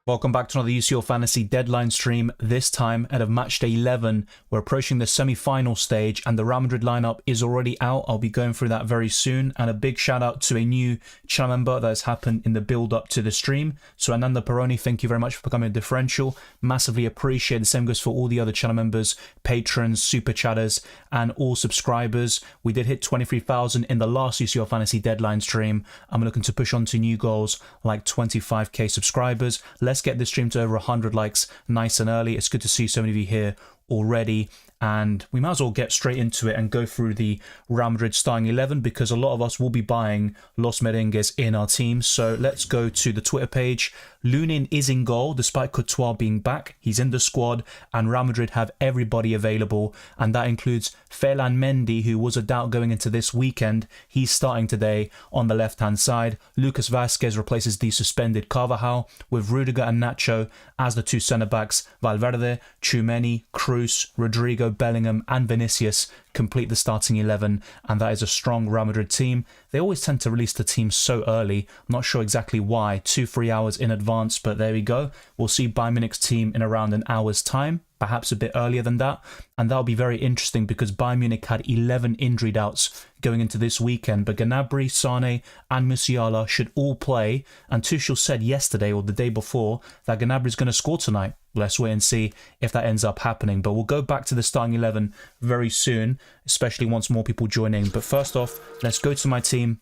Welcome back to another UCL Fantasy deadline stream. This time out of Matchday 11, we're approaching the semi-final stage and the Real Madrid lineup is already out. I'll be going through that very soon. And a big shout out to a new channel member that has happened in the build up to the stream. So Ananda Peroni, thank you very much for becoming a differential. Massively appreciate. The same goes for all the other channel members, patrons, super chatters, and all subscribers. We did hit 23,000 in the last UCL Fantasy deadline stream. I'm looking to push on to new goals like 25k subscribers. Let's get this stream to over 100 likes nice and early. It's good to see so many of you here already, and we might as well get straight into it and go through the Real Madrid starting 11 because a lot of us will be buying Los Merengues in our team. So let's go to the Twitter page. Lunin is in goal despite Courtois being back. He's in the squad and Real Madrid have everybody available, and that includes Ferland Mendy, who was a doubt going into this weekend. He's starting today on the left hand side. Lucas Vazquez replaces the suspended Carvajal with Rudiger and Nacho as the two centre backs. Valverde, Tchouameni, Cruz, Rodrigo, Bellingham and Vinicius complete the starting 11, and that is a strong Real Madrid team. They always tend to release the team so early. I'm not sure exactly why, 2-3 hours in advance, but there we go. We'll see Bayern Munich's team in around an hour's time, perhaps a bit earlier than that, and that'll be very interesting because Bayern Munich had 11 injury doubts going into this weekend, but Gnabry, Sane and Musiala should all play, and Tuchel said yesterday or the day before that Gnabry's going to score tonight. Let's wait and see if that ends up happening, but we'll go back to the starting 11 very soon, especially once more people join in. But first off, let's go to my team,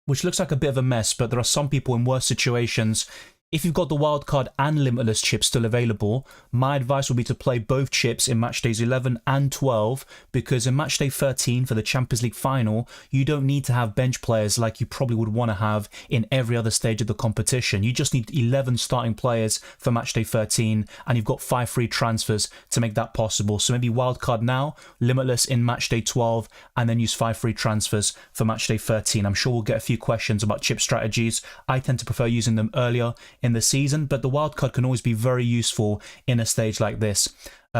which looks like a bit of a mess, but there are some people in worse situations. If you've got the wildcard and limitless chips still available, my advice would be to play both chips in matchdays 11 and 12, because in matchday 13 for the Champions League final, you don't need to have bench players like you probably would want to have in every other stage of the competition. You just need 11 starting players for matchday 13, and you've got 5 free transfers to make that possible. So maybe wildcard now, limitless in matchday 12, and then use 5 free transfers for matchday 13. I'm sure we'll get a few questions about chip strategies. I tend to prefer using them earlier in the season, but the wildcard can always be very useful in a stage like this.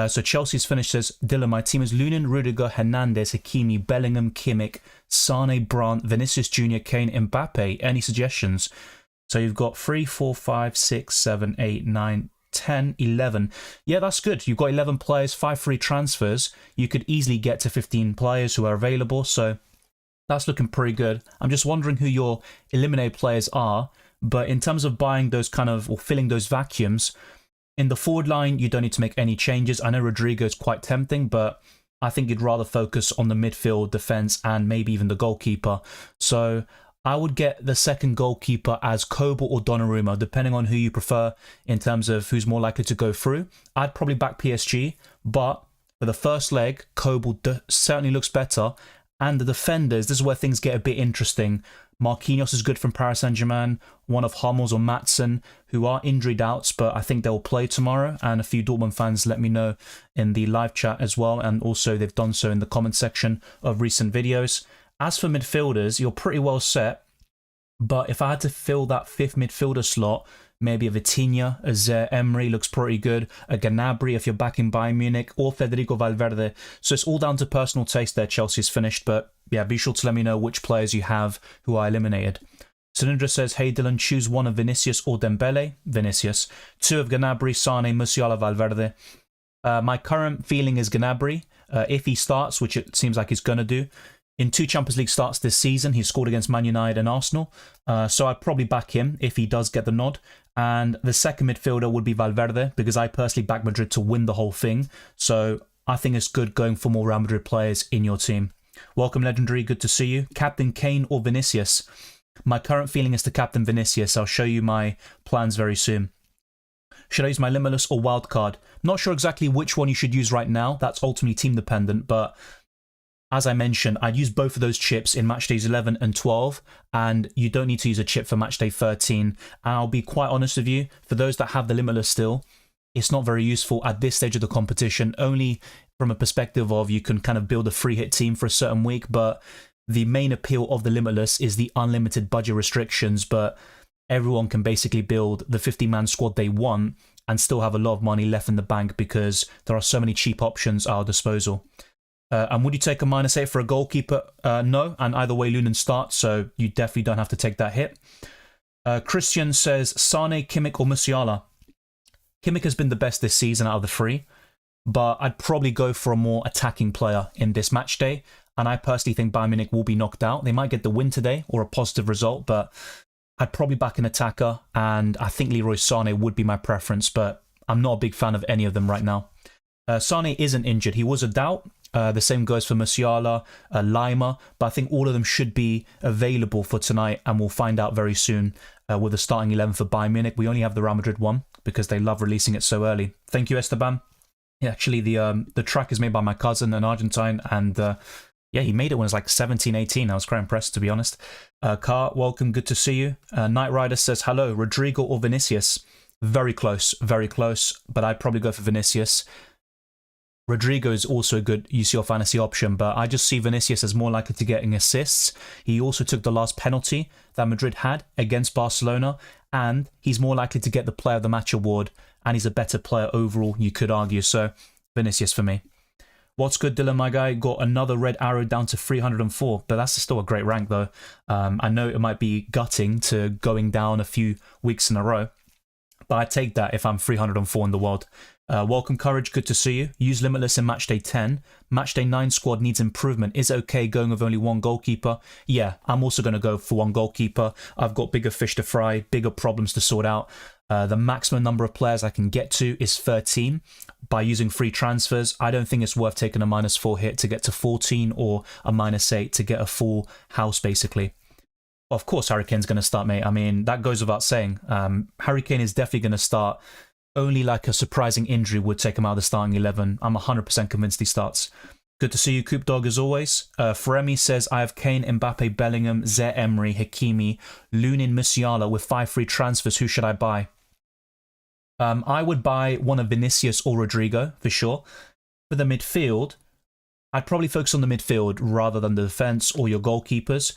So Chelsea's finished as Dylan. My team is Lunin, Rudiger, Hernandez, Hakimi, Bellingham, Kimmich, Sane, Brandt, Vinicius Jr., Kane, Mbappe. Any suggestions? So you've got 3, 4, 5, 6, 7, 8, 9, 10, 11. Yeah, that's good. You've got 11 players, 5 free transfers. You could easily get to 15 players who are available, so that's looking pretty good. I'm just wondering who your eliminated players are. But in terms of buying those kind of, or filling those vacuums, in the forward line, you don't need to make any changes. I know Rodrigo is quite tempting, but I think you'd rather focus on the midfield, defense, and maybe even the goalkeeper. So I would get the second goalkeeper as Kobel or Donnarumma, depending on who you prefer in terms of who's more likely to go through. I'd probably back PSG, but for the first leg, Kobel certainly looks better. And the defenders, this is where things get a bit interesting. Marquinhos is good from Paris Saint-Germain, one of Hummels or Maatsen, who are injury doubts, but I think they'll play tomorrow. And a few Dortmund fans let me know in the live chat as well, and also they've done so in the comment section of recent videos. As for midfielders, you're pretty well set, but if I had to fill that 5th midfielder slot, maybe a Vitinha, a Zaire Emery looks pretty good, a Gnabry if you're backing Bayern Munich, or Federico Valverde. So it's all down to personal taste there. Chelsea's finished, but yeah, be sure to let me know which players you have who are eliminated. Cylindra says, hey Dylan, choose one of Vinicius or Dembele. Vinicius. 2 of Gnabry, Sane, Musiala, Valverde. My current feeling is Gnabry. If he starts, which it seems like he's going to do. In 2 Champions League starts this season, he scored against Man United and Arsenal. So I'd probably back him if he does get the nod. And the second midfielder would be Valverde, because I personally back Madrid to win the whole thing. So I think it's good going for more Real Madrid players in your team. Welcome, Legendary. Good to see you. Captain Kane or Vinicius? My current feeling is to captain Vinicius. I'll show you my plans very soon. Should I use my limitless or wildcard? Not sure exactly which one you should use right now. That's ultimately team dependent, but as I mentioned, I'd use both of those chips in matchdays 11 and 12, and you don't need to use a chip for matchday 13. And I'll be quite honest with you, for those that have the limitless still, it's not very useful at this stage of the competition, only from a perspective of you can kind of build a free hit team for a certain week, but the main appeal of the limitless is the unlimited budget restrictions, but everyone can basically build the 50-man squad they want and still have a lot of money left in the bank because there are so many cheap options at our disposal. And would you take a -8 for a goalkeeper? No, and either way Lunin starts, so you definitely don't have to take that hit. Christian says, Sane, Kimmich or Musiala? Kimmich has been the best this season out of the three, but I'd probably go for a more attacking player in this match day. And I personally think Bayern Munich will be knocked out. They might get the win today or a positive result, but I'd probably back an attacker, and I think Leroy Sané would be my preference, but I'm not a big fan of any of them right now. Sané isn't injured. He was a doubt. The same goes for Musiala, Lima, but I think all of them should be available for tonight, and we'll find out very soon with the starting 11 for Bayern Munich. We only have the Real Madrid one because they love releasing it so early. Thank you, Esteban. Yeah, actually, the track is made by my cousin, an Argentine, and yeah, he made it when he was like 17, 18. I was quite impressed, to be honest. Car, welcome. Good to see you. Knight Rider says, hello, Rodrigo or Vinicius? Very close, but I'd probably go for Vinicius. Rodrigo is also a good UCL Fantasy option, but I just see Vinicius as more likely to getting assists. He also took the last penalty that Madrid had against Barcelona, and he's more likely to get the Player of the Match award, and he's a better player overall, you could argue. So, Vinicius for me. What's good, Dylan, my guy? Got another red arrow down to 304, but that's still a great rank, though. I know it might be gutting to going down a few weeks in a row, but I take that if I'm 304 in the world. Welcome, Courage. Good to see you. Use Limitless in Matchday 10. Matchday 9 squad needs improvement. Is it okay going with only one goalkeeper? Yeah, I'm also going to go for one goalkeeper. I've got bigger fish to fry, bigger problems to sort out. The maximum number of players I can get to is 13 by using free transfers. I don't think it's worth taking a -4 hit to get to 14 or a -8 to get a full house, basically. Of course, Harry Kane's going to start, mate. I mean, that goes without saying. Harry Kane is definitely going to start. Only like a surprising injury would take him out of the starting 11. I'm 100% convinced he starts. Good to see you, Coop Dog, as always. Fremi says, I have Kane, Mbappe, Bellingham, Zaire Emery, Hakimi, Lunin, Musiala with 5 free transfers. Who should I buy? I would buy one of Vinicius or Rodrigo, for sure. For the midfield, I'd probably focus on the midfield rather than the defence or your goalkeepers.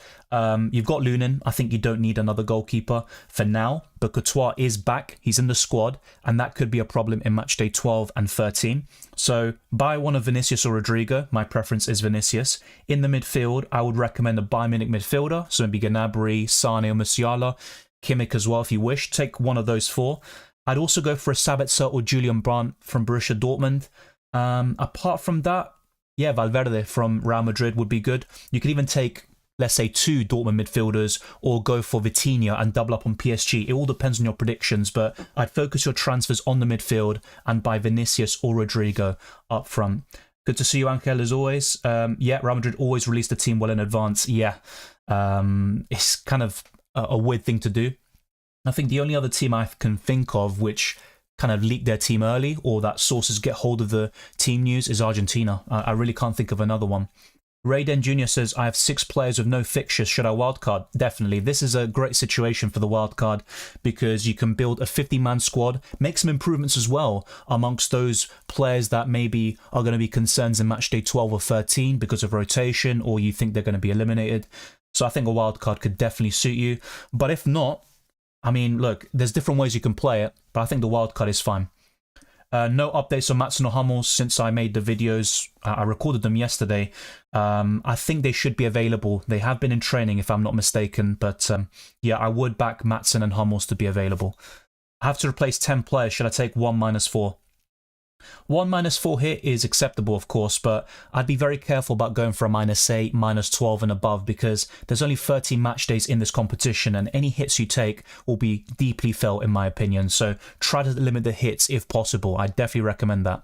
You've got Lunin. I think you don't need another goalkeeper for now, but Courtois is back. He's in the squad, and that could be a problem in matchday 12 and 13. So buy one of Vinicius or Rodrigo. My preference is Vinicius. In the midfield, I would recommend a Bayern Munich midfielder, so maybe Gnabry, Sané or Musiala, Kimmich as well if you wish. Take one of those 4. I'd also go for a Sabitzer or Julian Brandt from Borussia Dortmund. Apart from that, yeah, Valverde from Real Madrid would be good. You could even take, let's say, 2 Dortmund midfielders or go for Vitinha and double up on PSG. It all depends on your predictions, but I'd focus your transfers on the midfield and buy Vinicius or Rodrigo up front. Good to see you, Ankel, as always. Yeah, Real Madrid always release the team well in advance. Yeah, it's kind of a weird thing to do. I think the only other team I can think of which kind of leak their team early or that sources get hold of the team news is Argentina. I really can't think of another one. Rayden Jr. says, I have 6 players with no fixtures. Should I wildcard? Definitely. This is a great situation for the wildcard because you can build a 50-man squad, make some improvements as well amongst those players that maybe are going to be concerns in matchday 12 or 13 because of rotation or you think they're going to be eliminated. So I think a wildcard could definitely suit you. But if not, I mean, look, there's different ways you can play it, but I think the wildcard is fine. No updates on Matson or Hummels since I made the videos. I recorded them yesterday. I think they should be available. They have been in training, if I'm not mistaken. But yeah, I would back Matson and Hummels to be available. I have to replace 10 players. Should I take 1 -4? 1 -4 hit is acceptable, of course, but I'd be very careful about going for a -8, -12 and above because there's only 13 match days in this competition and any hits you take will be deeply felt in my opinion. So try to limit the hits if possible. I definitely recommend that.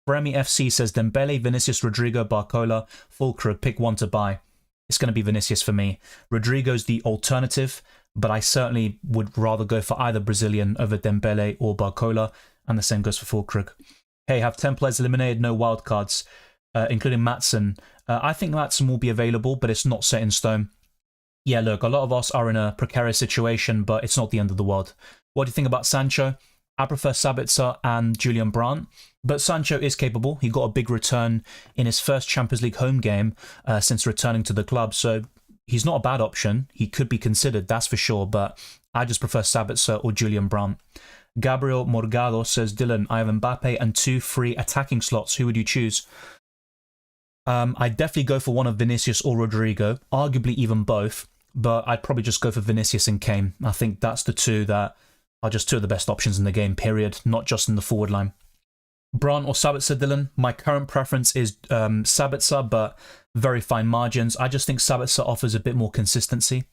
Bremy FC says Dembele, Vinicius, Rodrigo, Barcola, Fulkrug, pick one to buy. It's going to be Vinicius for me. Rodrigo's the alternative, but I certainly would rather go for either Brazilian over Dembele or Barcola, and the same goes for Fulkrug. Hey, have 10 players eliminated, no wildcards, including Matson. I think Matson will be available, but it's not set in stone. Yeah, look, a lot of us are in a precarious situation, but it's not the end of the world. What do you think about Sancho? I prefer Sabitzer and Julian Brandt, but Sancho is capable. He got a big return in his first Champions League home game since returning to the club, so he's not a bad option. He could be considered, that's for sure, but I just prefer Sabitzer or Julian Brandt. Gabriel Morgado says, Dylan, I have Mbappe and 2 free attacking slots. Who would you choose? I'd definitely go for one of Vinicius or Rodrigo, arguably even both, but I'd probably just go for Vinicius and Kane. I think that's the 2 that are just two of the best options in the game, period, not just in the forward line. Brandt or Sabitzer, Dylan? My current preference is Sabitzer, but very fine margins. I just think Sabitzer offers a bit more consistency.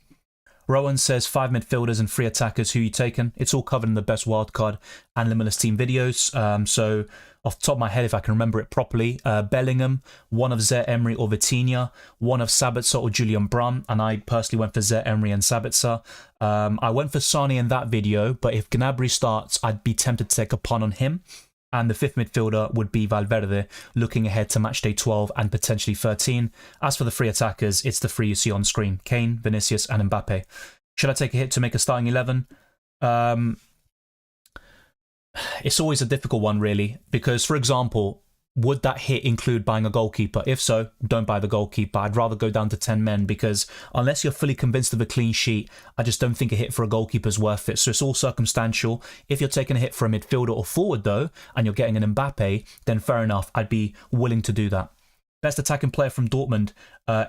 Rowan says 5 midfielders and 3 attackers. Who you taking? It's all covered in the best wildcard and limitless team videos. So off the top of my head, if I can remember it properly, Bellingham, one of Zaire Emery or Vitinha, one of Sabitzer or Julian Brandt, and I personally went for Zaire Emery and Sabitzer. I went for Sane in that video, but if Gnabry starts, I'd be tempted to take a punt on him. And the 5th midfielder would be Valverde, looking ahead to matchday 12 and potentially 13. As for the 3 attackers, it's the 3 you see on screen: Kane, Vinicius, and Mbappe. Should I take a hit to make a starting 11? It's always a difficult one, really, because, for example, would that hit include buying a goalkeeper? If so, don't buy the goalkeeper. I'd rather go down to 10 men because unless you're fully convinced of a clean sheet, I just don't think a hit for a goalkeeper is worth it. So it's all circumstantial. If you're taking a hit for a midfielder or forward, though, and you're getting an Mbappe, then fair enough. I'd be willing to do that. Best attacking player from Dortmund,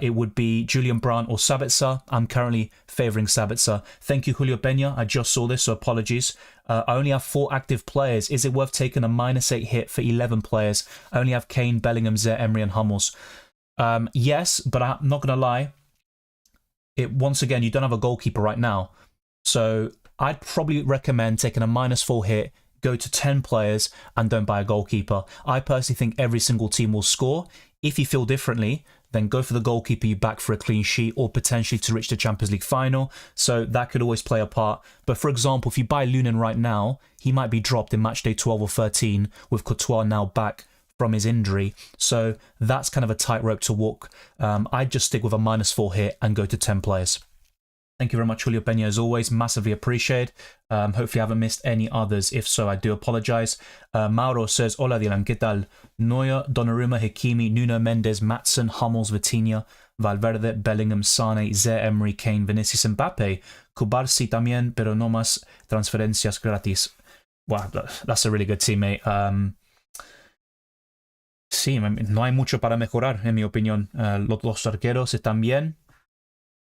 it would be Julian Brandt or Sabitzer. I'm currently favouring Sabitzer. Thank you, Julio Peña. I just saw this, so apologies. I only have 4 active players. Is it worth taking a -8 hit for 11 players? I only have Kane, Bellingham, Zaire Emery and Hummels. Yes, but I'm not going to lie. Once again, you don't have a goalkeeper right now. So I'd probably recommend taking a -4 hit, go to 10 players and don't buy a goalkeeper. I personally think every single team will score. If you feel differently, then go for the goalkeeper you back for a clean sheet or potentially to reach the Champions League final. So that could always play a part. But for example, if you buy Lunin right now, he might be dropped in matchday 12 or 13 with Courtois now back from his injury. So that's kind of a tightrope to walk. I'd just stick with a -4 hit and go to 10 players. Thank you very much, Julio Peña, as always. Massively appreciated. Hopefully I haven't missed any others. If so, I do apologise. Mauro says, Hola Dylan, ¿qué tal? Neuer, Donnarumma, Hakimi, Nuno Mendes, Maatsen, Hummels, Vitinha, Valverde, Bellingham, Sane, Zaire Emery, Kane, Vinicius, Mbappe. Cubarsi también, pero no más transferencias gratis. Wow, that's a really good team, mate. Sí, no hay mucho para mejorar, en mi opinión. Los 2 arqueros están bien.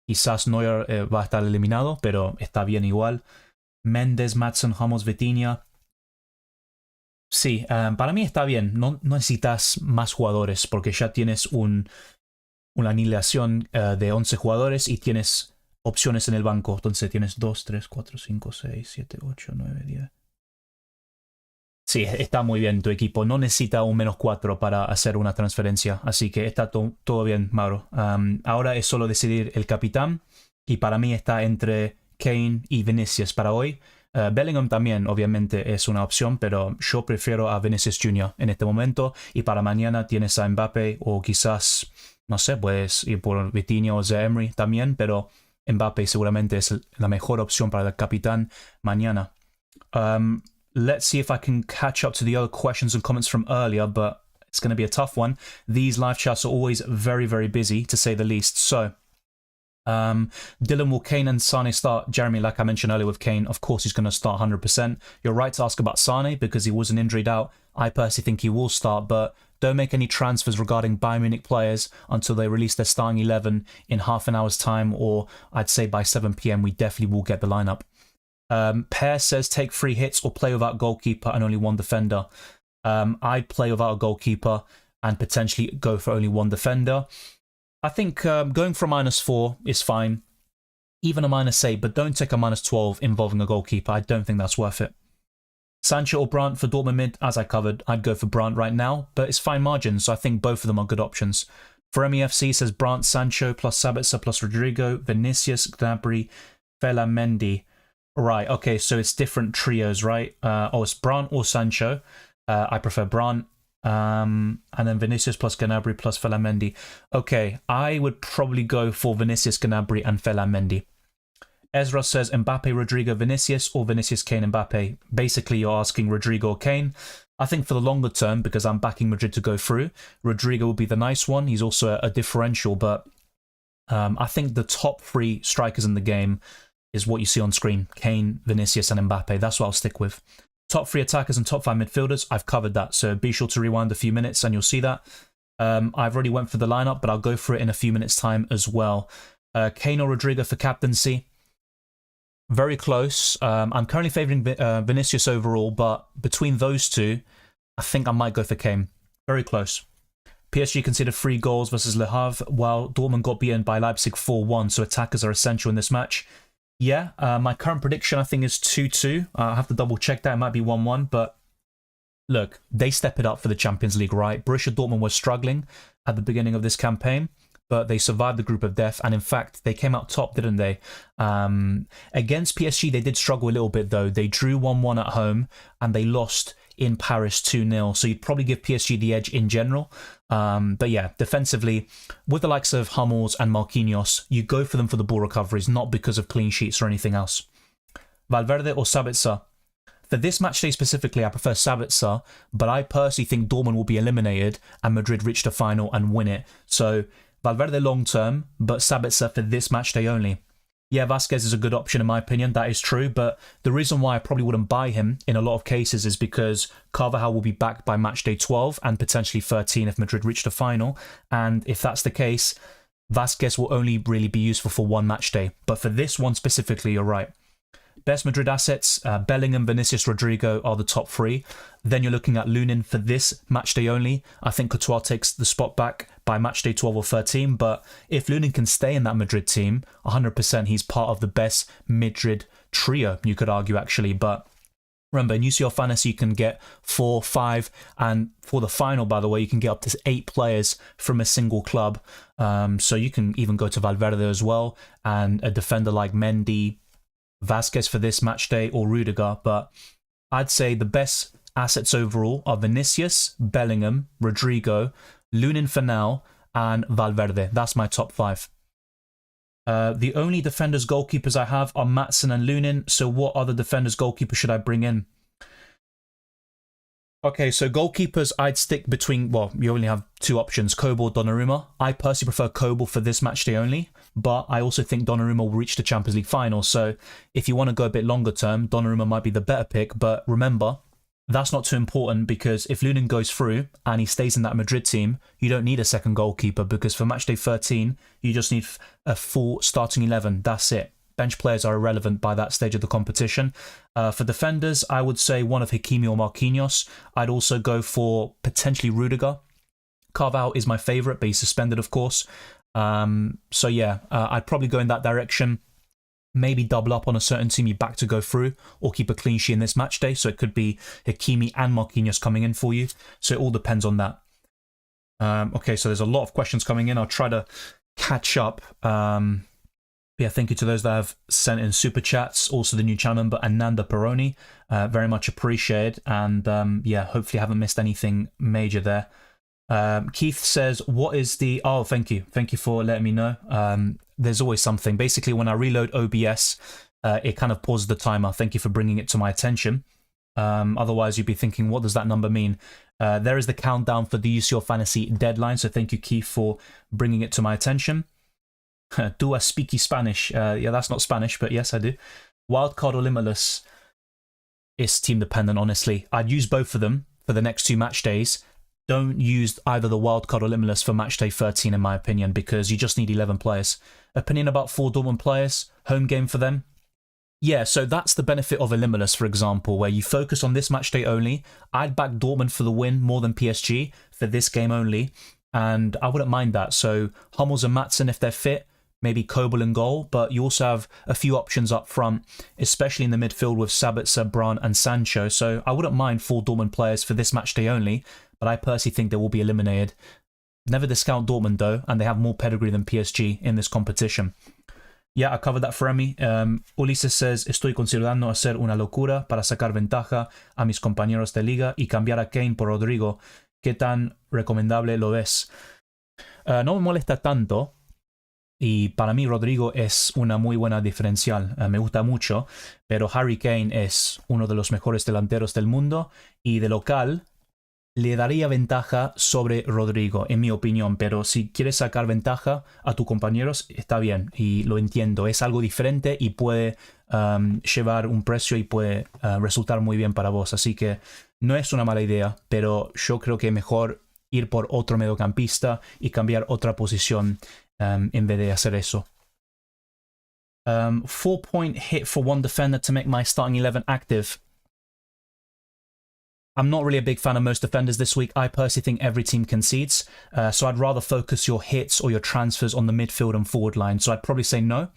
Quizás Neuer va a estar eliminado, pero está bien igual. Mendes, Maatsen, Hummels, Vitinha. Sí, para mí está bien. No necesitas más jugadores porque ya tienes una alineación de 11 jugadores y tienes opciones en el banco. Entonces tienes 2, 3, 4, 5, 6, 7, 8, 9, 10. Sí, está muy bien tu equipo. No necesita un -4 para hacer una transferencia. Así que está todo bien, Mauro. Ahora es solo decidir el capitán. Y para mí está entre Kane y Vinicius para hoy. Bellingham también, obviamente, es una opción. Pero yo prefiero a Vinicius Jr. en este momento. Y para mañana tienes a Mbappe. O quizás, no sé, puedes ir por Vitinha o Zaire Emery también. Pero Mbappe seguramente es la mejor opción para el capitán mañana. Let's see if I can catch up to the other questions and comments from earlier, but it's going to be a tough one. These live chats are always very, very busy, to say the least. So, Dylan, will Kane and Sane start? Jeremy, like I mentioned earlier with Kane, of course he's going to start 100%. You're right to ask about Sane because he wasn't injured out. I personally think he will start, but don't make any transfers regarding Bayern Munich players until they release their starting 11 in half an hour's time, or I'd say by 7 p.m. we definitely will get the lineup. Pear says take 3 hits or play without goalkeeper and only 1 defender. I'd play without a goalkeeper and potentially go for only 1 defender. I think going for a -4 is fine. Even a -8, but don't take a -12 involving a goalkeeper. I don't think that's worth it. Sancho or Brandt for Dortmund mid, as I covered, I'd go for Brandt right now, but it's fine margins, so I think both of them are good options. For MEFC says Brandt, Sancho plus Sabitzer plus Rodrigo, Vinicius, Gnabry, Fela Mendy. Right, okay, so it's different trios, right? It's Brandt or Sancho. I prefer Brandt. And then Vinicius plus Gnabry plus Felamendi. Okay, I would probably go for Vinicius, Gnabry and Felamendi. Ezra says Mbappe, Rodrigo, Vinicius or Vinicius, Kane, Mbappe. Basically, you're asking Rodrigo or Kane. I think for the longer term, because I'm backing Madrid to go through, Rodrigo would be the nice one. He's also a differential, but I think the top 3 strikers in the game is what you see on screen. Kane, Vinicius and Mbappe. That's what I'll stick with. Top 3 attackers and top 5 midfielders, I've covered that. So be sure to rewind a few minutes and you'll see that. I've already went for the lineup, but I'll go for it in a few minutes' time as well. Kane or Rodrigo for captaincy. Very close. I'm currently favouring Vinicius overall, but between those two, I think I might go for Kane. Very close. PSG conceded 3 goals versus Le Havre, while Dortmund got beaten by Leipzig 4-1, so attackers are essential in this match. Yeah, my current prediction, I think, is 2-2. I'll have to double check that. It might be 1-1, but look, they step it up for the Champions League, right? Borussia Dortmund was struggling at the beginning of this campaign, but they survived the group of death, and in fact, they came out top, didn't they? Against PSG, they did struggle a little bit, though. They drew 1-1 at home, and they lost in Paris 2-0, so you'd probably give PSG the edge in general. But yeah, defensively, with the likes of Hummels and Marquinhos, you go for them for the ball recoveries, not because of clean sheets or anything else. Valverde or Sabitzer? For this match day specifically, I prefer Sabitzer, but I personally think Dortmund will be eliminated and Madrid reach the final and win it. So Valverde long term, but Sabitzer for this match day only. Yeah, Vasquez is a good option in my opinion, that is true, but the reason why I probably wouldn't buy him in a lot of cases is because Carvajal will be back by match day 12 and potentially 13 if Madrid reach the final, and if that's the case, Vasquez will only really be useful for one match day, but for this one specifically, you're right. Best Madrid assets, Bellingham, Vinicius, Rodrigo are the top 3. Then you're looking at Lunin for this match day only. I think Courtois takes the spot back by match day 12 or 13. But if Lunin can stay in that Madrid team, 100% he's part of the best Madrid trio, you could argue actually. But remember, in UCL Fantasy, you can get 4, 5, and for the final, by the way, you can get up to 8 players from a single club. So you can even go to Valverde as well, and a defender like Mendy, Vasquez for this match day, or Rudiger, but I'd say the best assets overall are Vinicius, Bellingham, Rodrigo, Lunin for now, and Valverde. That's my top 5. The only defenders, goalkeepers I have are Maatsen and Lunin, so what other defenders, goalkeepers should I bring in? Okay, so goalkeepers, I'd stick between, well, you only have 2 options, Kobel or Donnarumma. I personally prefer Kobel for this match day only, but I also think Donnarumma will reach the Champions League final, so if you want to go a bit longer term, Donnarumma might be the better pick, but remember, that's not too important because if Lunin goes through and he stays in that Madrid team, you don't need a second goalkeeper because for match day 13, you just need a full starting 11, that's it. Bench players are irrelevant by that stage of the competition. For defenders, I would say one of Hakimi or Marquinhos. I'd also go for potentially Rudiger. Carvajal is my favourite, but he's suspended, of course. So yeah, I'd probably go in that direction. Maybe double up on a certain team you back to go through, or keep a clean sheet in this match day. So it could be Hakimi and Marquinhos coming in for you. So it all depends on that. Okay, so there's a lot of questions coming in. I'll try to catch up. Yeah, thank you to those that have sent in super chats. Also, the new channel member Ananda Peroni, very much appreciated. And yeah, hopefully, I haven't missed anything major there. Keith says, "What is the?" Oh, thank you for letting me know. There's always something. Basically, when I reload OBS, it kind of pauses the timer. Thank you for bringing it to my attention. Otherwise, you'd be thinking, "What does that number mean?" There is the countdown for the UCL Fantasy deadline. So thank you, Keith, for bringing it to my attention. Do I speaky Spanish? Yeah, that's not Spanish, but yes, I do. Wildcard or Limitless is team dependent, honestly. I'd use both of them for the next 2 match days. Don't use either the Wildcard or Limitless for match day 13, in my opinion, because you just need 11 players. Opinion about 4 Dortmund players, home game for them. Yeah, so that's the benefit of a Limitless, for example, where you focus on this match day only. I'd back Dortmund for the win more than PSG for this game only, and I wouldn't mind that. So Hummels and Maatsen, if they're fit, maybe Kobel in goal, but you also have a few options up front, especially in the midfield with Sabitzer, Brand and Sancho. So I wouldn't mind 4 Dortmund players for this match day only, but I personally think they will be eliminated. Never discount Dortmund though, and they have more pedigree than PSG in this competition. Yeah, I covered that for Emi. Ulises says, estoy considerando hacer una locura para sacar ventaja a mis compañeros de liga y cambiar a Kane por Rodrigo. ¿Qué tan recomendable lo ves? No me molesta tanto. Y para mí Rodrigo es una muy buena diferencial, me gusta mucho, pero Harry Kane es uno de los mejores delanteros del mundo y de local le daría ventaja sobre Rodrigo, en mi opinión, pero si quieres sacar ventaja a tus compañeros, está bien y lo entiendo, es algo diferente y puede llevar un precio y puede resultar muy bien para vos, así que no es una mala idea, pero yo creo que mejor ir por otro mediocampista y cambiar otra posición en vez de hacer eso. 4-point hit for one defender to make my starting 11 active. I'm not really a big fan of most defenders this week. I personally think every team concedes. So I'd rather focus your hits or your transfers on the midfield and forward line. So I'd probably say no.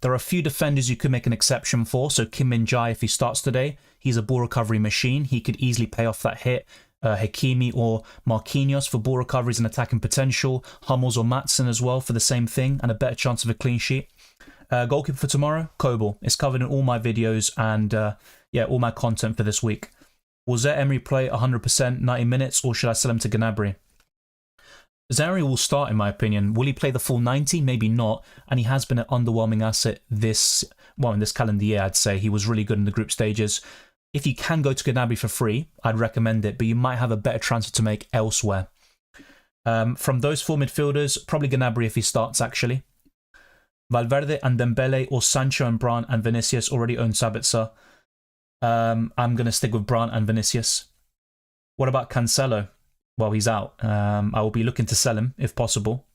There are a few defenders you could make an exception for. So Kim Min-jae, if he starts today, he's a ball recovery machine. He could easily pay off that hit. Hakimi or Marquinhos for ball recoveries and attacking potential. Hummels or Maatsen as well for the same thing and a better chance of a clean sheet. Goalkeeper for tomorrow, Kobel. It's covered in all my videos and all my content for this week. Will Zaire-Emery play 100% 90 minutes or should I sell him to Gnabry? Zaire will start in my opinion. Will he play the full 90? Maybe not. And he has been an underwhelming asset in this calendar year, I'd say. He was really good in the group stages. If you can go to Gnabry for free, I'd recommend it, but you might have a better transfer to make elsewhere. From those four midfielders, probably Gnabry if he starts actually. Valverde and Dembele or Sancho and Brandt and Vinicius already own Sabitzer. I'm going to stick with Brandt and Vinicius. What about Cancelo? Well, he's out. I will be looking to sell him if possible.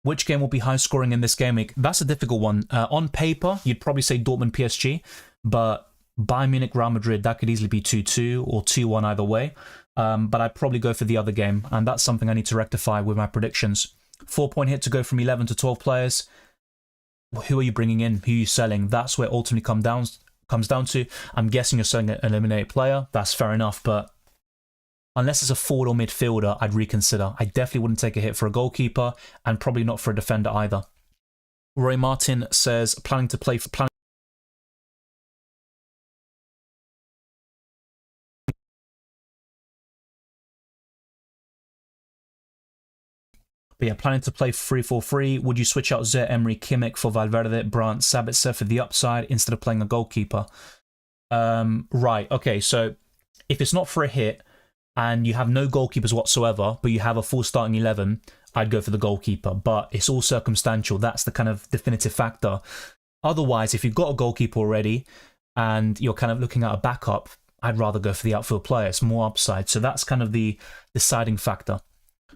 Which game will be high scoring in this game week? That's a difficult one. On paper, you'd probably say Dortmund PSG, but Bayern Munich Real Madrid, that could easily be 2-2 or 2-1 either way. But I'd probably go for the other game, and that's something I need to rectify with my predictions. 4-point hit to go from 11 to 12 players. Who are you bringing in? Who are you selling? That's where it ultimately comes down to. I'm guessing you're selling an eliminated player. That's fair enough, but unless it's a forward or midfielder, I'd reconsider. I definitely wouldn't take a hit for a goalkeeper and probably not for a defender either. Roy Martin says, planning to play for... But yeah, planning to play 3-4-3. Would you switch out Zaire-Emery, Kimmich for Valverde, Brandt, Sabitzer for the upside instead of playing a goalkeeper? Right, okay, so if it's not for a hit and you have no goalkeepers whatsoever, but you have a full starting 11, I'd go for the goalkeeper. But it's all circumstantial. That's the kind of definitive factor. Otherwise, if you've got a goalkeeper already and you're kind of looking at a backup, I'd rather go for the outfield player. It's more upside. So that's kind of the deciding factor.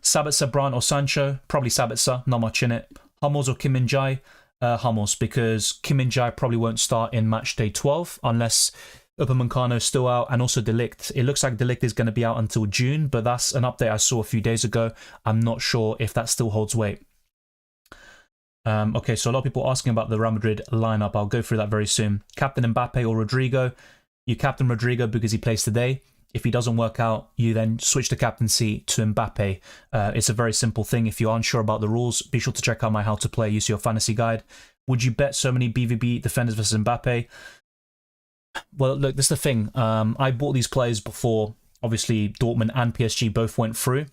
Sabitzer, Brandt or Sancho? Probably Sabitzer, not much in it. Hummels or Kim Min-jae? Hummels, because Kim Min-jae probably won't start in match day 12 unless Upamecano is still out, and also De Ligt. It looks like De Ligt is going to be out until June, but that's an update I saw a few days ago. I'm not sure if that still holds weight. Okay, so a lot of people asking about the Real Madrid lineup. I'll go through that very soon. Captain Mbappe or Rodrigo? You captain Rodrigo because he plays today. If he doesn't work out, you then switch the captaincy to Mbappe. It's a very simple thing. If you're unsure about the rules, be sure to check out my How to Play UCL Fantasy guide. Would you bet so many BVB defenders versus Mbappe? Well, look, this is the thing. I bought these players before, obviously, Dortmund and PSG both went through.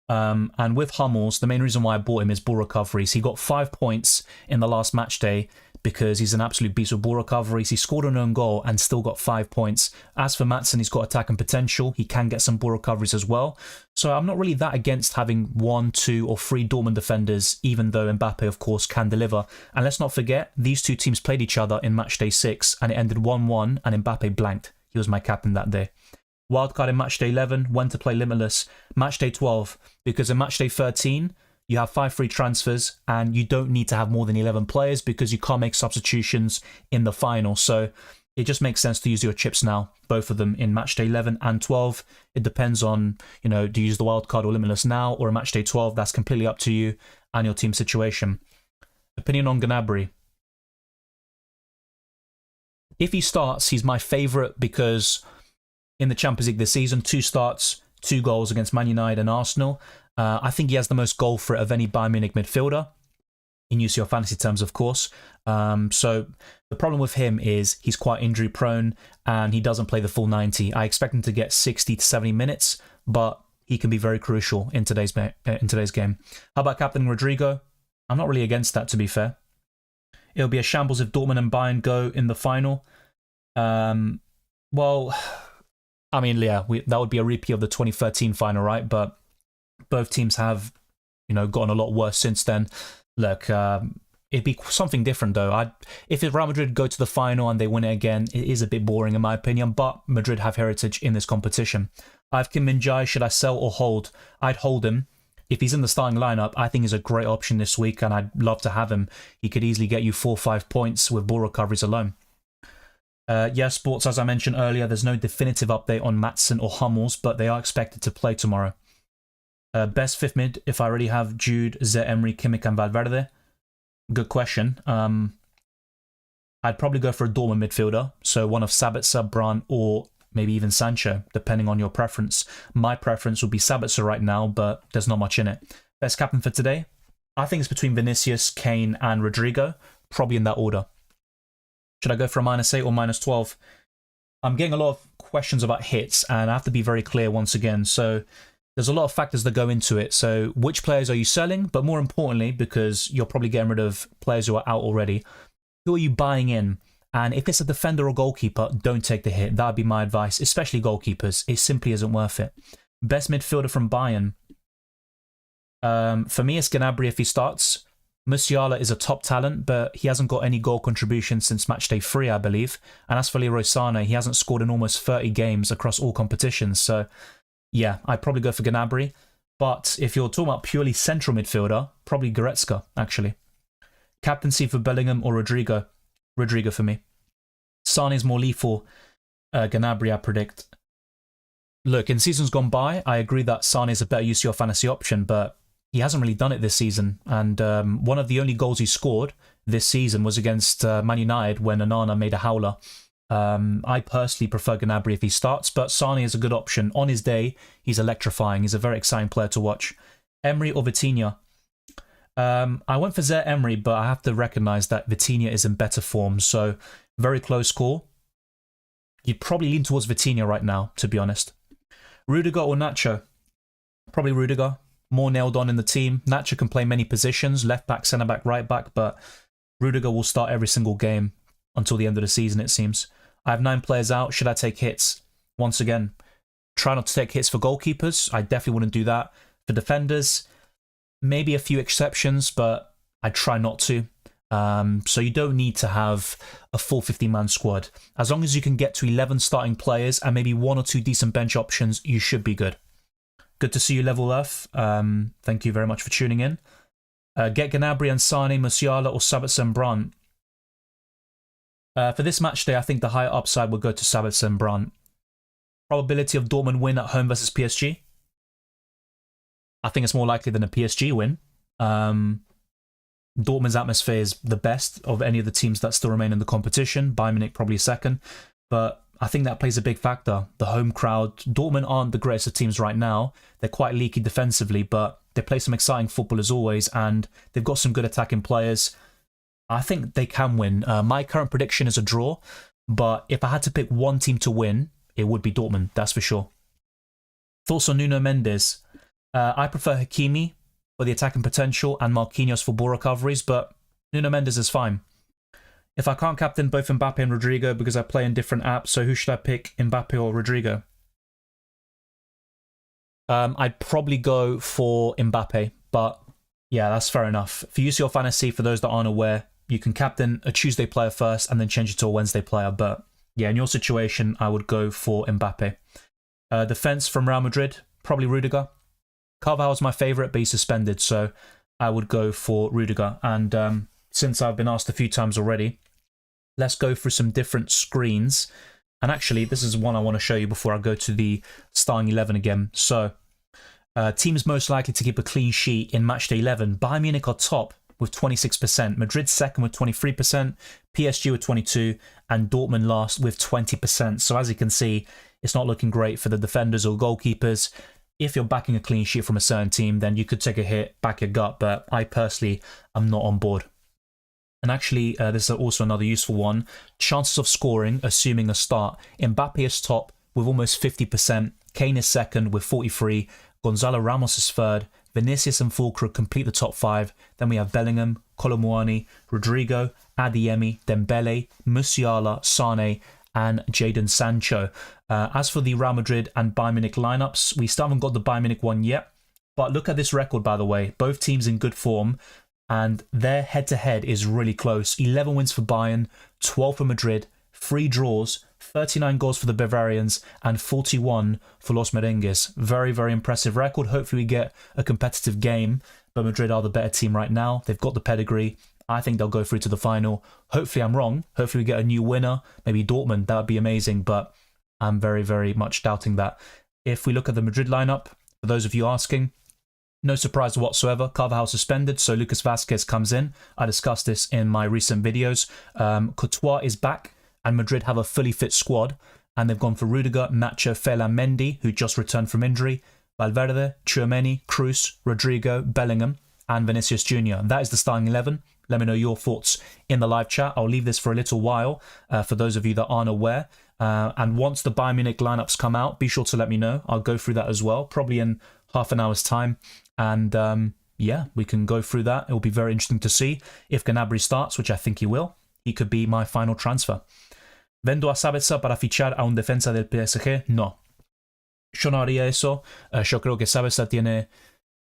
And with Hummels, the main reason why I bought him is ball recoveries. He got 5 points in the last match day because he's an absolute beast with ball recoveries. He scored an own goal and still got 5 points. As for Maatsen, he's got attacking potential. He can get some ball recoveries as well. So I'm not really that against having 1, 2 or 3 Dortmund defenders, even though Mbappe, of course, can deliver. And let's not forget, these two teams played each other in match day 6 and it ended 1-1 and Mbappe blanked. He was my captain that day. Wildcard in match day 11, when to play Limitless. Match day 12, because in match day 13, you have 5 free transfers and you don't need to have more than 11 players because you can't make substitutions in the final. So it just makes sense to use your chips now, both of them in match day 11 and 12. It depends on, do you use the wildcard or Limitless now or in match day 12? That's completely up to you and your team situation. Opinion on Gnabry. If he starts, he's my favourite because in the Champions League this season, 2 starts, 2 goals against Man United and Arsenal. I think he has the most goal threat of any Bayern Munich midfielder, in UCL Fantasy terms, of course. So the problem with him is he's quite injury prone and he doesn't play the full 90. I expect him to get 60 to 70 minutes, but he can be very crucial in today's game. How about Captain Rodrigo? I'm not really against that, to be fair. It'll be a shambles if Dortmund and Bayern go in the final. Well, I mean, yeah, that would be a repeat of the 2013 final, right? But both teams have, gotten a lot worse since then. Look, it'd be something different, though. If Real Madrid go to the final and they win it again, it is a bit boring, in my opinion, but Madrid have heritage in this competition. I have Kim Min-jae. Should I sell or hold? I'd hold him if he's in the starting lineup, I think he's a great option this week, and I'd love to have him. He could easily get you 4 or 5 points with ball recoveries alone. Sports, as I mentioned earlier, there's no definitive update on Maatsen or Hummels, but they are expected to play tomorrow. Best fifth mid, if I already have Jude, Emery, Kimmich and Valverde. Good question. I'd probably go for a Dortmund midfielder, so one of Sabitzer, Brandt, or maybe even Sancho, depending on your preference. My preference would be Sabitzer right now, but there's not much in it. Best captain for today? I think it's between Vinicius, Kane and Rodrigo, probably in that order. Should I go for a -8 or -12? I'm getting a lot of questions about hits, and I have to be very clear once again. So there's a lot of factors that go into it. So which players are you selling? But more importantly, because you're probably getting rid of players who are out already, who are you buying in? And if it's a defender or goalkeeper, don't take the hit. That would be my advice, especially goalkeepers. It simply isn't worth it. Best midfielder from Bayern. For me, it's Gnabry if he starts. Musiala is a top talent, but he hasn't got any goal contribution since Matchday 3, I believe. And as for Leroy Sané, he hasn't scored in almost 30 games across all competitions. So, yeah, I'd probably go for Gnabry. But if you're talking about purely central midfielder, probably Goretzka, actually. Captaincy for Bellingham or Rodrigo? Rodrigo for me. Sané is more lethal. Gnabry, I predict. Look, in seasons gone by, I agree that Sané is a better UCL Fantasy option, but he hasn't really done it this season. And one of the only goals he scored this season was against Man United when Onana made a howler. I personally prefer Gnabry if he starts, but Sané is a good option. On his day, he's electrifying. He's a very exciting player to watch. Emery or Vitinha? I went for Emery, but I have to recognise that Vitinha is in better form, so very close call. You'd probably lean towards Vitinha right now, to be honest. Rudiger or Nacho? Probably Rudiger. More nailed on in the team. Nacho can play many positions, left back, centre back, right back, but Rudiger will start every single game until the end of the season, it seems. I have 9 players out. Should I take hits? Once again, try not to take hits for goalkeepers. I definitely wouldn't do that. For defenders, maybe a few exceptions, but I try not to. So you don't need to have a full 50-man squad. As long as you can get to 11 starting players and maybe 1 or 2 decent bench options, you should be good. Good to see you, Level Earth. Thank you very much for tuning in. Get Gnabry and Sané, Musiala or Sabitzer and Brandt. For this match day, I think the higher upside would go to Sabitzer and Brandt. Probability of Dortmund win at home versus PSG? I think it's more likely than a PSG win. Dortmund's atmosphere is the best of any of the teams that still remain in the competition. Bayern Munich probably second. But I think that plays a big factor. The home crowd. Dortmund aren't the greatest of teams right now. They're quite leaky defensively, but they play some exciting football as always, and they've got some good attacking players. I think they can win. My current prediction is a draw, but if I had to pick one team to win, it would be Dortmund, that's for sure. Thoughts on Nuno Mendes? I prefer Hakimi for the attacking potential and Marquinhos for ball recoveries, but Nuno Mendes is fine. If I can't captain both Mbappe and Rodrigo because I play in different apps, so who should I pick, Mbappe or Rodrigo? I'd probably go for Mbappe, but yeah, that's fair enough. For UCL Fantasy, for those that aren't aware, you can captain a Tuesday player first and then change it to a Wednesday player, but yeah, in your situation, I would go for Mbappe. Defense from Real Madrid, probably Rudiger. Carvajal's my favourite, but he's suspended, so I would go for Rudiger. And since I've been asked a few times already, let's go through some different screens. And actually, this is one I want to show you before I go to the starting 11 again. So, teams most likely to keep a clean sheet in Matchday 11. Bayern Munich are top with 26%, Madrid second with 23%, PSG with 22%, and Dortmund last with 20%. So as you can see, it's not looking great for the defenders or goalkeepers. If you're backing a clean sheet from a certain team, then you could take a hit, back your gut, but I personally am not on board. And actually, this is also another useful one. Chances of scoring, assuming a start. Mbappe is top with almost 50%. Kane is second with 43%. Gonzalo Ramos is third. Vinicius and Fulcrum complete the top 5. Then we have Bellingham, Colomwani, Rodrigo, Adeyemi, Dembele, Musiala, Sané, and Jadon Sancho. As for the Real Madrid and Bayern Munich lineups, we still haven't got the Bayern Munich one yet. But look at this record, by the way. Both teams in good form. And their head-to-head is really close. 11 wins for Bayern, 12 for Madrid, 3 draws, 39 goals for the Bavarians and 41 for Los Merengues. Very, very impressive record. Hopefully we get a competitive game, but Madrid are the better team right now. They've got the pedigree. I think they'll go through to the final. Hopefully I'm wrong. Hopefully we get a new winner. Maybe Dortmund. That would be amazing, but I'm very, very much doubting that. If we look at the Madrid lineup, for those of you asking, no surprise whatsoever. Carvajal suspended, so Lucas Vázquez comes in. I discussed this in my recent videos. Courtois is back, and Madrid have a fully fit squad. And they've gone for Rudiger, Nacho, Fela, Mendy, who just returned from injury, Valverde, Tchouaméni, Kroos, Rodrigo, Bellingham, and Vinicius Jr. That is the starting 11. Let me know your thoughts in the live chat. I'll leave this for a little while for those of you that aren't aware. And once the Bayern Munich lineups come out, be sure to let me know. I'll go through that as well, probably in half an hour's time. And yeah, we can go through that. It will be very interesting to see if Gnabry starts, which I think he will. He could be my final transfer. ¿Vendo a Sabitzer para fichar a un defensa del PSG? No. Yo no haría eso. Yo creo que Sabitzer tiene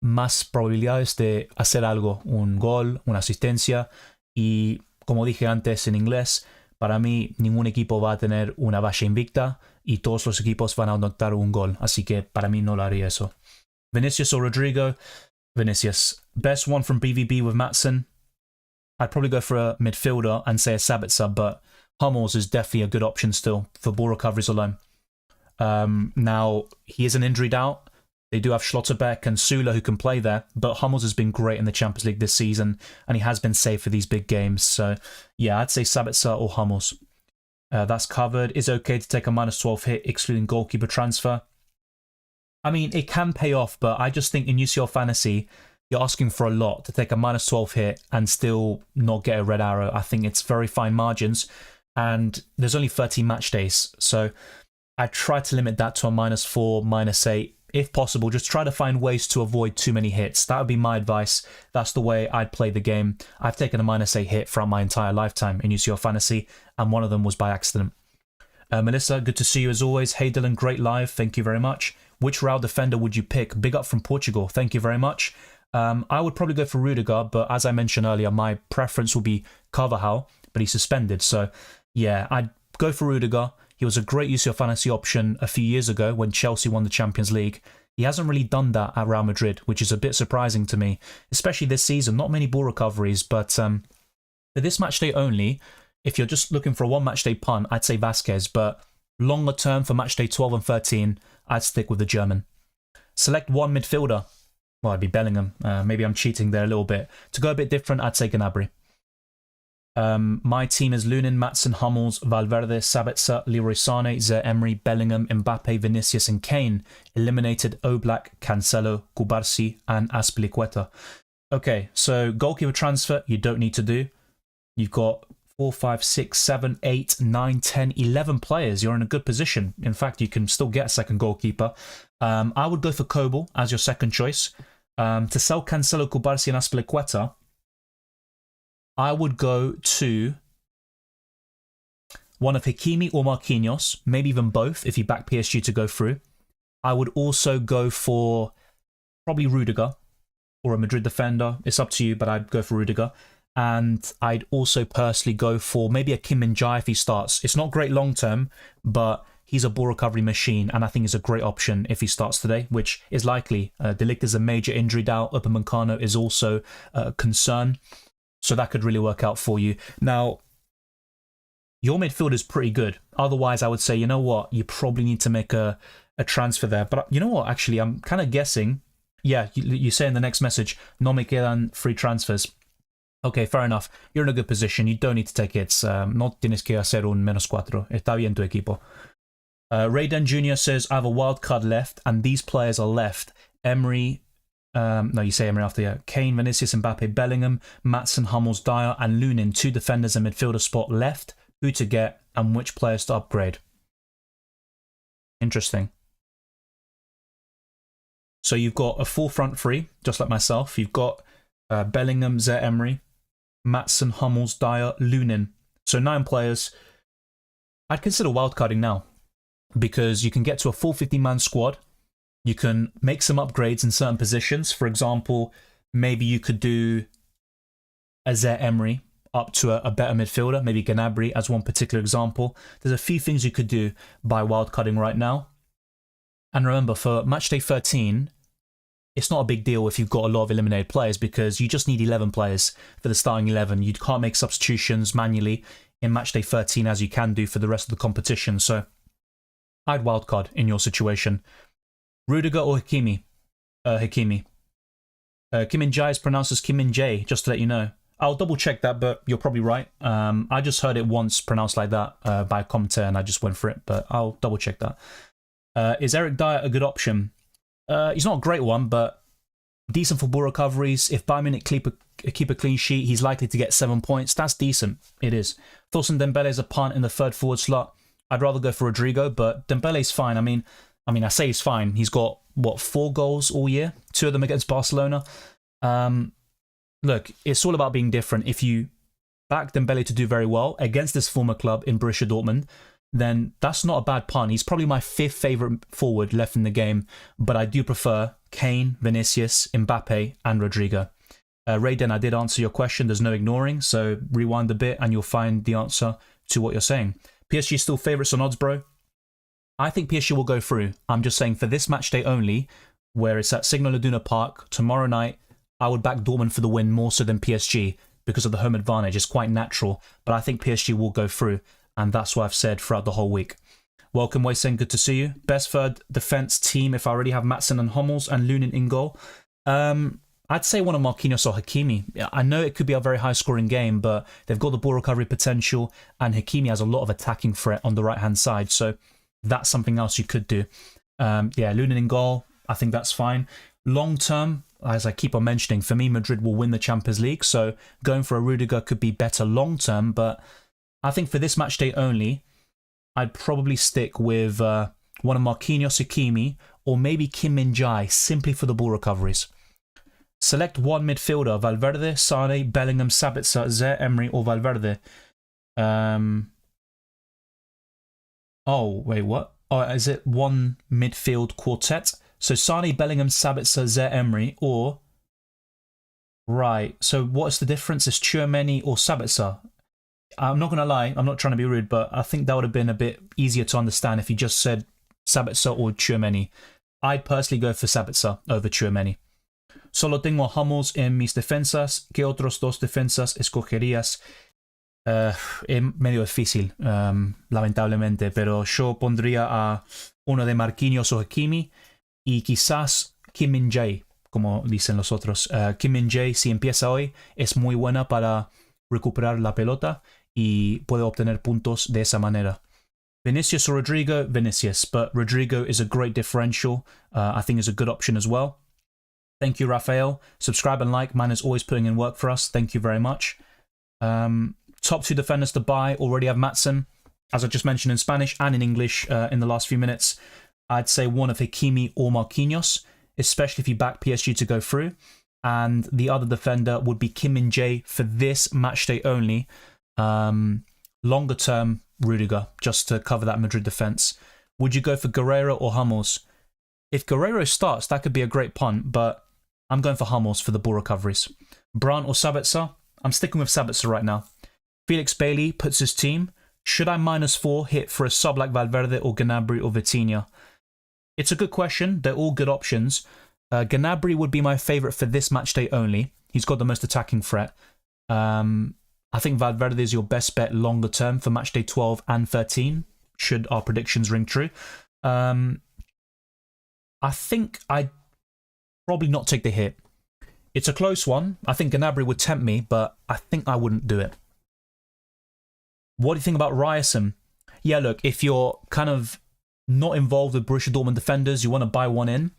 más probabilidades de hacer algo, un gol, una asistencia. Y como dije antes en inglés, para mí ningún equipo va a tener una valla invicta y todos los equipos van a anotar un gol. Así que para mí no lo haría eso. Vinicius or Rodrigo? Vinicius. Best one from BVB with Maatsen? I'd probably go for a midfielder and say a Sabitzer, but Hummels is definitely a good option still for ball recoveries alone. Now, he is an injured out. They do have Schlotterbeck and Sula who can play there, but Hummels has been great in the Champions League this season, and he has been safe for these big games. So, yeah, I'd say Sabitzer or Hummels. That's covered. Is it okay to take a -12 hit, excluding goalkeeper transfer? I mean, it can pay off, but I just think in UCL Fantasy, you're asking for a lot to take a -12 hit and still not get a red arrow. I think it's very fine margins, and there's only 13 match days. So I try to limit that to a -4, -8. If possible, just try to find ways to avoid too many hits. That would be my advice. That's the way I'd play the game. I've taken a -8 hit throughout my entire lifetime in UCL Fantasy, and one of them was by accident. Melissa, good to see you as always. Hey Dylan, great live. Thank you very much. Which Real defender would you pick? Big up from Portugal. Thank you very much. I would probably go for Rudiger, but as I mentioned earlier, my preference would be Carvajal, but he's suspended. So yeah, I'd go for Rudiger. He was a great UCL Fantasy option a few years ago when Chelsea won the Champions League. He hasn't really done that at Real Madrid, which is a bit surprising to me, especially this season. Not many ball recoveries, but for this match day only, if you're just looking for a one match day punt, I'd say Vázquez, but longer term for match day 12 and 13, I'd stick with the German. Select one midfielder. Well, it'd be Bellingham. Maybe I'm cheating there a little bit. To go a bit different, I'd say Gnabry. My team is Lunin, Maatsen, Hummels, Valverde, Sabitzer, Leroy Sané, Zaire-Emery, Bellingham, Mbappe, Vinicius and Kane. Eliminated Oblak, Cancelo, Cubarsí and Azpilicueta. Okay, so goalkeeper transfer you don't need to do. You've got 4, 5, 6, 7, 8, 9, 10, 11 players. You're in a good position. In fact, you can still get a second goalkeeper. I would go for Kobel as your second choice. To sell Cancelo, Cubarsí and Azpilicueta, I would go to one of Hakimi or Marquinhos, maybe even both if you back PSG to go through. I would also go for probably Rudiger or a Madrid defender. It's up to you, but I'd go for Rudiger. And I'd also personally go for maybe a Kim Min-jae if he starts. It's not great long term, but he's a ball recovery machine, and I think he's a great option if he starts today, which is likely. De Ligt is a major injury doubt. Upamecano is also a concern. So that could really work out for you. Now, your midfield is pretty good. Otherwise, I would say, you know what? You probably need to make a transfer there. But you know what? Actually, I'm kind of guessing. Yeah, you say in the next message, no me quedan free transfers. Okay, fair enough. You're in a good position. You don't need to take hits. No tienes que hacer un -4. Está bien tu equipo. Rayden Jr. says, I have a wild card left, and these players are left. Emery... no, you say Emery after, yeah. Kane, Vinicius, Mbappe, Bellingham, Maatsen, Hummels, Dyer, and Lunin. 2 defenders and midfielder spot left. Who to get and which players to upgrade. Interesting. So you've got a full front three, just like myself. You've got Bellingham, Zaire-Emery, Maatsen, Hummels, Dyer, Lunin. So 9 players. I'd consider wildcarding now because you can get to a full 50-man squad. You can make some upgrades in certain positions. For example, maybe you could do a Zaire-Emery up to a better midfielder, maybe Gnabry as one particular example. There's a few things you could do by wildcarding right now. And remember, for Matchday 13, it's not a big deal if you've got a lot of eliminated players because you just need 11 players for the starting 11. You can't make substitutions manually in Matchday 13 as you can do for the rest of the competition. So I'd wildcard in your situation. Rudiger or Hakimi? Hakimi. Kim Min-jae is pronounced as Kim Min-jae, just to let you know. I'll double check that, but you're probably right. I just heard it once pronounced like that by a commentator and I just went for it, but I'll double check that. Is Eric Dyer a good option? He's not a great one, but decent for ball recoveries. If Bayern Munich keep a clean sheet, he's likely to get 7 points. That's decent. It is. Thorsten Dembele is a punt in the third forward slot. I'd rather go for Rodrigo, but Dembele's fine. I mean, I say he's fine. He's got, what, 4 goals all year? 2 of them against Barcelona. Look, it's all about being different. If you back Dembele to do very well against this former club in Borussia Dortmund, then that's not a bad punt. He's probably my 5th favourite forward left in the game, but I do prefer Kane, Vinicius, Mbappe and Rodrigo. Raiden, I did answer your question. There's no ignoring, so rewind a bit and you'll find the answer to what you're saying. PSG still favourites on odds, bro? I think PSG will go through. I'm just saying for this match day only, where it's at Signal Iduna Park tomorrow night, I would back Dortmund for the win more so than PSG because of the home advantage. It's quite natural, but I think PSG will go through, and that's what I've said throughout the whole week. Welcome, Waysen. Good to see you. Best third defence team if I already have Maatsen and Hummels and Lunin in goal. I'd say one of Marquinhos or Hakimi. I know it could be a very high-scoring game, but they've got the ball recovery potential, and Hakimi has a lot of attacking threat on the right-hand side, so that's something else you could do. Yeah, Lunin in goal, I think that's fine. Long-term, as I keep on mentioning, for me, Madrid will win the Champions League, so going for a Rudiger could be better long-term, but I think for this match day only, I'd probably stick with one of Marquinhos, Hakimi, or maybe Kim Min-jae, simply for the ball recoveries. Select one midfielder, Valverde, Sane, Bellingham, Sabitzer, Zaire, Emery, or Valverde. Oh, wait, what? Oh, is it one midfield quartet? So Sane, Bellingham, Sabitzer, Zaire, Emery, or... Right, so what's the difference? Is Tchouaméni or Sabitzer? I'm not going to lie, I'm not trying to be rude, but I think that would have been a bit easier to understand if you just said Sabitzer or Tchouaméni. I'd personally go for Sabitzer over Tchouaméni. Solo tengo Hummels en mis defensas. ¿Qué otros dos defensas escogerías? Es medio difícil, lamentablemente, pero yo pondría a uno de Marquinhos o Hakimi y quizás Kim Min-jae, como dicen los otros. Kim Min-jae, si empieza hoy, es muy buena para recuperar la pelota y puede obtener puntos de esa manera. Vinicius or Rodrigo? Vinicius, but Rodrigo is a great differential. I think is a good option as well. Thank you, Rafael. Subscribe and like. Man is always putting in work for us. Thank you very much. Top 2 defenders to buy. Already have Maatsen, as I just mentioned in Spanish and in English in the last few minutes. I'd say one of Hakimi or Marquinhos, especially if you back PSG to go through. And the other defender would be Kim Min-jae for this match day only. Longer term, Rudiger, just to cover that Madrid defense. Would you go for Guerreiro or Hummels? If Guerreiro starts, that could be a great punt, but I'm going for Hummels for the ball recoveries. Brandt or Sabitzer? I'm sticking with Sabitzer right now. Felix Bailey puts his team. Should I -4 hit for a sub like Valverde or Gnabry or Vitinha? It's a good question. They're all good options. Gnabry would be my favourite for this match day only. He's got the most attacking threat. I think Valverde is your best bet longer term for match day 12 and 13, should our predictions ring true. I think I'd probably not take the hit. It's a close one. I think Gnabry would tempt me, but I think I wouldn't do it. What do you think about Ryerson? Yeah, look, if you're kind of not involved with Borussia Dortmund defenders, you want to buy one in,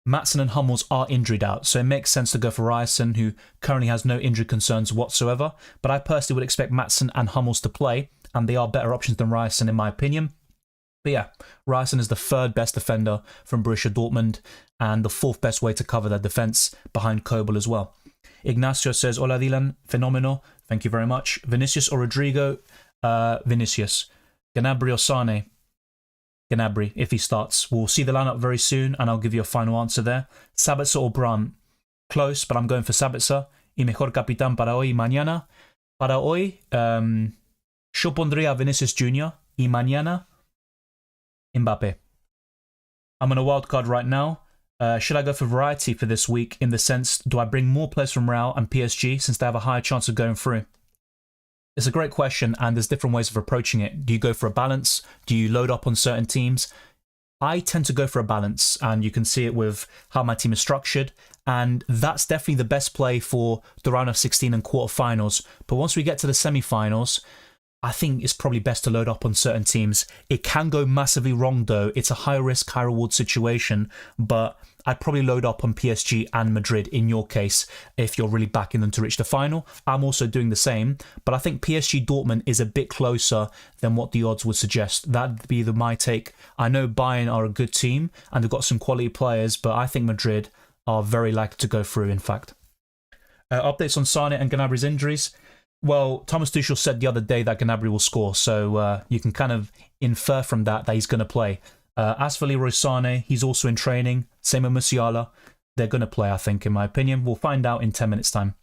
Maatsen and Hummels are injured out, so it makes sense to go for Ryerson, who currently has no injury concerns whatsoever. But I personally would expect Maatsen and Hummels to play, and they are better options than Ryerson in my opinion. But yeah, Ryerson is the 3rd best defender from Borussia Dortmund and the 4th best way to cover their defence behind Kobel as well. Ignacio says, Hola Dylan, fenomeno. Thank you very much. Vinicius or Rodrigo? Vinicius. Gnabry or Sane? Gnabry, if he starts. We'll see the lineup very soon and I'll give you a final answer there. Sabitzer or Brandt? Close, but I'm going for Sabitzer. Y mejor capitán para hoy y mañana. Para hoy, yo pondría Vinicius Jr. y mañana Mbappe. I'm on a wild card right now. Should I go for variety for this week in the sense, do I bring more players from Real and PSG since they have a higher chance of going through? It's a great question, and there's different ways of approaching it. Do you go for a balance? Do you load up on certain teams? I tend to go for a balance, and you can see it with how my team is structured, and that's definitely the best play for the round of 16 and quarterfinals. But once we get to the semi-finals, I think it's probably best to load up on certain teams. It can go massively wrong though. It's a high risk, high reward situation, but I'd probably load up on PSG and Madrid in your case if you're really backing them to reach the final. I'm also doing the same, but I think PSG Dortmund is a bit closer than what the odds would suggest. That'd be my take. I know Bayern are a good team and they've got some quality players, but I think Madrid are very likely to go through, in fact. Updates on Sane and Gnabry's injuries. Well, Thomas Tuchel said the other day that Gnabry will score, so you can kind of infer from that he's going to play. As for Leroy Sane, he's also in training. Same with Musiala. They're going to play, I think, in my opinion. We'll find out in 10 minutes' time.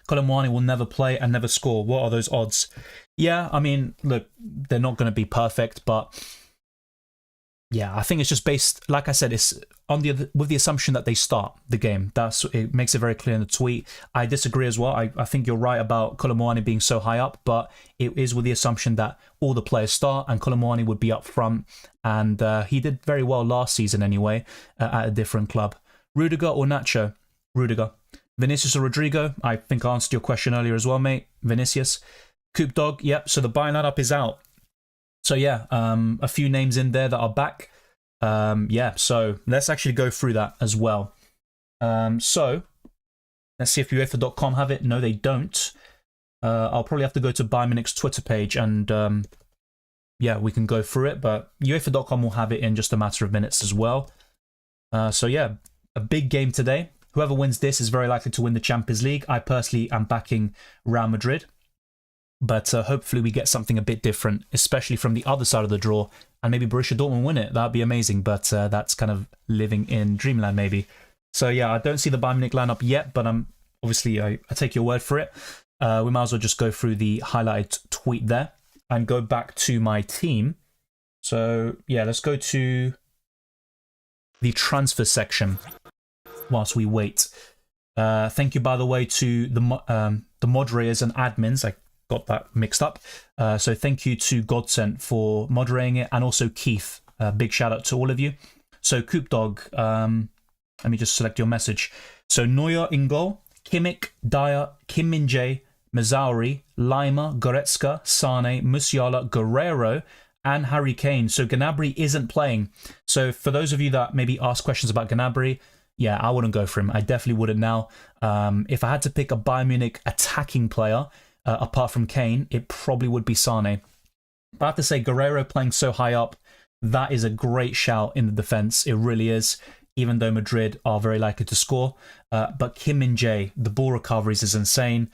Kolo Muani will never play and never score. What are those odds? Yeah, I mean, look, they're not going to be perfect, but yeah, I think it's just based, like I said, it's on with the assumption that they start the game. It makes it very clear in the tweet. I disagree as well. I think you're right about Kolo Muani being so high up, but it is with the assumption that all the players start and Kolo Muani would be up front. And he did very well last season anyway at a different club. Rudiger or Nacho? Rudiger. Vinicius or Rodrigo? I think I answered your question earlier as well, mate. Vinicius. Coop Dog, yep. So the Bayern lineup is out. So yeah, a few names in there that are back. Yeah, so let's actually go through that as well. So let's see if UEFA.com have it. No, they don't. I'll probably have to go to Bayern Munich's Twitter page and yeah, we can go through it. But UEFA.com will have it in just a matter of minutes as well. So yeah, a big game today. Whoever wins this is very likely to win the Champions League. I personally am backing Real Madrid. But hopefully we get something a bit different, especially from the other side of the draw, and maybe Borussia Dortmund win it. That'd be amazing, but that's kind of living in dreamland maybe. So yeah, I don't see the Bayern Munich lineup yet, but obviously I take your word for it. We might as well just go through the highlighted tweet there and go back to my team. So yeah, let's go to the transfer section whilst we wait. Thank you, by the way, to the moderators and admins. I got that mixed up. So thank you to Godsent for moderating it, and also Keith. Big shout out to all of you. So Coop Dog, let me just select your message. So Neuer in goal, Kimmich, Dyer, Kim Min-jae, Mazzauri, Lima, Goretzka, Sane, Musiala, Guerrero, and Harry Kane. So Gnabry isn't playing. So for those of you that maybe ask questions about Gnabry, yeah, I wouldn't go for him. I definitely wouldn't now. If I had to pick a Bayern Munich attacking player, apart from Kane, it probably would be Sane. But I have to say, Guerrero playing so high up, that is a great shout in the defence. It really is, even though Madrid are very likely to score. But Kim Min-jae, the ball recoveries is insane.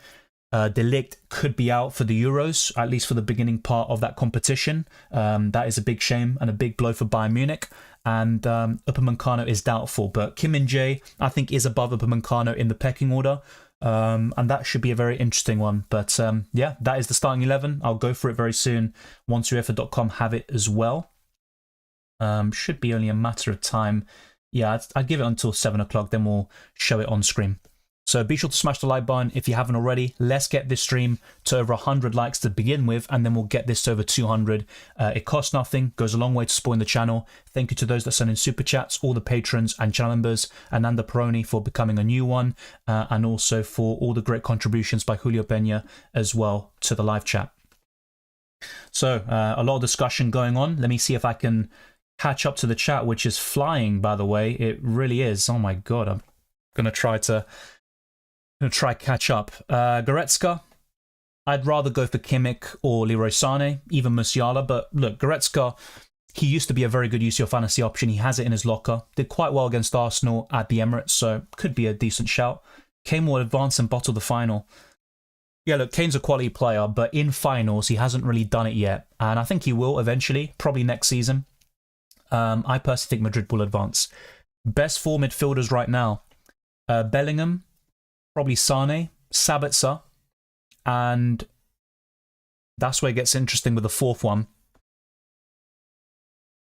De Ligt could be out for the Euros, at least for the beginning part of that competition. That is a big shame and a big blow for Bayern Munich. And Upamecano is doubtful. But Kim Min-jae, I think, is above Upamecano in the pecking order. And that should be a very interesting one. But yeah, that is the starting 11. I'll go for it very soon once UEFA.com have it as well. Should be only a matter of time. Yeah, I'd give it until 7 o'clock, then we'll show it on screen. So be sure to smash the like button if you haven't already. Let's get this stream to over 100 likes to begin with, and then we'll get this to over 200. It costs nothing, goes a long way to supporting the channel. Thank you to those that send in super chats, all the patrons and channel members, Ananda Peroni for becoming a new one, and also for all the great contributions by Julio Peña as well to the live chat. So a lot of discussion going on. Let me see if I can catch up to the chat, which is flying, by the way. It really is. Oh my God, I'm going to try catch up. Goretzka, I'd rather go for Kimmich or Leroy Sane, even Musiala. But look, Goretzka, he used to be a very good UCL Fantasy option. He has it in his locker. Did quite well against Arsenal at the Emirates, so could be a decent shout. Kane will advance and bottle the final. Yeah, look, Kane's a quality player, but in finals, he hasn't really done it yet. And I think he will eventually, probably next season. I personally think Madrid will advance. Best four midfielders right now. Bellingham, probably Sane, Sabitzer, and that's where it gets interesting with the fourth one.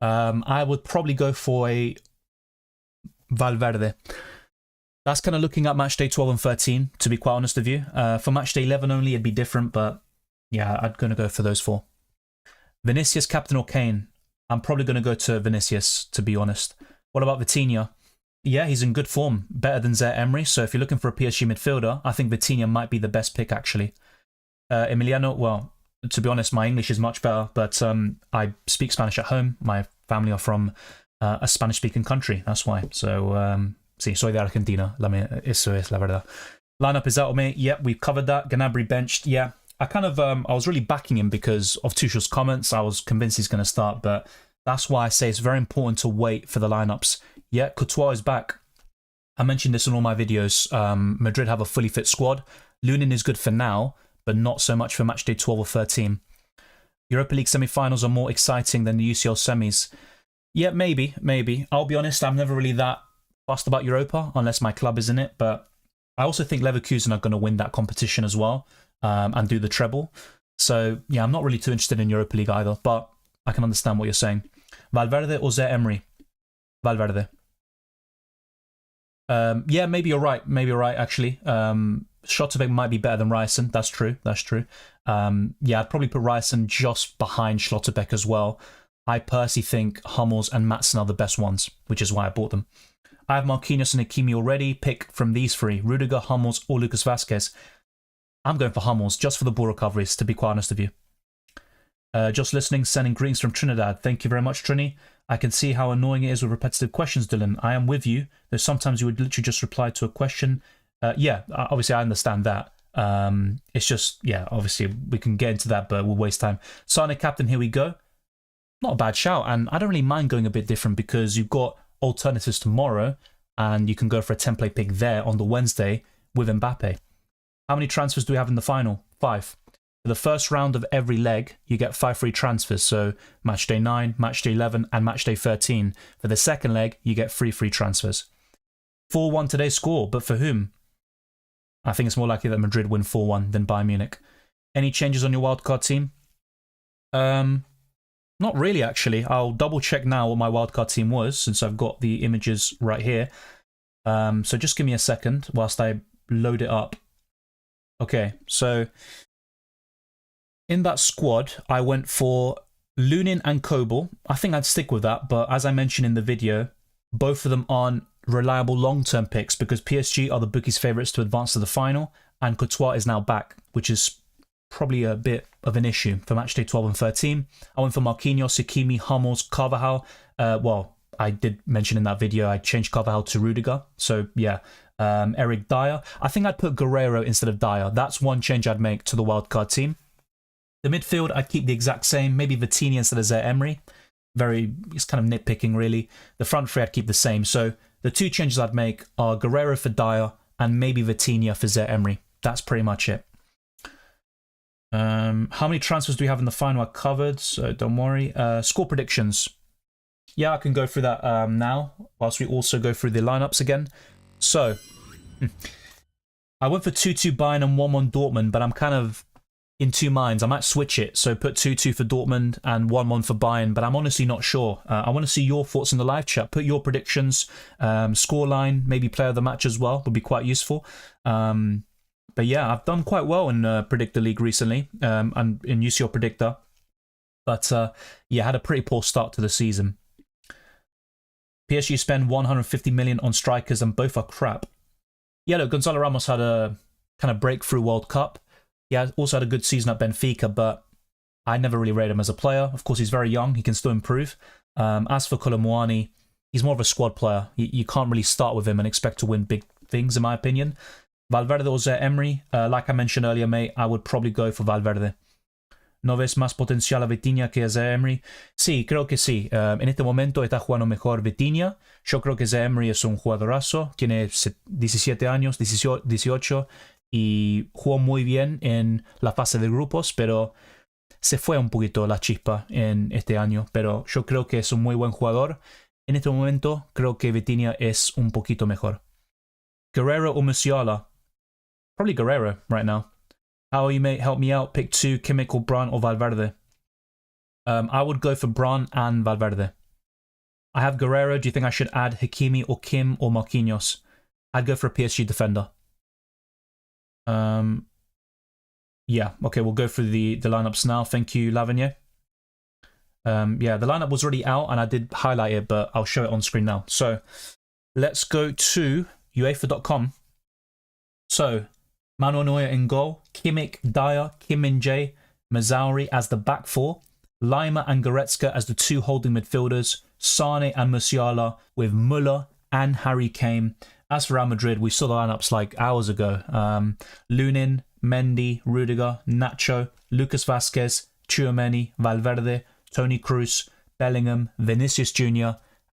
I would probably go for a Valverde. That's kind of looking at matchday 12 and 13, to be quite honest with you. For matchday 11 only, it'd be different, but yeah, I'm going to go for those four. Vinicius, captain or Kane? I'm probably going to go to Vinicius, to be honest. What about Vitinha? Yeah, he's in good form, better than Zaire Emery, so if you're looking for a PSG midfielder, I think Vitinha might be the best pick, actually. Emiliano, well, to be honest, my English is much better, but I speak Spanish at home. My family are from a Spanish-speaking country, that's why. So, sí, soy de Argentina. Eso es la verdad. Lineup is out of me. Yep, we've covered that. Gnabry benched. Yeah, I kind of, I was really backing him because of Tuchel's comments. I was convinced he's going to start, but that's why I say it's very important to wait for the lineups. Yeah, Courtois is back. I mentioned this in all my videos. Madrid have a fully fit squad. Lunin is good for now, but not so much for matchday 12 or 13. Europa League semi-finals are more exciting than the UCL semis. Yeah, maybe. I'll be honest, I'm never really that fussed about Europa unless my club is in it, but I also think Leverkusen are going to win that competition as well and do the treble. So yeah, I'm not really too interested in Europa League either, but I can understand what you're saying. Valverde or Zaire Emery? Valverde. Yeah, maybe you're right. Actually. Schlotterbeck might be better than Ryerson. That's true. Yeah, I'd probably put Ryerson just behind Schlotterbeck as well. I personally think Hummels and Maatsen are the best ones, which is why I bought them. I have Marquinhos and Hakimi already. Pick from these three: Rudiger, Hummels, or Lucas Vazquez. I'm going for Hummels just for the ball recoveries, to be quite honest with you. Just listening, sending greetings from Trinidad. Thank you very much, Trini. I can see how annoying it is with repetitive questions, Dylan. I am with you. There's sometimes you would literally just reply to a question. Yeah, obviously I understand that. It's just, yeah, obviously we can get into that, but we'll waste time. Sane captain, here we go. Not a bad shout, and I don't really mind going a bit different because you've got alternatives tomorrow, and you can go for a template pick there on the Wednesday with Mbappe. How many transfers do we have in the final? 5. For the first round of every leg, you get 5 free transfers, so matchday 9, matchday 11, and matchday 13. For the second leg, you get 3 free transfers. 4-1 today's score, but for whom? I think it's more likely that Madrid win 4-1 than Bayern Munich. Any changes on your wildcard team? Not really, actually. I'll double check now what my wildcard team was, since I've got the images right here. So just give me a second whilst I load it up. Okay, so in that squad, I went for Lunin and Kobel. I think I'd stick with that, but as I mentioned in the video, both of them aren't reliable long-term picks because PSG are the bookies' favourites to advance to the final, and Courtois is now back, which is probably a bit of an issue for matchday 12 and 13. I went for Marquinhos, Hakimi, Hummels, Carvajal. Well, I did mention in that video I changed Carvajal to Rudiger. So yeah, Eric Dyer. I think I'd put Guerrero instead of Dyer. That's one change I'd make to the wildcard team. The midfield, I'd keep the exact same. Maybe Vitinha instead of Zaire Emery. It's kind of nitpicking really. The front three I'd keep the same. So the 2 changes I'd make are Guerrero for Dyer and maybe Vitinha for Zaire Emery. That's pretty much it. How many transfers do we have in the final? I covered, so don't worry. Score predictions. Yeah, I can go through that now, whilst we also go through the lineups again. So, I went for 2-2 Bayern and 1-1 Dortmund, but I'm kind of in 2 minds. I might switch it, so put 2-2 for Dortmund and 1-1 for Bayern, but I'm honestly not sure. I want to see your thoughts in the live chat. Put your predictions, scoreline, maybe player of the match as well, would be quite useful. But yeah, I've done quite well in Predictor League recently, and in UCL Predictor. But yeah, had a pretty poor start to the season. PSG spend 150 million on strikers and both are crap. Yeah, look, Gonzalo Ramos had a kind of breakthrough World Cup. Yeah, also had a good season at Benfica, but I never really rate him as a player. Of course, he's very young. He can still improve. As for Colomwani, he's more of a squad player. You can't really start with him and expect to win big things, in my opinion. Valverde or Zaire Emery, like I mentioned earlier, mate, I would probably go for Valverde. ¿No ves más potencial a Vitinha que a Zaire Emery? Sí, creo que sí. En este momento está jugando mejor Vitinha. Yo creo que Zaire Emery es un jugadorazo. Tiene 17 años, 18, y jugó muy bien en la fase de grupos, pero se fue un poquito la chispa en este año. Pero yo creo que es un muy buen jugador. En este momento creo que Vitinha es un poquito mejor. Guerrero o Musiala? Probably Guerrero right now. How you may help me out? Pick 2, Kimmich or Brandt or Valverde. I would go for Brandt and Valverde. I have Guerrero. Do you think I should add Hakimi or Kim or Marquinhos? I'd go for a PSG defender. Yeah, okay, we'll go through the lineups now. Thank you, Lavigne. Yeah, the lineup was already out and I did highlight it, but I'll show it on screen now. So let's go to UEFA.com. So Manuel Neuer in goal, Kimmich, Dyer, Kim Min-jae, Mazzauri as the back 4, Lima and Goretzka as the 2 holding midfielders, Sane and Musiala with Müller and Harry Kane. As for Real Madrid, we saw the lineups like hours ago. Lunin, Mendy, Rudiger, Nacho, Lucas Vazquez, Tchouaméni, Valverde, Toni Kroos, Bellingham, Vinicius Jr.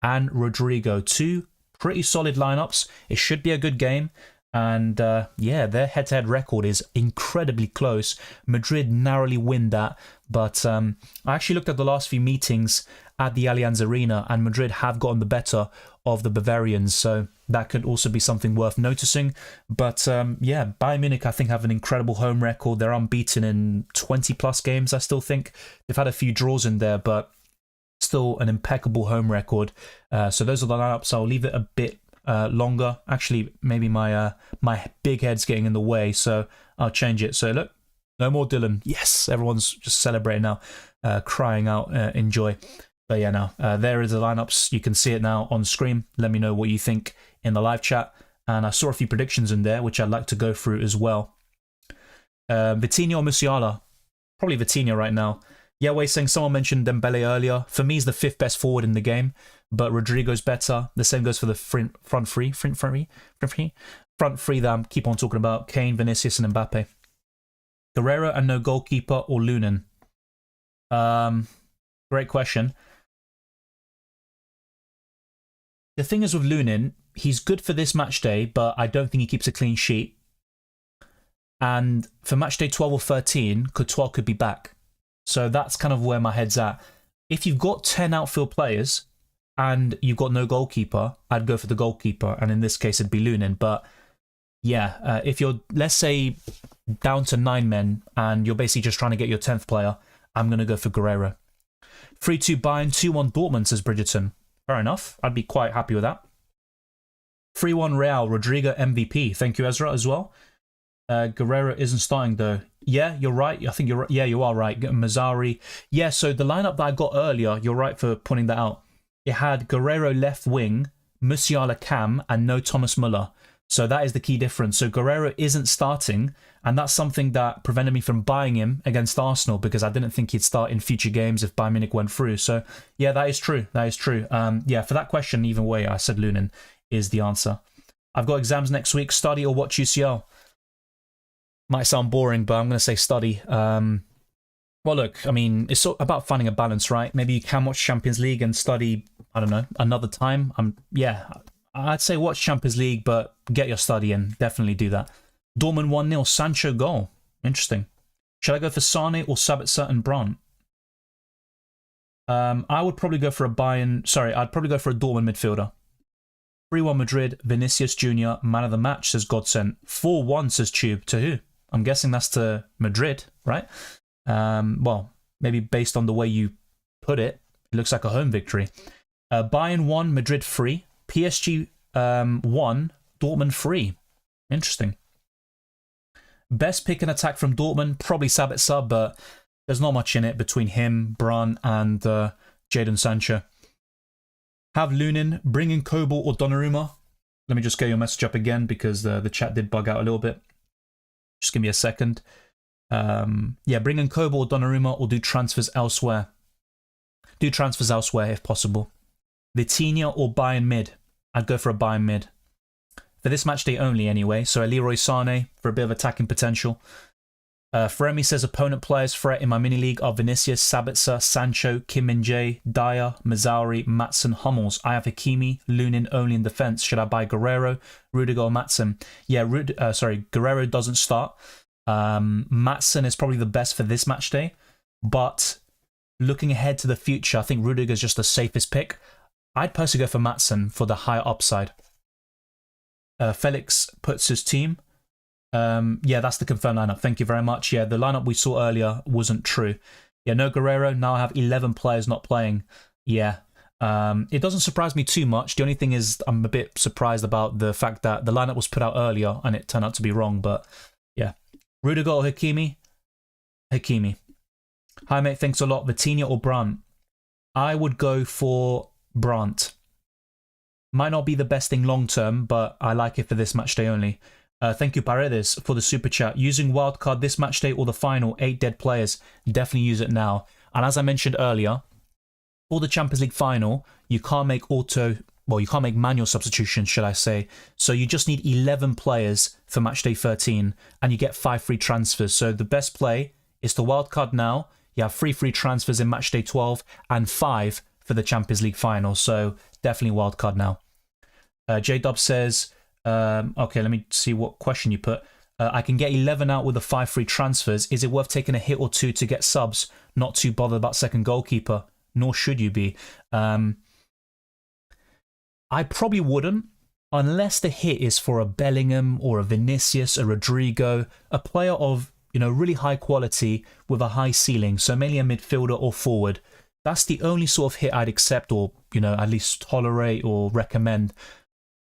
and Rodrigo. 2 pretty solid lineups. It should be a good game. And yeah, their head-to-head record is incredibly close. Madrid narrowly win that. But I actually looked at the last few meetings at the Allianz Arena and Madrid have gotten the better of the Bavarians. So that could also be something worth noticing. But yeah, Bayern Munich, I think, have an incredible home record. They're unbeaten in 20-plus games, I still think. They've had a few draws in there, but still an impeccable home record. So those are the lineups. I'll leave it a bit longer. Actually, maybe my big head's getting in the way, so I'll change it. So look, no more Dylan. Yes, everyone's just celebrating now, crying out in joy. But yeah, now there is the lineups. You can see it now on screen. Let me know what you think in the live chat. And I saw a few predictions in there, which I'd like to go through as well. Vitinha or Musiala? Probably Vitinha right now. Yeah, we're saying someone mentioned Dembele earlier. For me, he's the 5th best forward in the game, but Rodrigo's better. The same goes for the front three that I keep on talking about: Kane, Vinicius, and Mbappe. Guerrero and no goalkeeper or Lunin? Great question. The thing is with Lunin, he's good for this match day, but I don't think he keeps a clean sheet. And for match day 12 or 13, Courtois could be back. So that's kind of where my head's at. If you've got 10 outfield players and you've got no goalkeeper, I'd go for the goalkeeper. And in this case, it'd be Lunin. But yeah, if you're, let's say, down to 9 men and you're basically just trying to get your 10th player, I'm going to go for Guerrero. 3-2 Bayern, 2-1 Dortmund, says Bridgerton. Fair enough. I'd be quite happy with that. 3-1 Real, Rodrigo MVP. Thank you, Ezra, as well. Guerrero isn't starting, though. Yeah, you're right. I think you're right. Yeah, you are right. Mazzauri. Yeah, so the lineup that I got earlier, you're right for pointing that out. It had Guerrero left wing, Musiala cam, and no Thomas Müller. So that is the key difference. So Guerrero isn't starting, and that's something that prevented me from buying him against Arsenal because I didn't think he'd start in future games if Bayern Munich went through. So yeah, that is true. That is true. Yeah, for that question, either way, I said Lunin is the answer. I've got exams next week. Study or watch UCL? Might sound boring, but I'm going to say study. Well, look, I mean, it's about finding a balance, right? Maybe you can watch Champions League and study, I don't know, another time. Yeah, I'd say watch Champions League, but get your study in. Definitely do that. Dortmund 1-0, Sancho goal. Interesting. Should I go for Sane or Sabitzer and Brandt? I would probably go for a I'd probably go for a Dortmund midfielder. 3-1 Madrid, Vinicius Jr., man of the match, says Godsent. 4-1, says Tube. To who? I'm guessing that's to Madrid, right? Well, maybe based on the way you put it, it looks like a home victory. Bayern 1, Madrid 3. PSG 1, Dortmund 3. Interesting. Best pick and attack from Dortmund, probably Sabitzer, but there's not much in it between him, Brandt, and Jadon Sancho. Have Lunin, bring in Kobel or Donnarumma. Let me just get your message up again because the chat did bug out a little bit. Just give me a second. Yeah, bring in Kobel or Donnarumma or do transfers elsewhere. Do transfers elsewhere if possible. Vitinha or Bayern mid. I'd go for a Bayern mid. For this match day only anyway, so a Leroy Sane for a bit of attacking potential. Fremi says opponent players threat in my mini league are Vinicius, Sabitzer, Sancho, Kim Min-jae, Dyer, Mazzauri, Matson, Hummels. I have Hakimi, Lunin only in defense. Should I buy Guerrero, Rudiger, or Matson? Yeah, Guerrero doesn't start. Matson is probably the best for this match day, but looking ahead to the future, I think Rudiger is just the safest pick. I'd personally go for Matson for the higher upside. Felix puts his team. Yeah, that's the confirmed lineup. Thank you very much. Yeah, the lineup we saw earlier wasn't true. Yeah, no Guerrero. Now I have 11 players not playing. Yeah. It doesn't surprise me too much. The only thing is I'm a bit surprised about the fact that the lineup was put out earlier and it turned out to be wrong. But yeah. Rudiger or Hakimi? Hakimi. Hi, mate. Thanks a lot. Vitinha or Brandt? I would go for Brandt. Might not be the best thing long term, but I like it for this match day only. Thank you, Paredes, for the super chat. Using wildcard this match day or the final, 8 dead players. Definitely use it now. And as I mentioned earlier, for the Champions League final, you can't make you can't make manual substitutions, should I say. So you just need 11 players for match day 13, and you get 5 free transfers. So the best play is the wildcard now. You have 3 free transfers in match day 12 and 5 for the Champions League final. So definitely wildcard now. J-Dub says, okay, let me see what question you put. I can get 11 out with the 5 free transfers. Is it worth taking a hit or two to get subs? Not too bothered about second goalkeeper, nor should you be. I probably wouldn't, unless the hit is for a Bellingham or a Vinicius, a Rodrigo, a player of really high quality with a high ceiling, so mainly a midfielder or forward. That's the only sort of hit I'd accept or at least tolerate or recommend.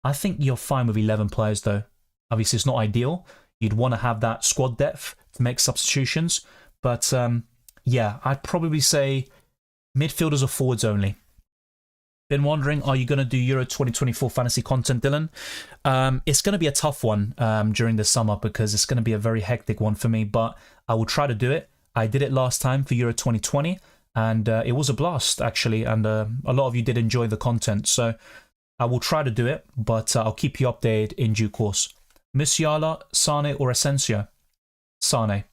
I think you're fine with 11 players though. Obviously it's not ideal. You'd want to have that squad depth to make substitutions, but yeah, I'd probably say midfielders or forwards only. Been wondering, are you going to do Euro 2024 fantasy content, Dylan? It's going to be a tough one during the summer because it's going to be a very hectic one for me, but I will try to do it. I did it last time for Euro 2020, and it was a blast, actually, and a lot of you did enjoy the content, so I will try to do it, but I'll keep you updated in due course. Musiala, Sane or Asensio? Sane.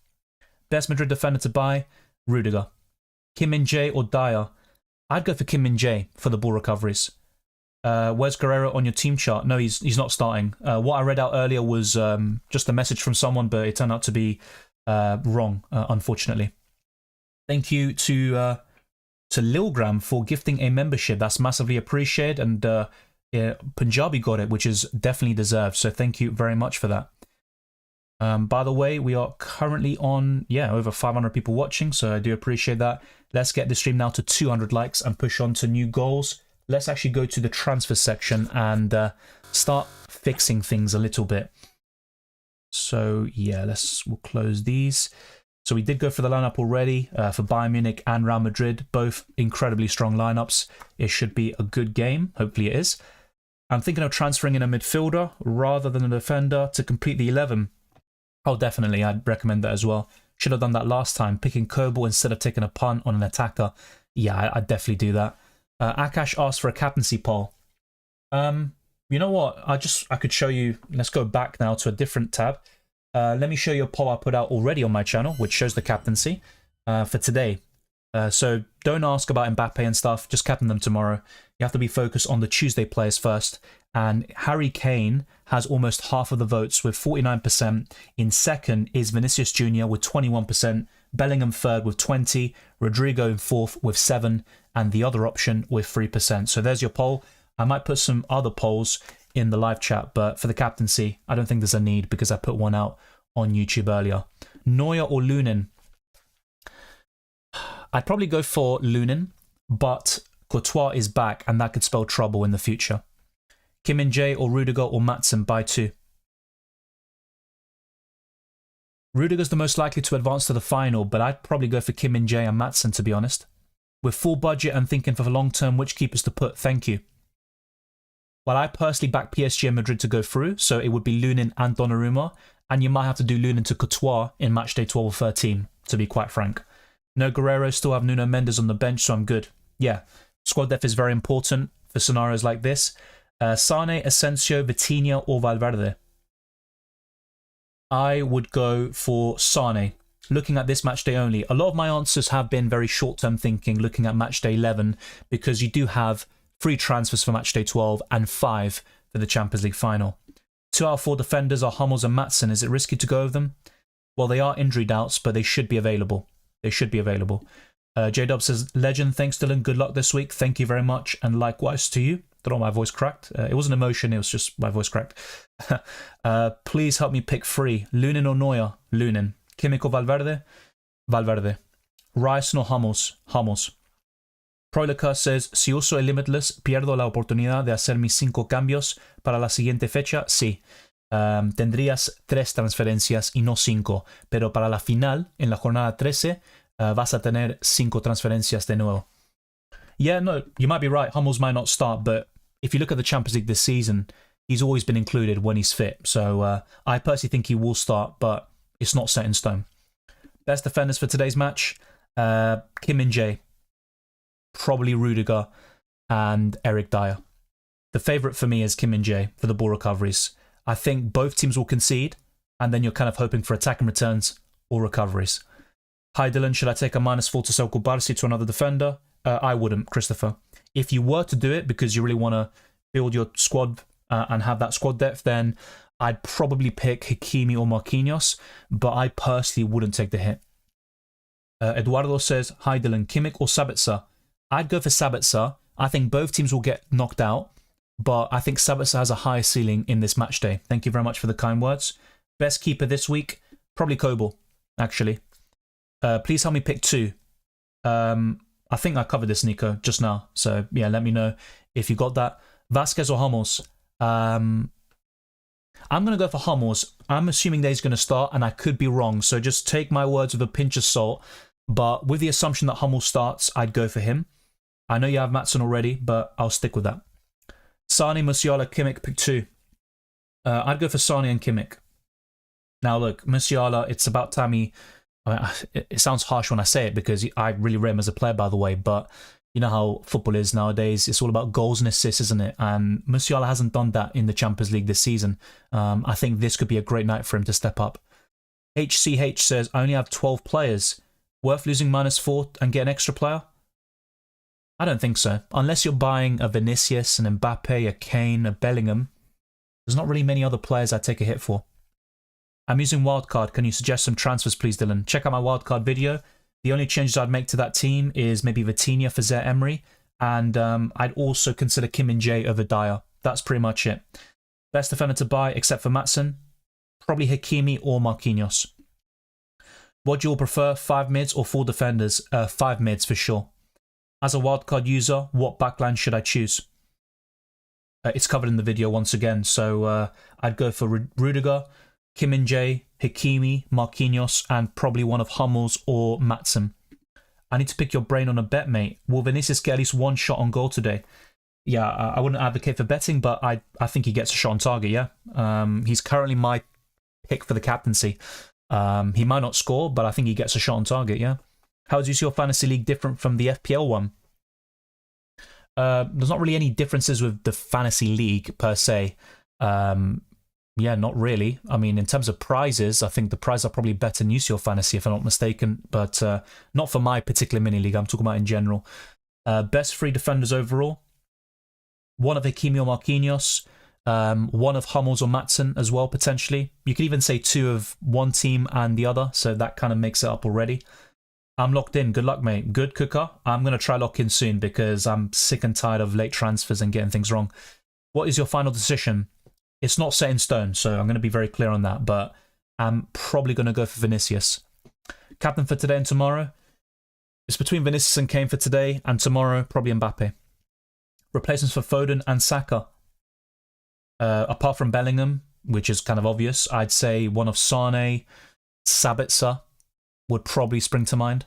Best Madrid defender to buy? Rudiger. Kim Min-jae or Dyer? I'd go for Kim Min-jae for the ball recoveries. Where's Guerrero on your team chart? No, he's not starting. What I read out earlier was just a message from someone, but it turned out to be wrong, unfortunately. Thank you to Lilgram for gifting a membership. That's massively appreciated, and Punjabi got it, which is definitely deserved. So thank you very much for that. By the way, we are currently on, over 500 people watching, so I do appreciate that. Let's get the stream now to 200 likes and push on to new goals. Let's actually go to the transfer section and start fixing things a little bit. So yeah, we'll close these. So we did go for the lineup already for Bayern Munich and Real Madrid, both incredibly strong lineups. It should be a good game. Hopefully it is. I'm thinking of transferring in a midfielder rather than a defender to complete the 11. Oh, definitely. I'd recommend that as well. Should have done that last time, picking Kerbal instead of taking a punt on an attacker. Yeah, I'd definitely do that. Akash asked for a captaincy poll. You know what? I could show you. Let's go back now to a different tab. Let me show you a poll I put out already on my channel, which shows the captaincy for today. So don't ask about Mbappe and stuff. Just captain them tomorrow. You have to be focused on the Tuesday players first. And Harry Kane has almost half of the votes with 49%. In second is Vinicius Jr. with 21%. Bellingham third with 20%. Rodrigo in fourth with 7%. And the other option with 3%. So there's your poll. I might put some other polls in the live chat, but for the captaincy, I don't think there's a need because I put one out on YouTube earlier. Neuer or Lunin? I'd probably go for Lunin, but Courtois is back and that could spell trouble in the future. Kim Min-jae or Rudiger or Maatsen by 2. Rudiger's the most likely to advance to the final, but I'd probably go for Kim Min-jae and Maatsen, to be honest. With full budget and thinking for the long term, which keepers to put? Thank you. Well, I personally back PSG and Madrid to go through, so it would be Lunin and Donnarumma, and you might have to do Lunin to Courtois in matchday 12 or 13, to be quite frank. No Guerrero, still have Nuno Mendes on the bench, so I'm good. Yeah, squad depth is very important for scenarios like this. Sane, Asensio, Vitinha or Valverde? I would go for Sane. Looking at this match day only, a lot of my answers have been very short-term thinking, looking at match day 11, because you do have 3 transfers for match day 12 and 5 for the Champions League final. 2 out of 4 defenders are Hummels and Maatsen. Is it risky to go with them? Well, they are injury doubts, but they should be available. They should be available. J-Dub says, Legend, thanks Dylan, good luck this week. Thank you very much, and likewise to you. Don't know why my voice cracked. It wasn't emotion, it was just my voice cracked. Please help me pick 3. Lunin or Neuer? Lunin. Kimmich or Valverde? Valverde. Rice or Hummels? Proilica says, si uso el Limitless, pierdo la oportunidad de hacer mis 5 cambios para la siguiente fecha. Sí. Tendrías 3 transferencias y no 5, pero para la final, en la jornada 13, vas a tener 5 transferencias de nuevo. Yeah, no, you might be right. Hummels might not start, but if you look at the Champions League this season, he's always been included when he's fit. So I personally think he will start, but it's not set in stone. Best defenders for today's match, Kim Min-jae, probably Rudiger, and Eric Dyer. The favourite for me is Kim Min-jae for the ball recoveries. I think both teams will concede, and then you're kind of hoping for attacking returns or recoveries. Hi Dylan, should I take a -4 to sell Kubarsi to another defender? I wouldn't, Christopher. If you were to do it because you really want to build your squad and have that squad depth, then I'd probably pick Hakimi or Marquinhos, but I personally wouldn't take the hit. Eduardo says, hi Dylan, Kimmich or Sabitzer? I'd go for Sabitzer. I think both teams will get knocked out, but I think Sabitzer has a higher ceiling in this match day. Thank you very much for the kind words. Best keeper this week? Probably Kobel, actually. Please help me pick 2. I think I covered this, Nico, just now. So, yeah, let me know if you got that. Vasquez or Hummels? I'm going to go for Hummels. I'm assuming that he's going to start, and I could be wrong. So just take my words with a pinch of salt. But with the assumption that Hummels starts, I'd go for him. I know you have Maatsen already, but I'll stick with that. Sane, Musiala, Kimmich, pick 2. I'd go for Sane and Kimmich. Now, look, Musiala, it's about time he... it sounds harsh when I say it because I really rate him as a player, by the way, but you know how football is nowadays. It's all about goals and assists, isn't it? And Musiala hasn't done that in the Champions League this season. I think this could be a great night for him to step up. HCH says, I only have 12 players. Worth losing -4 and get an extra player? I don't think so. Unless you're buying a Vinicius, an Mbappe, a Kane, a Bellingham. There's not really many other players I'd take a hit for. I'm using wildcard. Can you suggest some transfers, please, Dylan? Check out my wildcard video. The only changes I'd make to that team is maybe Vitinha for Zaire Emery, and I'd also consider Kim Min-jae over Dyer. That's pretty much it. Best defender to buy, except for Maatsen, probably Hakimi or Marquinhos. What do you all prefer, 5 mids or 4 defenders? 5 mids for sure. As a wildcard user, what backline should I choose? It's covered in the video once again, so I'd go for Rudiger, Kim Min-jae, Hakimi, Marquinhos, and probably one of Hummels or Maatsen. I need to pick your brain on a bet, mate. Will Vinicius get at least 1 shot on goal today? Yeah, I wouldn't advocate for betting, but I think he gets a shot on target, yeah? He's currently my pick for the captaincy. He might not score, but I think he gets a shot on target, yeah? How is UCL Fantasy League different from the FPL one? There's not really any differences with the Fantasy League, per se. Yeah, not really. I mean, in terms of prizes, I think the prizes are probably better in UCL Fantasy, if I'm not mistaken, but not for my particular mini-league. I'm talking about in general. Best 3 defenders overall. 1 of Hakimi or Marquinhos. 1 of Hummels or Maatsen as well, potentially. You could even say 2 of one team and the other, so that kind of makes it up already. I'm locked in. Good luck, mate. Good cooker. I'm going to try lock in soon because I'm sick and tired of late transfers and getting things wrong. What is your final decision? It's not set in stone, so I'm going to be very clear on that, but I'm probably going to go for Vinicius. Captain for today and tomorrow? It's between Vinicius and Kane for today, and tomorrow, probably Mbappe. Replacements for Foden and Saka. Apart from Bellingham, which is kind of obvious, I'd say one of Sane, Sabitzer would probably spring to mind.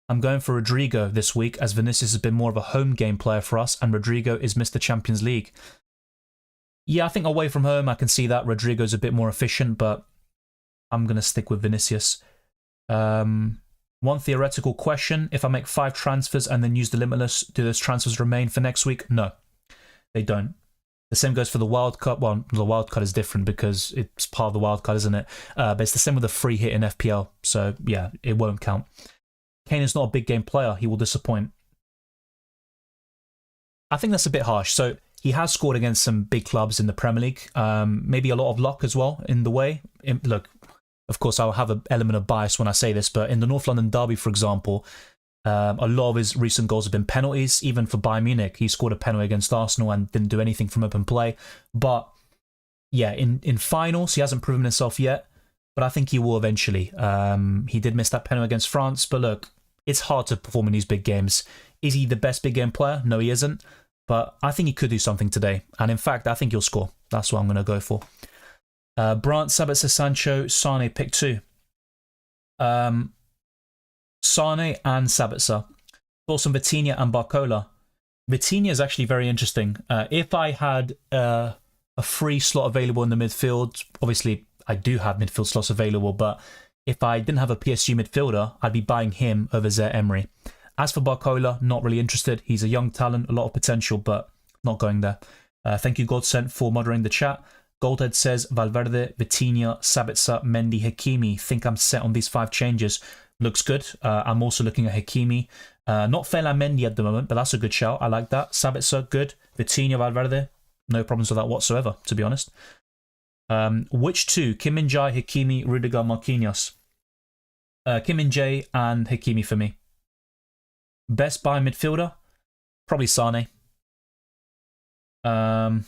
I'm going for Rodrigo this week, as Vinicius has been more of a home game player for us, and Rodrigo is Mr. Champions League. Yeah, I think away from home, I can see that Rodrigo's a bit more efficient, but I'm going to stick with Vinicius. One theoretical question, if I make 5 transfers and then use the Limitless, do those transfers remain for next week? No, they don't. The same goes for the wild card. Well, the wild card is different because it's part of the wild card, isn't it? But it's the same with a free hit in FPL. So, yeah, it won't count. Kane is not a big game player. He will disappoint. I think that's a bit harsh. So, he has scored against some big clubs in the Premier League. Maybe a lot of luck as well in the way. Look, of course, I'll have an element of bias when I say this, but in the North London Derby, for example, A lot of his recent goals have been penalties. Even for Bayern Munich, he scored a penalty against Arsenal and didn't do anything from open play. But yeah, in finals, he hasn't proven himself yet, but I think he will eventually. He did miss that penalty against France, but look, it's hard to perform in these big games. Is he the best big game player? No, he isn't. But I think he could do something today. And in fact, I think he'll score. That's what I'm going to go for. Brandt, Sabitzer, Sancho, Sane, pick 2. Sane and Sabitzer. Thoughts on Vitinha and Barcola. Vitinha is actually very interesting. If I had a free slot available in the midfield, obviously I do have midfield slots available, but if I didn't have a PSG midfielder, I'd be buying him over Zaire Emery. As for Barcola, not really interested. He's a young talent, a lot of potential, but not going there. Thank you, Godsent, for moderating the chat. Goldhead says, Valverde, Vitinha, Sabitzer, Mendy, Hakimi. Think I'm set on these 5 changes. Looks good. I'm also looking at Hakimi. Not Felan Mendy at the moment, but that's a good shout. I like that. Sabitzer, good. Vitinha, Valverde, no problems with that whatsoever, to be honest. Which 2? Kim Min-jae, Hakimi, Rudiger, Marquinhos. Kim Min-jae and Hakimi for me. Best buy midfielder? Probably Sane. Are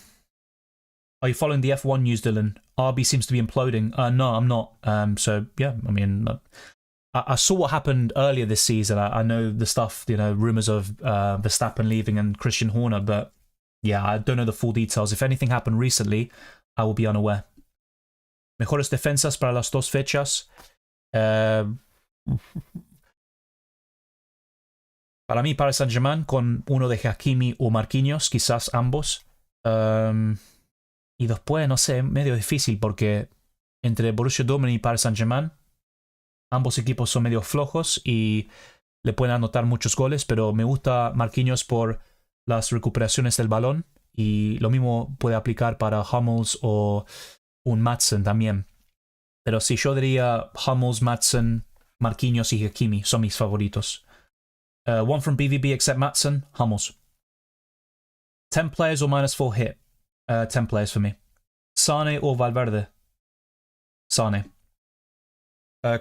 you following the F1 news, Dylan? RB seems to be imploding. No, I'm not. So, yeah, I mean, I saw what happened earlier this season. I know the stuff, rumours of Verstappen leaving and Christian Horner, but yeah, I don't know the full details. If anything happened recently, I will be unaware. Mejores defensas para las 2 fechas. Para mí, Paris Saint-Germain con uno de Hakimi o Marquinhos, quizás ambos. Y después, no sé, medio difícil porque entre Borussia Dortmund y Paris Saint-Germain, ambos equipos son medio flojos y le pueden anotar muchos goles, pero me gusta Marquinhos por las recuperaciones del balón y lo mismo puede aplicar para Hummels o un Madsen también. Pero sí, yo diría Hummels, Madsen, Marquinhos y Hakimi son mis favoritos. One from BVB except Madsen, Hummels. 10 players or -4 hit? 10 players for me. Sane or Valverde? Sane.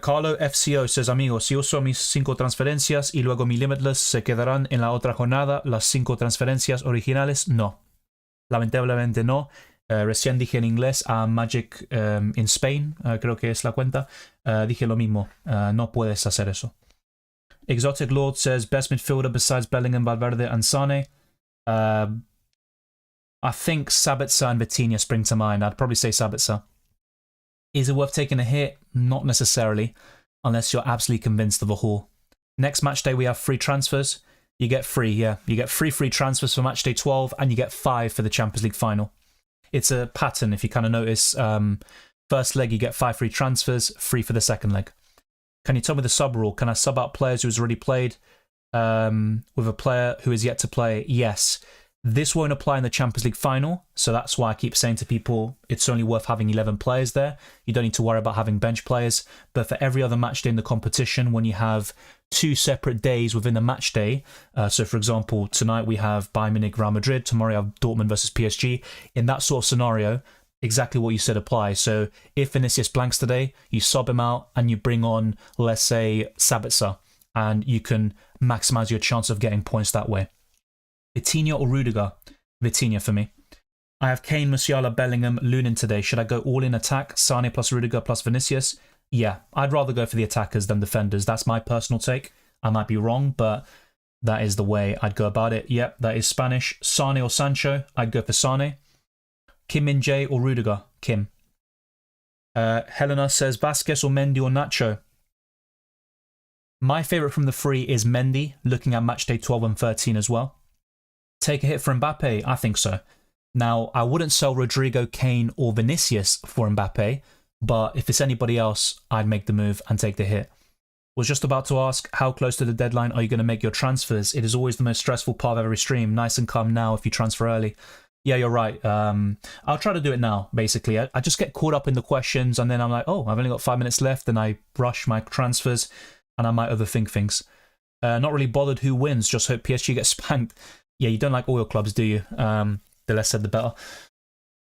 Carlo FCO says, amigos, si uso mis 5 transferencias y luego mi limitless, ¿se quedarán en la otra jornada las 5 transferencias originales? No. Lamentablemente no. Recién dije en inglés a Magic in Spain, creo que es la cuenta. Dije lo mismo. No puedes hacer eso. Exotic Lord says, best midfielder besides Bellingham, Valverde and Sane. I think Sabitzer and Vitinha spring to mind. I'd probably say Sabitzer. Is it worth taking a hit? Not necessarily, unless you're absolutely convinced of a haul. Next match day, we have free transfers. You get free, yeah. You get free transfers for match day 12, and you get 5 for the Champions League final. It's a pattern, if you kind of notice. First leg, you get 5 free transfers, free for the second leg. Can you tell me the sub rule? Can I sub out players who's already played with a player who is yet to play? Yes. This won't apply in the Champions League final, so that's why I keep saying to people it's only worth having 11 players there. You don't need to worry about having bench players. But for every other match day in the competition, when you have 2 separate days within the match day, so for example, tonight we have Bayern Munich, Real Madrid, tomorrow you have Dortmund versus PSG. In that sort of scenario, exactly what you said applies. So if Vinicius blanks today, you sub him out and you bring on, let's say, Sabitzer, and you can maximize your chance of getting points that way. Vitinha or Rudiger? Vitinha for me. I have Kane, Musiala, Bellingham, Lunin today. Should I go all in attack? Sane plus Rudiger plus Vinicius? Yeah, I'd rather go for the attackers than defenders. That's my personal take. I might be wrong, but that is the way I'd go about it. Yep, that is Spanish. Sane or Sancho? I'd go for Sane. Kim Min-jae or Rudiger? Kim. Helena says, Vasquez or Mendy or Nacho? My favourite from the 3 is Mendy, looking at match day 12 and 13 as well. Take a hit for Mbappe? I think so. Now, I wouldn't sell Rodrigo, Kane or Vinicius for Mbappe, but if it's anybody else, I'd make the move and take the hit. Was just about to ask, how close to the deadline are you going to make your transfers? It is always the most stressful part of every stream. Nice and calm now if you transfer early. Yeah, you're right. I'll try to do it now, basically. I just get caught up in the questions and then I'm like, oh, I've only got 5 minutes left, and I rush my transfers and I might overthink things. Not really bothered who wins, just hope PSG gets spanked. Yeah, you don't like all your clubs, do you? The less said, the better.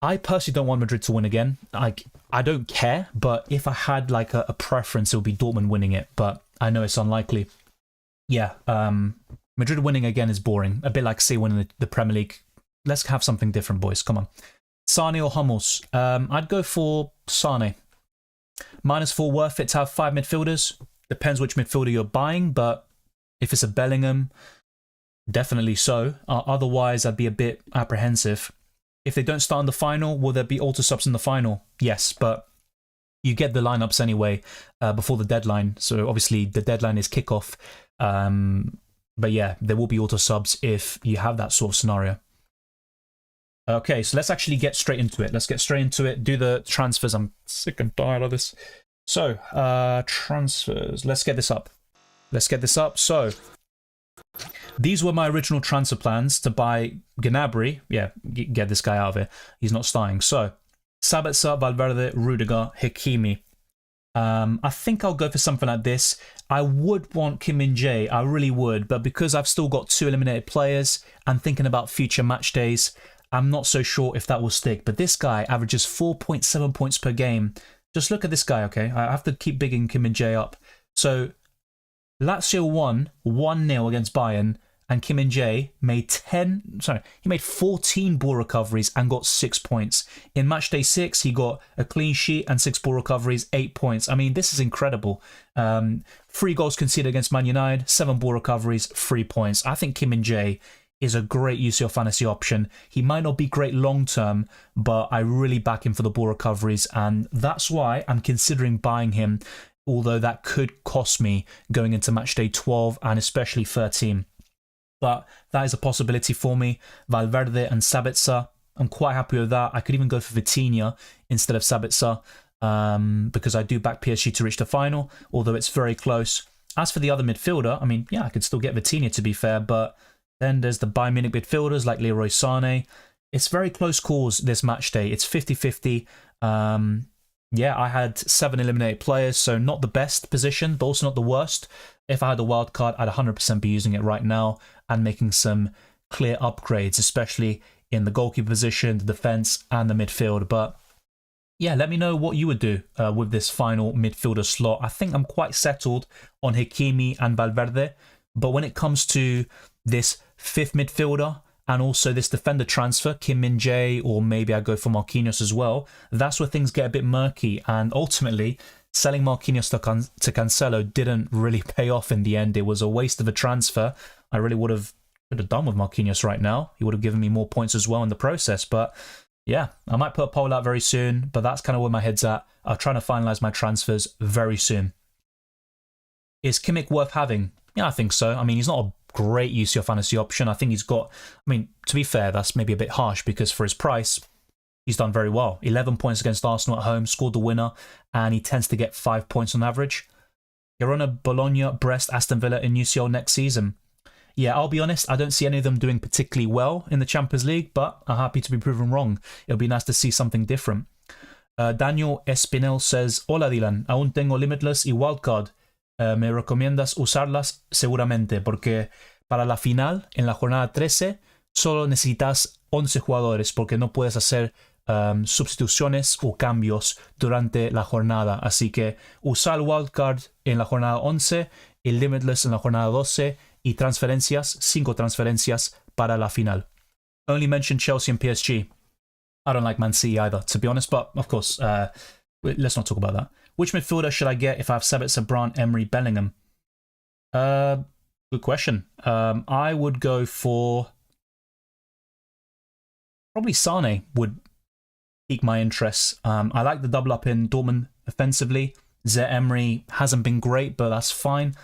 I personally don't want Madrid to win again. I don't care, but if I had like a preference, it would be Dortmund winning it. But I know it's unlikely. Yeah, Madrid winning again is boring. A bit like City winning the Premier League. Let's have something different, boys. Come on. Sane or Hummels? I'd go for Sane. -4 worth it to have 5 midfielders. Depends which midfielder you're buying, but if it's a Bellingham, definitely so. Otherwise, I'd be a bit apprehensive. If they don't start in the final, will there be auto subs in the final? Yes, but you get the lineups anyway before the deadline. So obviously the deadline is kickoff. But yeah, there will be auto subs if you have that sort of scenario. Okay, so let's actually get straight into it. Let's get straight into it. Do the transfers. I'm sick and tired of this. So, transfers. Let's get this up. Let's get this up. So, these were my original transfer plans to buy Gnabry. Yeah, get this guy out of here. He's not starting. So, Sabitzer, Valverde, Rudiger, Hakimi. I think I'll go for something like this. I would want Kim Min-jae, I really would, but because I've still got 2 eliminated players and thinking about future match days, I'm not so sure if that will stick. But this guy averages 4.7 points per game. Just look at this guy, okay? I have to keep bigging Kim Min-jae up. So, Lazio won 1-0 against Bayern, and Kim Min-jae made 14 ball recoveries and got 6 points. In matchday 6, he got a clean sheet and 6 ball recoveries, 8 points. I mean, this is incredible. 3 goals conceded against Man United, 7 ball recoveries, 3 points. I think Kim Min-jae is a great UCL fantasy option. He might not be great long term, but I really back him for the ball recoveries, and that's why I'm considering buying him, although that could cost me going into matchday 12 and especially 13. But that is a possibility for me. Valverde and Sabitzer, I'm quite happy with that. I could even go for Vitinha instead of Sabitzer because I do back PSG to reach the final, although it's very close. As for the other midfielder, I mean, yeah, I could still get Vitinha to be fair, but then there's the Bayern Munich midfielders like Leroy Sané. It's very close calls this match day. It's 50-50. Yeah, I had 7 eliminated players, so not the best position, but also not the worst. If I had a wild card, I'd 100% be using it right now and making some clear upgrades, especially in the goalkeeper position, the defense, and the midfield. But yeah, let me know what you would do with this final midfielder slot. I think I'm quite settled on Hakimi and Valverde, but when it comes to this 5th midfielder and also this defender transfer, Kim Min-jae, or maybe I go for Marquinhos as well, that's where things get a bit murky. And ultimately, selling Marquinhos to Cancelo didn't really pay off in the end. It was a waste of a transfer. I really could have done with Marquinhos right now. He would have given me more points as well in the process. But yeah, I might put a poll out very soon, but that's kind of where my head's at. I'm trying to finalize my transfers very soon. Is Kimmich worth having? Yeah, I think so. I mean, he's not a great UCL fantasy option. I think he's got, I mean, to be fair, that's maybe a bit harsh because for his price, he's done very well. 11 points against Arsenal at home, scored the winner, and he tends to get 5 points on average. Girona, Bologna, Brest, Aston Villa in UCL next season. Yeah, I'll be honest, I don't see any of them doing particularly well in the Champions League, but I'm happy to be proven wrong. It'll be nice to see something different. Daniel Espinel says, Hola Dylan, aún tengo Limitless y Wildcard. Me recomiendas usarlas seguramente, porque para la final, en la jornada 13, solo necesitas 11 jugadores, porque no puedes hacer sustituciones o cambios durante la jornada. Así que usa el wildcard en la jornada 11, el Limitless en la jornada 12 y transferencias, 5 transferencias para la final. Only mention Chelsea and PSG. I don't like Man City either, to be honest, but of course, let's not talk about that. Which midfielder should I get if I have Sabitzer, Brandt, Emery, Bellingham? Good question. I would go for probably Sane would pique my interest. I like the double up in Dortmund offensively. Zaire Emery hasn't been great, but that's fine.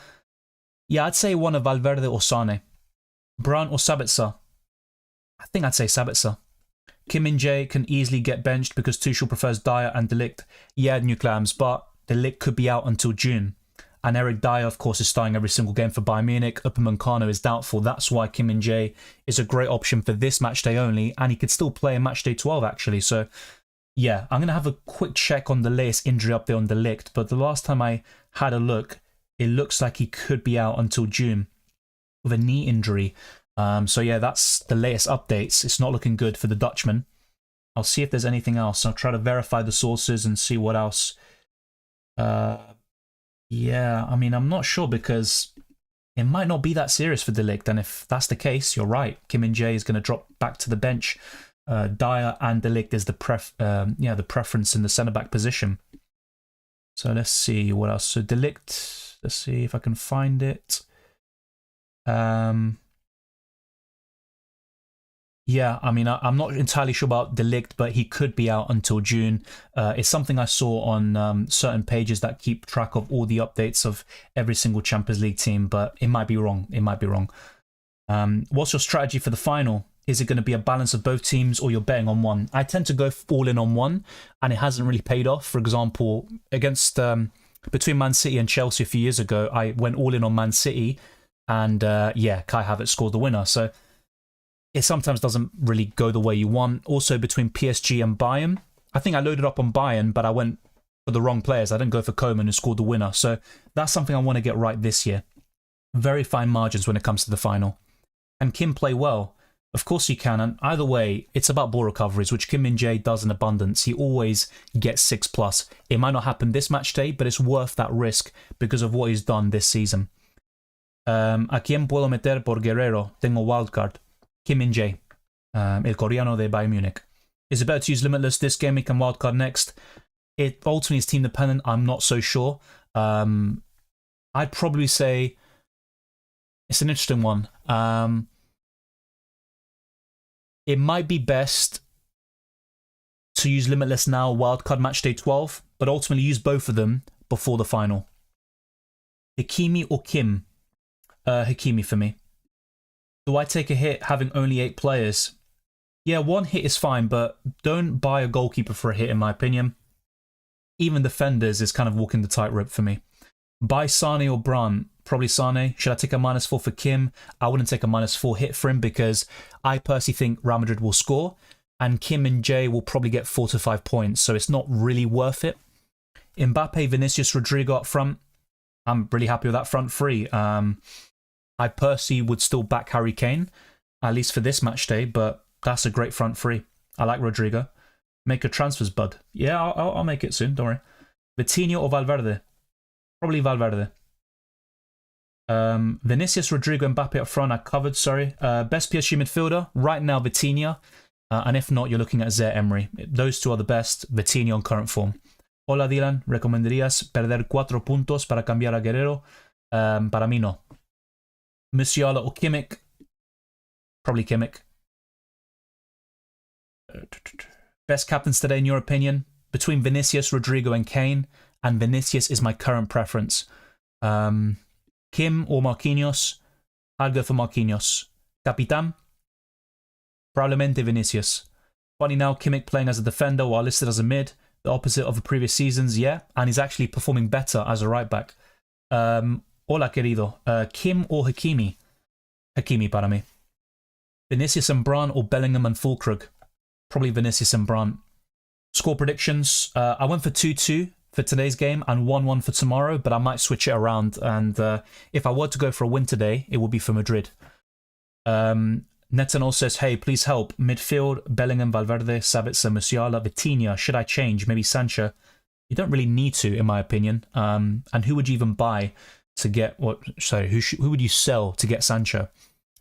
Yeah, I'd say one of Valverde or Sane. Brandt or Sabitzer? I think I'd say Sabitzer. Kim Min-jae can easily get benched because Tuchel prefers Dyer and De Ligt. Yeah, new clams, but De Ligt could be out until June. And Eric Dyer, of course, is starting every single game for Bayern Munich. Upamecano is doubtful. That's why Kim Min-jae is a great option for this match day only, and he could still play in match day 12, actually. So, yeah, I'm going to have a quick check on the latest injury update on De Ligt, but the last time I had a look, it looks like he could be out until June with a knee injury. So yeah, that's the latest updates. It's not looking good for the Dutchman. I'll see if there's anything else. I'll try to verify the sources and see what else. Yeah, I mean, I'm not sure because it might not be that serious for De Ligt. And if that's the case, you're right. Kim Min-jae is going to drop back to the bench. Dyer and De Ligt is the preference in the centre-back position. So let's see what else. So De Ligt, let's see if I can find it. Yeah, I mean, I'm not entirely sure about De Ligt, but he could be out until June. It's something I saw on certain pages that keep track of all the updates of every single Champions League team, but it might be wrong. It might be wrong. What's your strategy for the final? Is it going to be a balance of both teams, or you're betting on one? I tend to go all in on one, and it hasn't really paid off. For example, against between Man City and Chelsea a few years ago, I went all in on Man City, and yeah, Kai Havertz scored the winner. So it sometimes doesn't really go the way you want. Also, between PSG and Bayern, I think I loaded up on Bayern, but I went for the wrong players. I didn't go for Coman, who scored the winner. So that's something I want to get right this year. Very fine margins when it comes to the final. Can Kim play well? Of course he can, and either way, it's about ball recoveries, which Kim Min-jae does in abundance. He always gets 6+. It might not happen this match day, but it's worth that risk because of what he's done this season. ¿A quién puedo meter por Guerrero? Tengo wildcard. Kim Min-jae, el coreano de Bayern Munich. Is it better to use Limitless this game? He can wildcard next. It ultimately is team dependent. I'm not so sure. I'd probably say it's an interesting one. It might be best to use Limitless now, wildcard match day 12, but ultimately use both of them before the final. Hakimi or Kim? Hakimi for me. Do I take a hit having only 8 players? Yeah, one hit is fine, but don't buy a goalkeeper for a hit, in my opinion. Even defenders is kind of walking the tightrope for me. Buy Sane or Brandt? Probably Sane. Should I take a -4 for Kim? I wouldn't take a -4 hit for him because I personally think Real Madrid will score and Kim Min-jae will probably get 4 to 5 points, so it's not really worth it. Mbappe, Vinicius, Rodrigo up front. I'm really happy with that front three. I personally would still back Harry Kane, at least for this match day, but that's a great front three. I like Rodrigo. Make your transfers, bud. Yeah, I'll make it soon, don't worry. Vitinho or Valverde? Probably Valverde. Vinicius, Rodrigo, Mbappe up front. I covered, sorry. Best PSG midfielder? Right now, Vitinha. And if not, you're looking at Zaire Emery. Those two are the best. Vitinha on current form. Hola, Dylan. ¿Recomendarías perder 4 puntos para cambiar a Guerrero? Para mí no. Musiala or Kimmich? Probably Kimmich. Best captains today, in your opinion? Between Vinicius, Rodrigo, and Kane. And Vinicius is my current preference. Kim or Marquinhos? I'd go for Marquinhos. Capitán? Probablemente Vinicius. Funny now, Kimmich playing as a defender while listed as a mid. The opposite of the previous seasons, yeah. And he's actually performing better as a right back. Hola, querido. Kim or Hakimi? Hakimi para mí. Vinicius and Brandt or Bellingham and Füllkrug? Probably Vinicius and Brandt. Score predictions. I went for 2-2 for today's game and 1-1 for tomorrow, but I might switch it around. And if I were to go for a win today, it would be for Madrid. Netanel says, hey, please help. Midfield, Bellingham, Valverde, Sabitzer, Musiala, Vitinha. Should I change? Maybe Sancho. You don't really need to, in my opinion. And who would you even buy to get what? Sorry, who would you sell to get Sancho?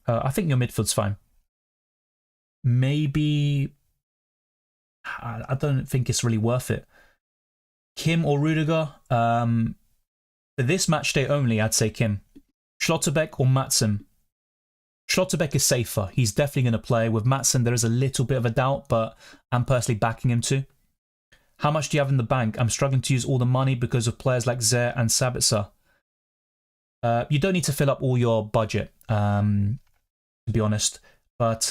I think your midfield's fine. Maybe I don't think it's really worth it. Kim or Rudiger? For this match day only, I'd say Kim. Schlotterbeck or Maatsen? Schlotterbeck is safer. He's definitely going to play. With Maatsen, there is a little bit of a doubt, but I'm personally backing him too. How much do you have in the bank? I'm struggling to use all the money because of players like Zaire and Sabitzer. You don't need to fill up all your budget, to be honest. But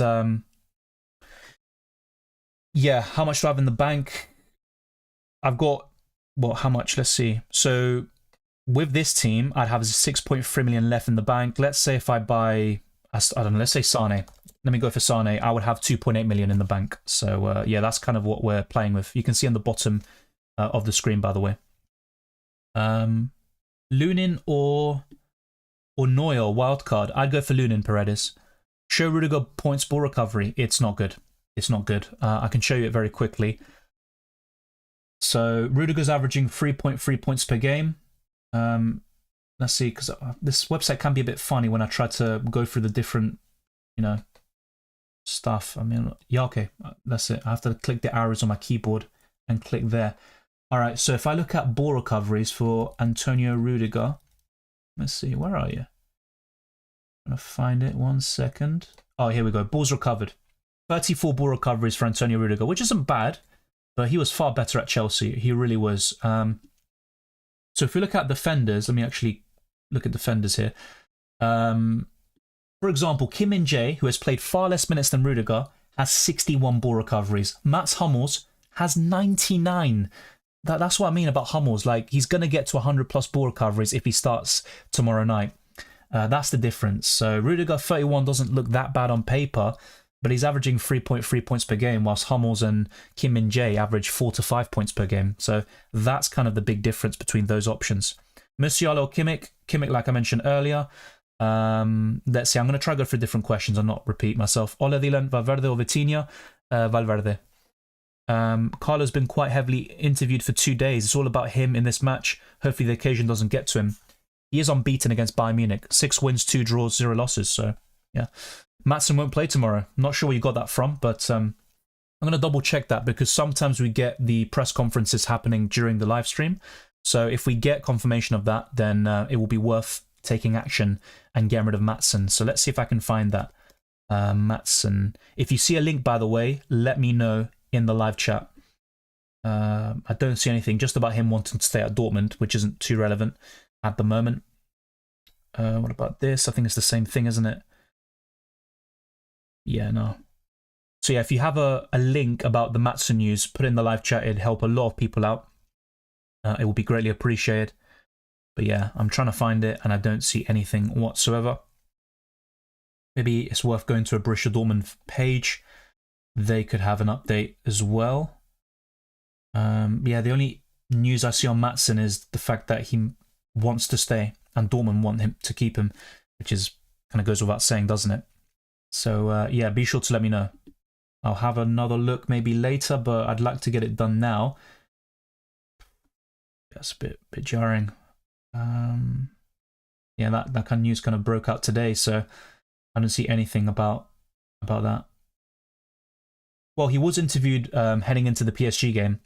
yeah, how much do I have in the bank? I've got, well, how much? Let's see. So with this team, I'd have 6.3 million left in the bank. Let's say if I buy, I don't know, let's say Sane. Let me go for Sane. I would have 2.8 million in the bank. So yeah, that's kind of what we're playing with. You can see on the bottom of the screen, by the way. Lunin or Neuer, wildcard. I'd go for Lunin, Paredes. Show Rudiger points ball recovery. It's not good. It's not good. I can show you it very quickly. So Rudiger's averaging 3.3 points per game. Let let's see, because this website can be a bit funny when I try to go through the different, stuff. I mean, yeah, okay, that's it. I have to click the arrows on my keyboard and click there. All right, so if I look at ball recoveries for Antonio Rudiger, let's see, where are you? I'm going to find it, 1 second. Oh, here we go, balls recovered. 34 ball recoveries for Antonio Rudiger, which isn't bad, but he was far better at Chelsea. He really was. So if we look at defenders, let me actually look at defenders here. For example, Kim Min-jae, who has played far less minutes than Rudiger, has 61 ball recoveries. Mats Hummels has 99. That's what I mean about Hummels. Like, he's going to get to 100 plus ball recoveries if he starts tomorrow night. That's the difference. So Rudiger 31 doesn't look that bad on paper, but he's averaging 3.3 points per game, whilst Hummels and Kim Min-jae average 4 to 5 points per game. So that's kind of the big difference between those options. Musiala or Kimmich? Kimmich, like I mentioned earlier. Let's see, I'm going to try to go through different questions and not repeat myself. Ola Dylan, Valverde or Vitinha? Valverde. Carlo's been quite heavily interviewed for 2 days. It's all about him in this match. Hopefully the occasion doesn't get to him. He is unbeaten against Bayern Munich. 6 wins, 2 draws, 0 losses. So, yeah. Maatsen won't play tomorrow. Not sure where you got that from, but I'm going to double check that because sometimes we get the press conferences happening during the live stream. So if we get confirmation of that, then it will be worth taking action and getting rid of Maatsen. So let's see if I can find that. Maatsen. If you see a link, by the way, let me know in the live chat. I don't see anything just about him wanting to stay at Dortmund, which isn't too relevant at the moment. What about this? I think it's the same thing, isn't it? Yeah, no. So yeah, if you have a link about the Maatsen news, put it in the live chat. It'd help a lot of people out. It will be greatly appreciated. But yeah, I'm trying to find it and I don't see anything whatsoever. Maybe it's worth going to a Borussia Dortmund page. They could have an update as well. Yeah, the only news I see on Maatsen is the fact that he wants to stay and Dortmund want him to keep him, which is kind of goes without saying, doesn't it? So yeah, be sure to let me know. I'll have another look maybe later, but I'd like to get it done now. That's a bit jarring. Yeah, that kind of news kind of broke out today, so I don't see anything about that. Well, he was interviewed heading into the PSG game.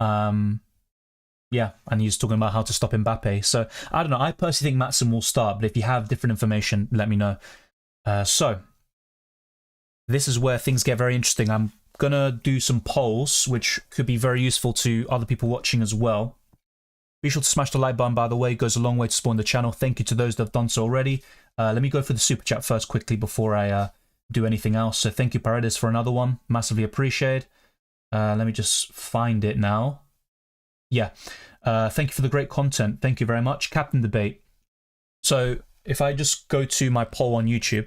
Yeah, and he was talking about how to stop Mbappe. So I don't know. I personally think Maatsen will start, but if you have different information, let me know. So this is where things get very interesting. I'm gonna do some polls, which could be very useful to other people watching as well. Be sure to smash the like button, by the way. It goes a long way to support the channel. Thank you to those that have done so already. Let me go for the super chat first quickly before I do anything else. So thank you, Paredes, for another one. Massively appreciated. Let me just find it now. Yeah. Thank you for the great content. Thank you very much. Captain Debate. So if I just go to my poll on YouTube,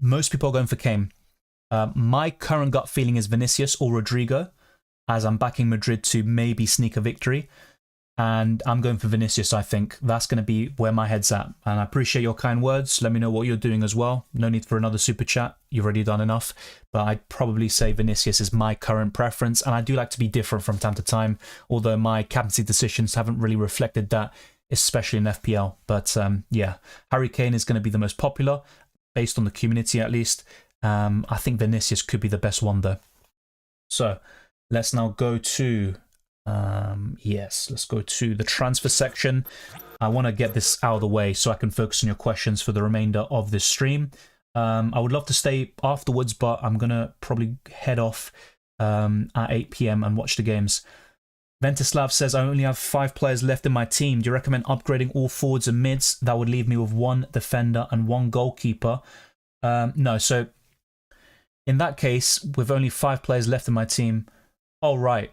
most people are going for Kane. My current gut feeling is Vinicius or Rodrigo, as I'm backing Madrid to maybe sneak a victory. And I'm going for Vinicius, I think. That's going to be where my head's at. And I appreciate your kind words. Let me know what you're doing as well. No need for another super chat. You've already done enough. But I'd probably say Vinicius is my current preference. And I do like to be different from time to time, although my captaincy decisions haven't really reflected that, especially in FPL. But yeah, Harry Kane is going to be the most popular, based on the community at least. I think Vinicius could be the best one, though. So let's now go to... yes, let's go to the transfer section. I want to get this out of the way so I can focus on your questions for the remainder of this stream. I would love to stay afterwards, but I'm gonna probably head off at 8 PM and watch the games. Ventislav says, I only have 5 players left in my team. Do you recommend upgrading all forwards and mids? That would leave me with 1 defender and 1 goalkeeper. No, so in that case, with only 5 players left in my team, oh, right.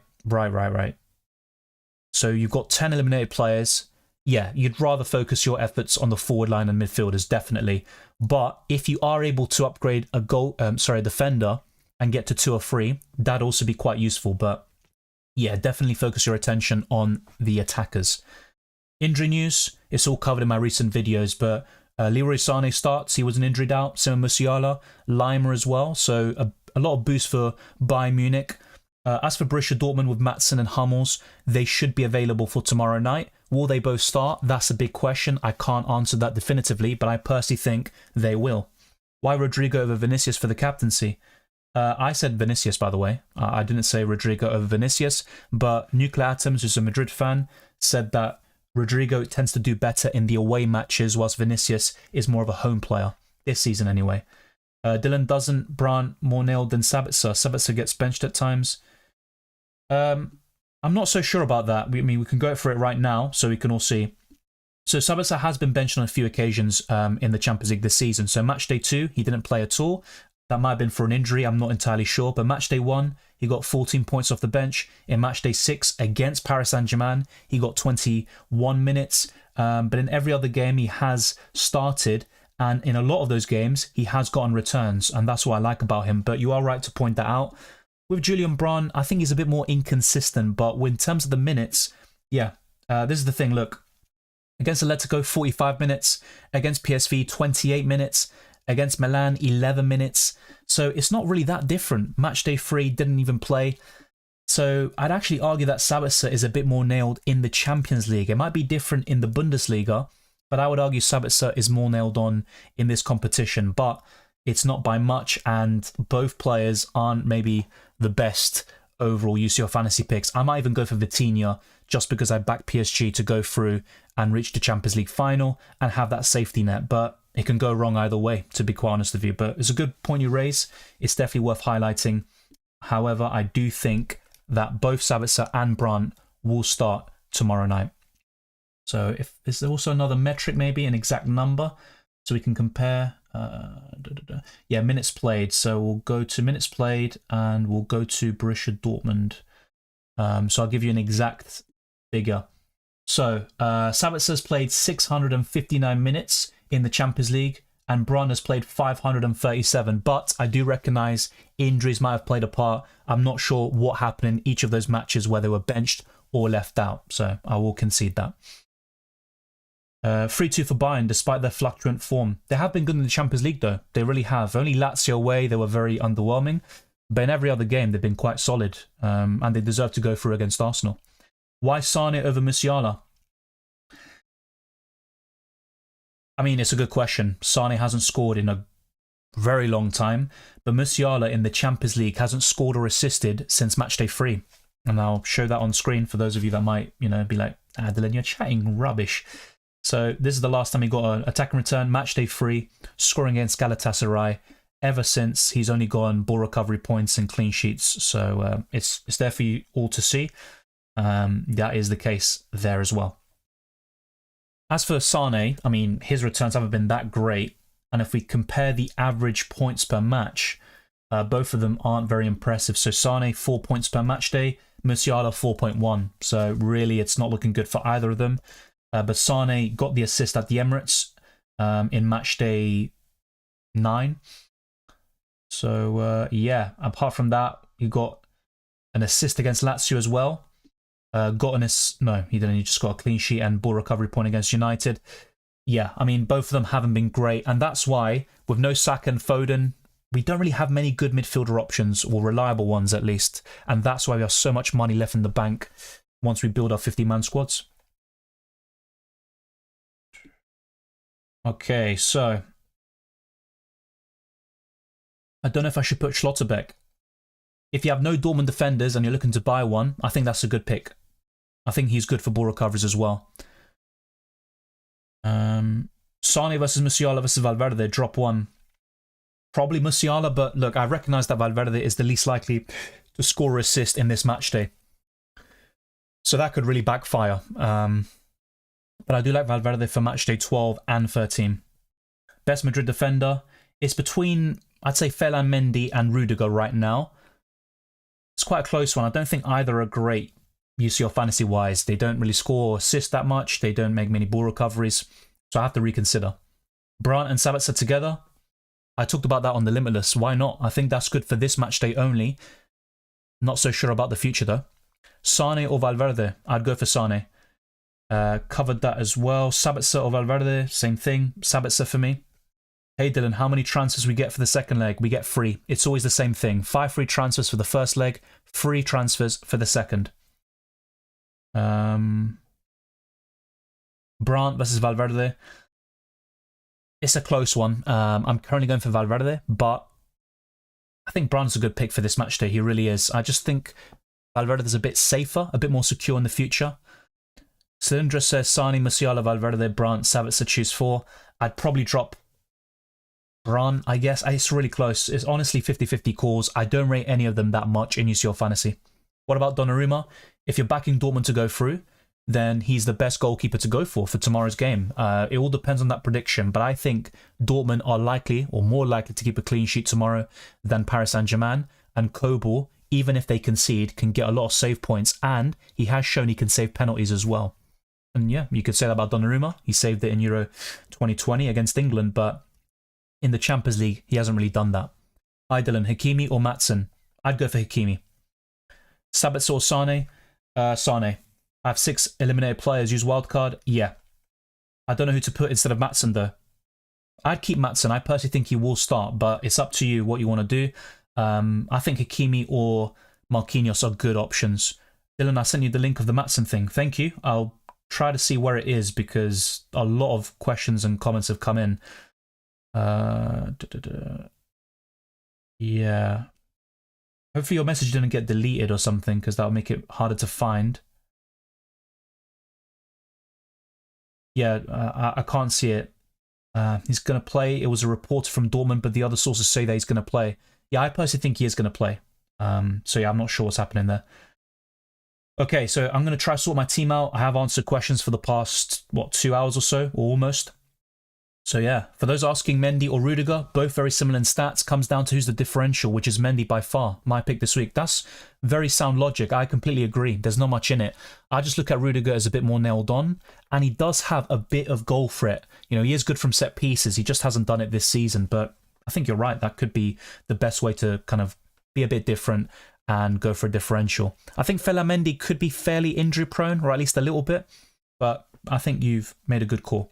So you've got 10 eliminated players. Yeah, you'd rather focus your efforts on the forward line and midfielders, definitely. But if you are able to upgrade a defender and get to 2 or 3, that'd also be quite useful. But yeah, definitely focus your attention on the attackers. Injury news, it's all covered in my recent videos, but Leroy Sané starts. He was an injured out. Simo Musiala, Lima as well. So a lot of boost for Bayern Munich. As for Borussia Dortmund with Maatsen and Hummels, they should be available for tomorrow night, Will they both start? That's a big question. I can't answer that definitively, but I personally think they will. Why Rodrigo over Vinicius for the captaincy? I said Vinicius, by the way. I didn't say Rodrigo over Vinicius, but Nuclear Atoms, who's a Madrid fan, said that Rodrigo tends to do better in the away matches, whilst Vinicius is more of a home player, this season anyway. Dylan doesn't. Brandt more nailed than Sabitzer. Sabitzer gets benched at times. I'm not so sure about that. We can go for it right now so we can all see. So Sabitzer has been benched on a few occasions in the Champions League this season. So Matchday 2, he didn't play at all. That might have been for an injury, I'm not entirely sure. But Matchday 1, he got 14 points off the bench. In Matchday 6 against Paris Saint-Germain, he got 21 minutes. But in every other game, he has started. And in a lot of those games, he has gotten returns. And that's what I like about him. But you are right to point that out. With Julian Brandt, I think he's a bit more inconsistent. But in terms of the minutes, yeah, this is the thing. Look, against Atletico, 45 minutes. Against PSV, 28 minutes. Against Milan, 11 minutes. So it's not really that different. Matchday 3 didn't even play. So I'd actually argue that Sabitzer is a bit more nailed in the Champions League. It might be different in the Bundesliga, but I would argue Sabitzer is more nailed on in this competition. But it's not by much, and both players aren't maybe the best overall UCL fantasy picks. I might even go for Vitinha just because I backed PSG to go through and reach the Champions League final and have that safety net. But it can go wrong either way, to be quite honest with you. But it's a good point you raise. It's definitely worth highlighting. However, I do think that both Sabitzer and Brandt will start tomorrow night. So if is there also another metric, maybe an exact number, so we can compare. Yeah, minutes played. So we'll go to minutes played and we'll go to Borussia Dortmund. So I'll give you an exact figure. So Sabitzer's played 659 minutes in the Champions League, and Brandt has played 537. But I do recognise injuries might have played a part. I'm not sure what happened in each of those matches where they were benched or left out. So I will concede that. 3-2 for Bayern, despite their fluctuant form. They have been good in the Champions League, though. They really have. Only Lazio away, they were very underwhelming. But in every other game, they've been quite solid. And they deserve to go through against Arsenal. Why Sane over Musiala? I mean, it's a good question. Sane hasn't scored in a very long time. But Musiala in the Champions League hasn't scored or assisted since Matchday 3. And I'll show that on screen for those of you that might, be like, Dylan, you're chatting rubbish. So this is the last time he got an attack and return, Matchday 3, scoring against Galatasaray. Ever since, he's only gotten ball recovery points and clean sheets. So it's there for you all to see. That is the case there as well. As for Sane, I mean, his returns haven't been that great. And if we compare the average points per match, both of them aren't very impressive. So Sane, 4 points per match day. Musiala, 4.1. So really, it's not looking good for either of them. But Sane got the assist at the Emirates in match day 9. So, yeah, apart from that, he got an assist against Lazio as well. No, he didn't. He just got a clean sheet and ball recovery point against United. Yeah, I mean, both of them haven't been great. And that's why, with no Saka and Foden, we don't really have many good midfielder options, or reliable ones at least. And that's why we have so much money left in the bank once we build our 50-man squads. Okay, so I don't know if I should put Schlotterbeck. If you have no Dortmund defenders and you're looking to buy one, I think that's a good pick. I think he's good for ball recoveries as well. Sane versus Musiala versus Valverde, drop one. Probably Musiala, but look, I recognise that Valverde is the least likely to score or assist in this match day. So that could really backfire. But I do like Valverde for match day 12 and 13. Best Madrid defender. It's between, I'd say, Felan Mendy and Rudiger right now. It's quite a close one. I don't think either are great UCL fantasy-wise. They don't really score or assist that much. They don't make many ball recoveries. So I have to reconsider. Brandt and Sabitzer together. I talked about that on the Limitless. Why not? I think that's good for this match day only. Not so sure about the future, though. Sane or Valverde? I'd go for Sane. Covered that as well. Sabitzer or Valverde? Same thing. Sabitzer for me. Hey Dylan, how many transfers we get for the second leg? We get 3. It's always the same thing. 5 free transfers for the first leg, 3 transfers for the second. Brandt versus Valverde. It's a close one. I'm currently going for Valverde, but I think Brandt's a good pick for this match day. He really is. I just think Valverde is a bit safer, a bit more secure in the future. Cylindra says Sani, Musiala, Valverde, Brandt, Savitzer, choose 4. I'd probably drop Brandt, I guess. It's really close. It's honestly 50-50 calls. I don't rate any of them that much in UCL Fantasy. What about Donnarumma? If you're backing Dortmund to go through, then he's the best goalkeeper to go for tomorrow's game. It all depends on that prediction, but I think Dortmund are likely, or more likely, to keep a clean sheet tomorrow than Paris Saint-Germain, and Kobel, even if they concede, can get a lot of save points, and he has shown he can save penalties as well. And yeah, you could say that about Donnarumma. He saved it in Euro 2020 against England, but in the Champions League, he hasn't really done that. Hi Dylan, Hakimi or Maatsen? I'd go for Hakimi. Sabitzer or Sane? Sane. I have 6 eliminated players. Use wildcard? Yeah. I don't know who to put instead of Maatsen though. I'd keep Maatsen. I personally think he will start, but it's up to you what you want to do. I think Hakimi or Marquinhos are good options. Dylan, I sent you the link of the Maatsen thing. Thank you. I'll try to see where it is because a lot of questions and comments have come in. Yeah. Hopefully your message didn't get deleted or something because that'll make it harder to find. Yeah, I can't see it. He's going to play. It was a reporter from Dortmund, but the other sources say that he's going to play. Yeah, I personally think he is going to play. So yeah, I'm not sure what's happening there. Okay, so I'm going to try to sort my team out. I have answered questions for the past, 2 hours or so, or almost. So yeah, for those asking Mendy or Rudiger, both very similar in stats, comes down to who's the differential, which is Mendy by far, my pick this week. That's very sound logic. I completely agree. There's not much in it. I just look at Rudiger as a bit more nailed on, and he does have a bit of goal threat. You know, he is good from set pieces. He just hasn't done it this season, but I think you're right. That could be the best way to kind of be a bit different and go for a differential. I think Mendy could be fairly injury prone, or at least a little bit, but I think you've made a good call.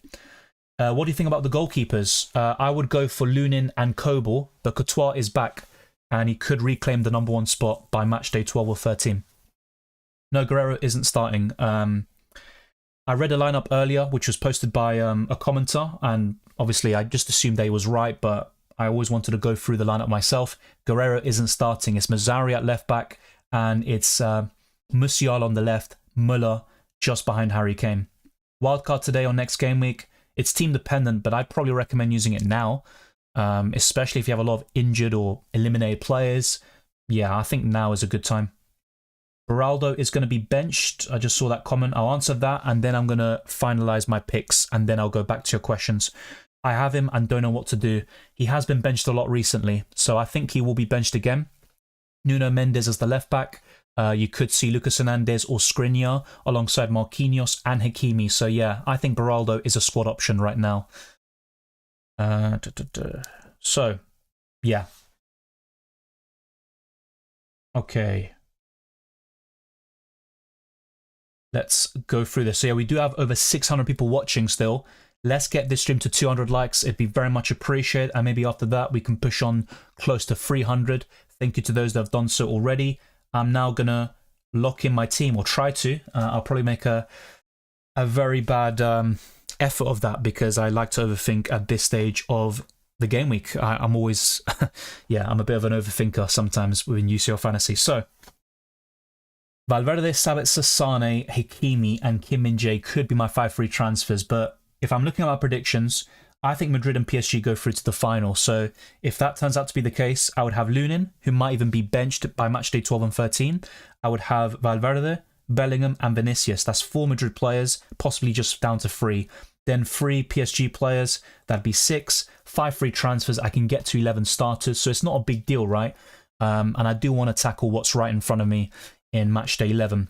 What do you think about the goalkeepers? I would go for Lunin and Kobel, but Courtois is back, and he could reclaim the number 1 spot by match day 12 or 13. No, Guerrero isn't starting. I read a lineup earlier, which was posted by a commenter, and obviously I just assumed they was right, but I always wanted to go through the lineup myself. Guerrero isn't starting. It's Mazzari at left back, and it's Musiala on the left, Müller just behind Harry Kane. Wildcard today or next game week. It's team dependent, but I'd probably recommend using it now, especially if you have a lot of injured or eliminated players. Yeah, I think now is a good time. Beraldo is going to be benched. I just saw that comment. I'll answer that, and then I'm going to finalize my picks, and then I'll go back to your questions. I have him and don't know what to do. He has been benched a lot recently, so I think he will be benched again. Nuno Mendes as the left back. You could see Lucas Hernandez or Skriniar alongside Marquinhos and Hakimi. So yeah, I think Beraldo is a squad option right now. So, yeah. Okay. Let's go through this. So yeah, we do have over 600 people watching still. Let's get this stream to 200 likes. It'd be very much appreciated. And maybe after that, we can push on close to 300. Thank you to those that have done so already. I'm now going to lock in my team, or try to. I'll probably make a very bad effort of that because I like to overthink at this stage of the game week. I'm always, yeah, I'm a bit of an overthinker sometimes within UCL Fantasy. So, Valverde, Sabitzer, Sane, Hakimi, and Kim Min-jae could be my 5 free transfers, but if I'm looking at my predictions, I think Madrid and PSG go through to the final. So if that turns out to be the case, I would have Lunin, who might even be benched by match day 12 and 13. I would have Valverde, Bellingham, and Vinicius. That's 4 Madrid players, possibly just down to 3. Then 3 PSG players, that'd be 6. 5 free transfers, I can get to 11 starters. So it's not a big deal, right? And I do want to tackle what's right in front of me in match day 11.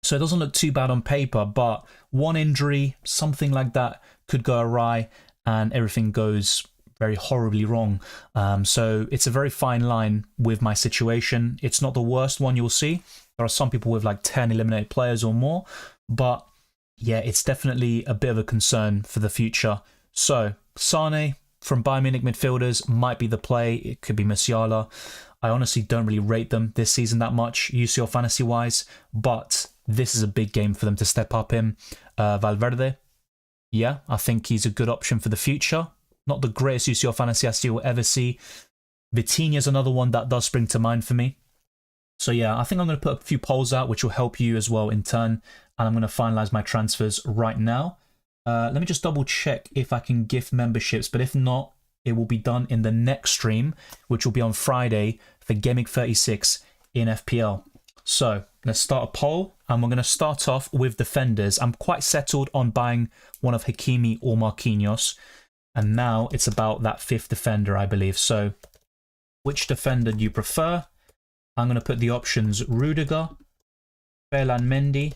So it doesn't look too bad on paper, but one injury, something like that could go awry, and everything goes very horribly wrong. So it's a very fine line with my situation. It's not the worst one you'll see. There are some people with like 10 eliminated players or more, but yeah, it's definitely a bit of a concern for the future. So Sane from Bayern Munich midfielders might be the play. It could be Musiala. I honestly don't really rate them this season that much, UCL fantasy wise, but this is a big game for them to step up in. Valverde, yeah, I think he's a good option for the future. Not the greatest UCL Fantasy asset you'll ever see. Vitinha's another one that does spring to mind for me. So yeah, I think I'm going to put a few polls out, which will help you as well in turn. And I'm going to finalize my transfers right now. Let me just double check if I can gift memberships. But if not, it will be done in the next stream, which will be on Friday for Gaming 36 in FPL. So let's start a poll. And we're going to start off with defenders. I'm quite settled on buying one of Hakimi or Marquinhos. And now it's about that fifth defender, I believe. So which defender do you prefer? I'm going to put the options Rudiger, Ferland Mendy,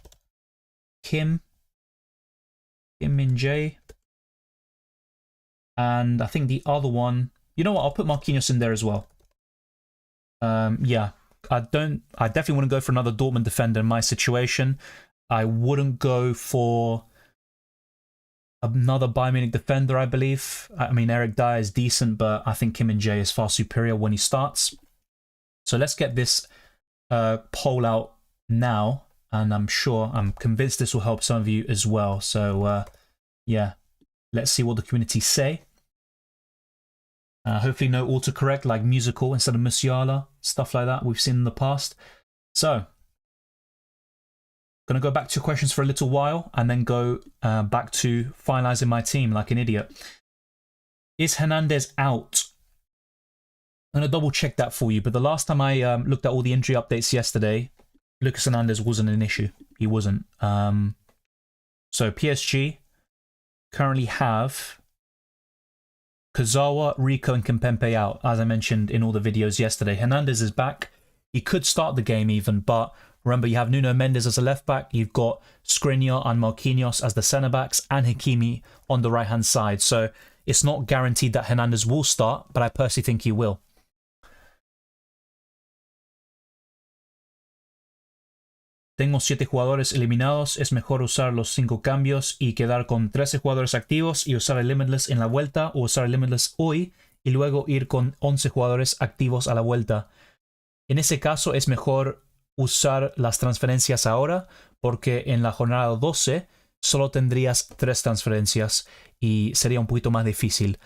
Kim Min-jae, and I think the other one, you know what, I'll put Marquinhos in there as well. Yeah, I definitely want to go for another Dortmund defender in my situation. I wouldn't go for another Bayern Munich defender, I believe. I mean, Eric Dyer is decent, but I think Kim Min-jae is far superior when he starts. So let's get this poll out now, and I'm convinced this will help some of you as well. So yeah, let's see what the community say. Hopefully no autocorrect like musical instead of Musiala, stuff like that we've seen in the past. So, gonna go back to questions for a little while and then go back to finalizing my team like an idiot. Is Hernandez out? I'm going to double check that for you, but the last time I looked at all the injury updates yesterday, Lucas Hernandez wasn't an issue. He wasn't. So PSG currently have Kazawa, Rico, and Kimpembe out, as I mentioned in all the videos yesterday. Hernandez is back. He could start the game even, but remember, you have Nuno Mendes as a left-back, you've got Skriniar and Marquinhos as the centre-backs, and Hakimi on the right-hand side. So it's not guaranteed that Hernandez will start, but I personally think he will. Tengo 7 jugadores eliminados, es mejor usar los 5 cambios y quedar con 13 jugadores activos y usar el Limitless en la vuelta, o usar el Limitless hoy y luego ir con 11 jugadores activos a la vuelta. En ese caso es mejor usar las transferencias ahora, porque en la jornada 12 solo tendrías 3 transferencias y sería un poquito más difícil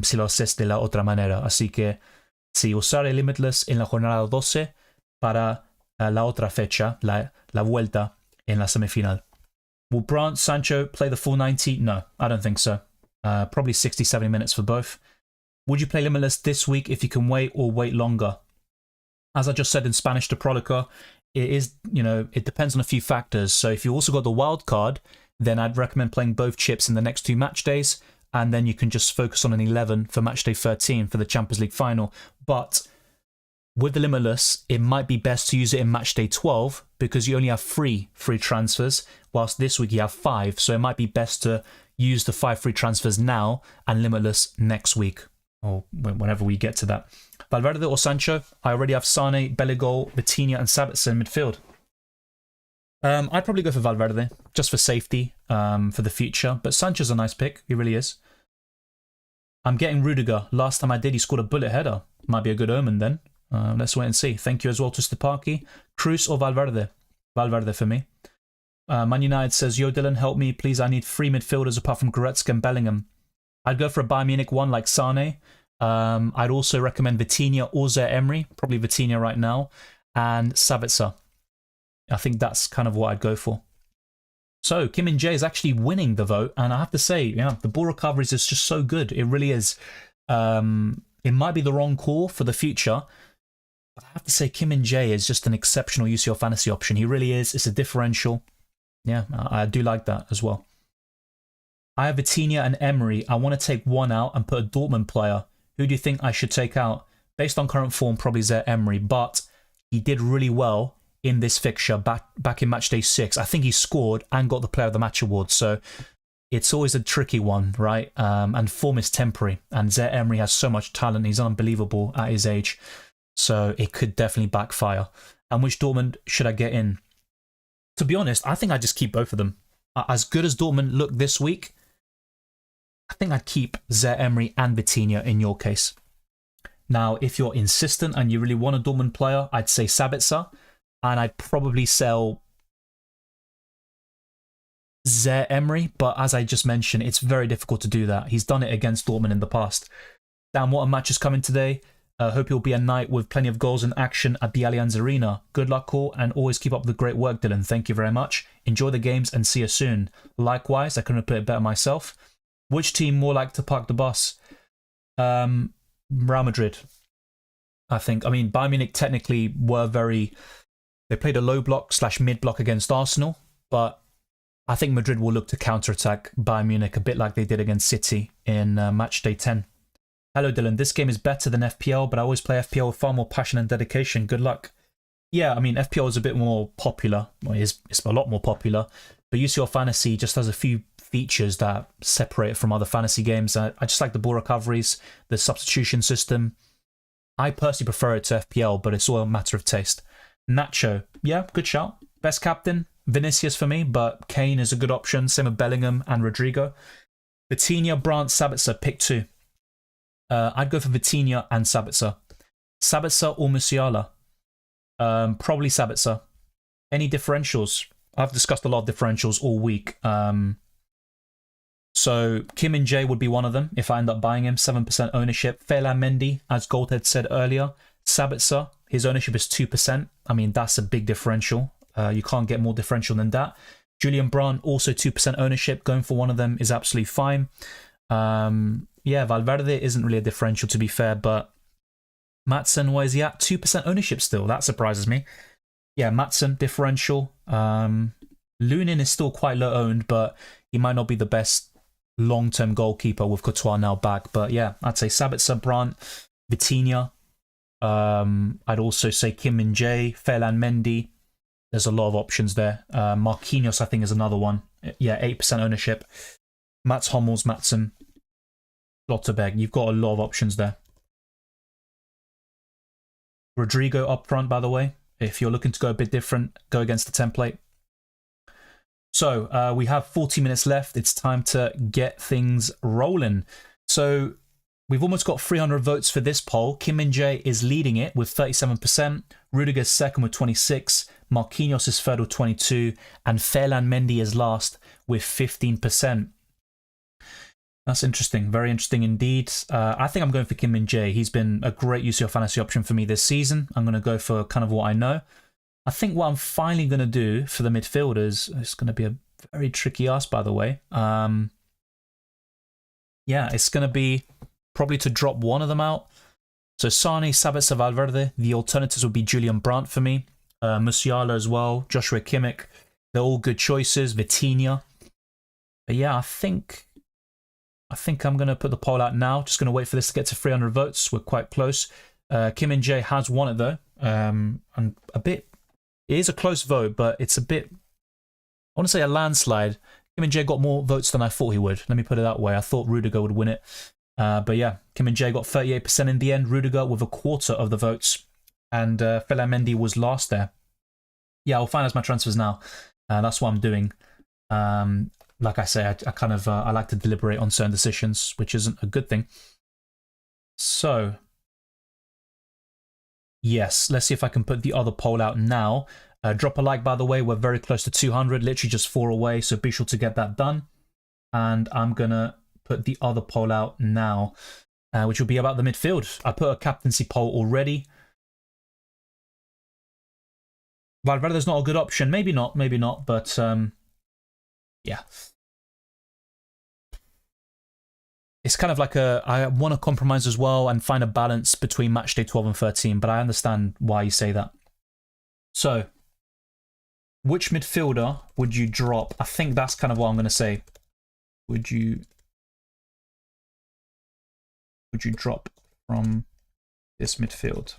si lo haces de la otra manera. Así que sí, usar el Limitless en la jornada 12 para la otra fecha, la vuelta en la semifinal. Will Brandt, Sancho play the full 90? No, I don't think so. Probably 60, 70 minutes for both. Would you play Limitless this week if you can wait, or wait longer? As I just said in Spanish to Prodica, it is, it depends on a few factors. So if you also got the wild card, then I'd recommend playing both chips in the next 2 match days, and then you can just focus on an 11 for match day 13 for the Champions League final. But with the Limitless, it might be best to use it in match day 12 because you only have 3 free transfers, whilst this week you have 5. So it might be best to use the 5 free transfers now and Limitless next week, or whenever we get to that. Valverde or Sancho? I already have Sane, Bellegal, Vitinha, and Sabitzer in midfield. I'd probably go for Valverde, just for safety, for the future. But Sancho's a nice pick. He really is. I'm getting Rudiger. Last time I did, he scored a bullet header. Might be a good omen then. Let's wait and see. Thank you as well to Stepaki. Cruz or Valverde? Valverde for me. Man United says, yo, Dylan, help me. Please, I need 3 midfielders apart from Goretzka and Bellingham. I'd go for a Bayern Munich one like Sane. I'd also recommend Vitinha or Zaire Emery. Probably Vitinha right now. And Sabitzer. I think that's kind of what I'd go for. So, Kim Min-jae is actually winning the vote. And I have to say, yeah, the ball recoveries is just so good. It really is. It might be the wrong call for the future. But I have to say, Kim Min-jae is just an exceptional UCL Fantasy option. He really is. It's a differential. Yeah, I do like that as well. I have Vitinha and Emery. I want to take one out and put a Dortmund player. Who do you think I should take out? Based on current form, probably Zaire Emery. But he did really well in this fixture back in match day 6. I think he scored and got the Player of the Match award. So it's always a tricky one, right? And form is temporary. And Zaire Emery has so much talent. He's unbelievable at his age. So it could definitely backfire. And which Dortmund should I get in? To be honest, I think I just keep both of them. As good as Dortmund look this week, I think I'd keep Zaire Emery and Vitinha in your case. Now, if you're insistent and you really want a Dortmund player, I'd say Sabitzer. And I'd probably sell Zaire Emery, but as I just mentioned, it's very difficult to do that. He's done it against Dortmund in the past. Damn, what a match is coming today. Hope it'll be a night with plenty of goals and action at the Allianz Arena. Good luck all, and always keep up the great work, Dylan. Thank you very much. Enjoy the games and see you soon. Likewise, I couldn't have put it better myself. Which team more like to park the bus? Real Madrid, I think. I mean, Bayern Munich technically were they played a low block / mid block against Arsenal, but I think Madrid will look to counterattack Bayern Munich a bit like they did against City in Matchday 10. Hello, Dylan. This game is better than FPL, but I always play FPL with far more passion and dedication. Good luck. Yeah, I mean, FPL is a bit more popular. Well, it's a lot more popular, but UCL Fantasy just has a few features that separate it from other fantasy games. I just like the ball recoveries, the substitution system. I personally prefer it to FPL, but it's all a matter of taste. Nacho, yeah, good shout. Best captain, Vinicius for me, but Kane is a good option. Same with Bellingham and Rodrigo. Vitinha, Brandt, Sabitzer, pick two. I'd go for Vitinha and Sabitzer. Sabitzer or Musiala? Probably Sabitzer. Any differentials? I've discussed a lot of differentials all week. So Kim and Jae would be one of them if I end up buying him. 7% ownership. Felan Mendy, as Goldhead said earlier. Sabitzer, his ownership is 2%. I mean, that's a big differential. You can't get more differential than that. Julian Brandt, also 2% ownership. Going for one of them is absolutely fine. Yeah, Valverde isn't really a differential, to be fair, but Maatsen, where is he at? 2% ownership still. That surprises me. Yeah, Maatsen, differential. Lunin is still quite low owned, but he might not be the best long-term goalkeeper with Courtois now back. But yeah, I'd say Sabitzer, Brandt, Vitinha. I'd also say Kim Min Jae, Felan Mendy. There's a lot of options there. Marquinhos, I think, is another one. Yeah, 8% ownership. Mats Hummels, Maatsen, Lotterberg. You've got a lot of options there. Rodrigo up front, by the way. If you're looking to go a bit different, go against the template. So we have 40 minutes left. It's time to get things rolling. So we've almost got 300 votes for this poll. Kim Min Jae is leading it with 37%. Rudiger's second with 26%. Marquinhos is third with 22%. And Felan Mendy is last with 15%. That's interesting. Very interesting indeed. I think I'm going for Kim Min Jae. He's been a great UCL fantasy option for me this season. I'm going to go for kind of what I know. I think what I'm finally going to do for the midfielders, it's going to be a very tricky ask, by the way. Yeah, it's going to be probably to drop one of them out. So Sane, Sabitzer, Valverde. The alternatives would be Julian Brandt for me. Musiala as well. Joshua Kimmich. They're all good choices. Vitinha. But yeah, I think I'm going to put the poll out now. Just going to wait for this to get to 300 votes. We're quite close. Kim and Jae has won it, though. And a bit... It is a close vote, but it's a bit... I want to say a landslide. Kim and Jae got more votes than I thought he would. Let me put it that way. I thought Rudiger would win it. But yeah, Kim and Jae got 38% in the end. Rudiger with a quarter of the votes. And Felan Mendy was last there. Yeah, I'll finalize my transfers now. That's what I'm doing. Like I say, I kind of I like to deliberate on certain decisions, which isn't a good thing. So, yes, let's see if I can put the other poll out now. Drop a like, by the way. We're very close to 200, literally just 4 away, so be sure to get that done. And I'm going to put the other poll out now, which will be about the midfield. I put a captaincy poll already. Valverde's not a good option. Maybe not, but yeah. It's kind of like I want to compromise as well and find a balance between matchday 12 and 13, but I understand why you say that. So, which midfielder would you drop? I think that's kind of what I'm going to say. Would you drop from this midfield?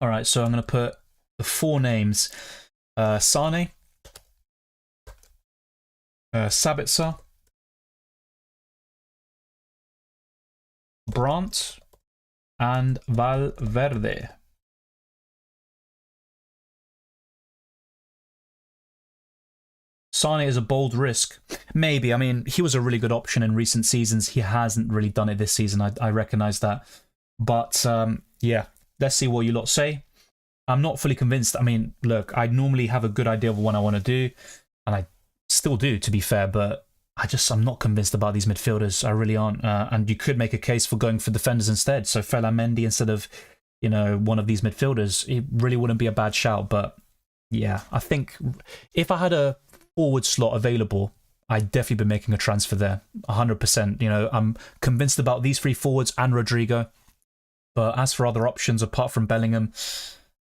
All right, so I'm going to put the 4 names. Sane, Sabitzer, Brandt, and Valverde. Sane is a bold risk. Maybe. I mean, he was a really good option in recent seasons. He hasn't really done it this season. I recognise that. But, yeah, let's see what you lot say. I'm not fully convinced. I mean, look, I normally have a good idea of what I want to do. And Still do, to be fair, but I'm not convinced about these midfielders. I really aren't. And you could make a case for going for defenders instead. So Fellaini Mendy instead of, you know, one of these midfielders. It really wouldn't be a bad shout. But yeah, I think if I had a forward slot available, I'd definitely be making a transfer there. 100%. You know, I'm convinced about these three forwards and Rodrigo. But as for other options, apart from Bellingham,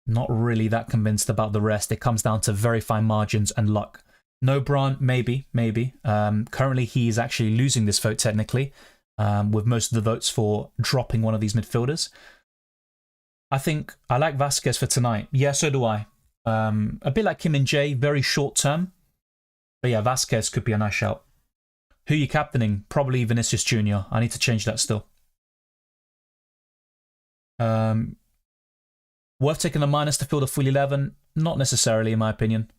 not really that convinced about the rest. It comes down to very fine margins and luck. No Brandt, maybe. Currently, he's actually losing this vote technically, with most of the votes for dropping one of these midfielders. I think I like Vasquez for tonight. Yeah, so do I. A bit like Kim and Jay, very short term. But yeah, Vasquez could be a nice shout. Who are you captaining? Probably Vinicius Jr. I need to change that still. Worth taking a minus to fill the full 11? Not necessarily, in my opinion.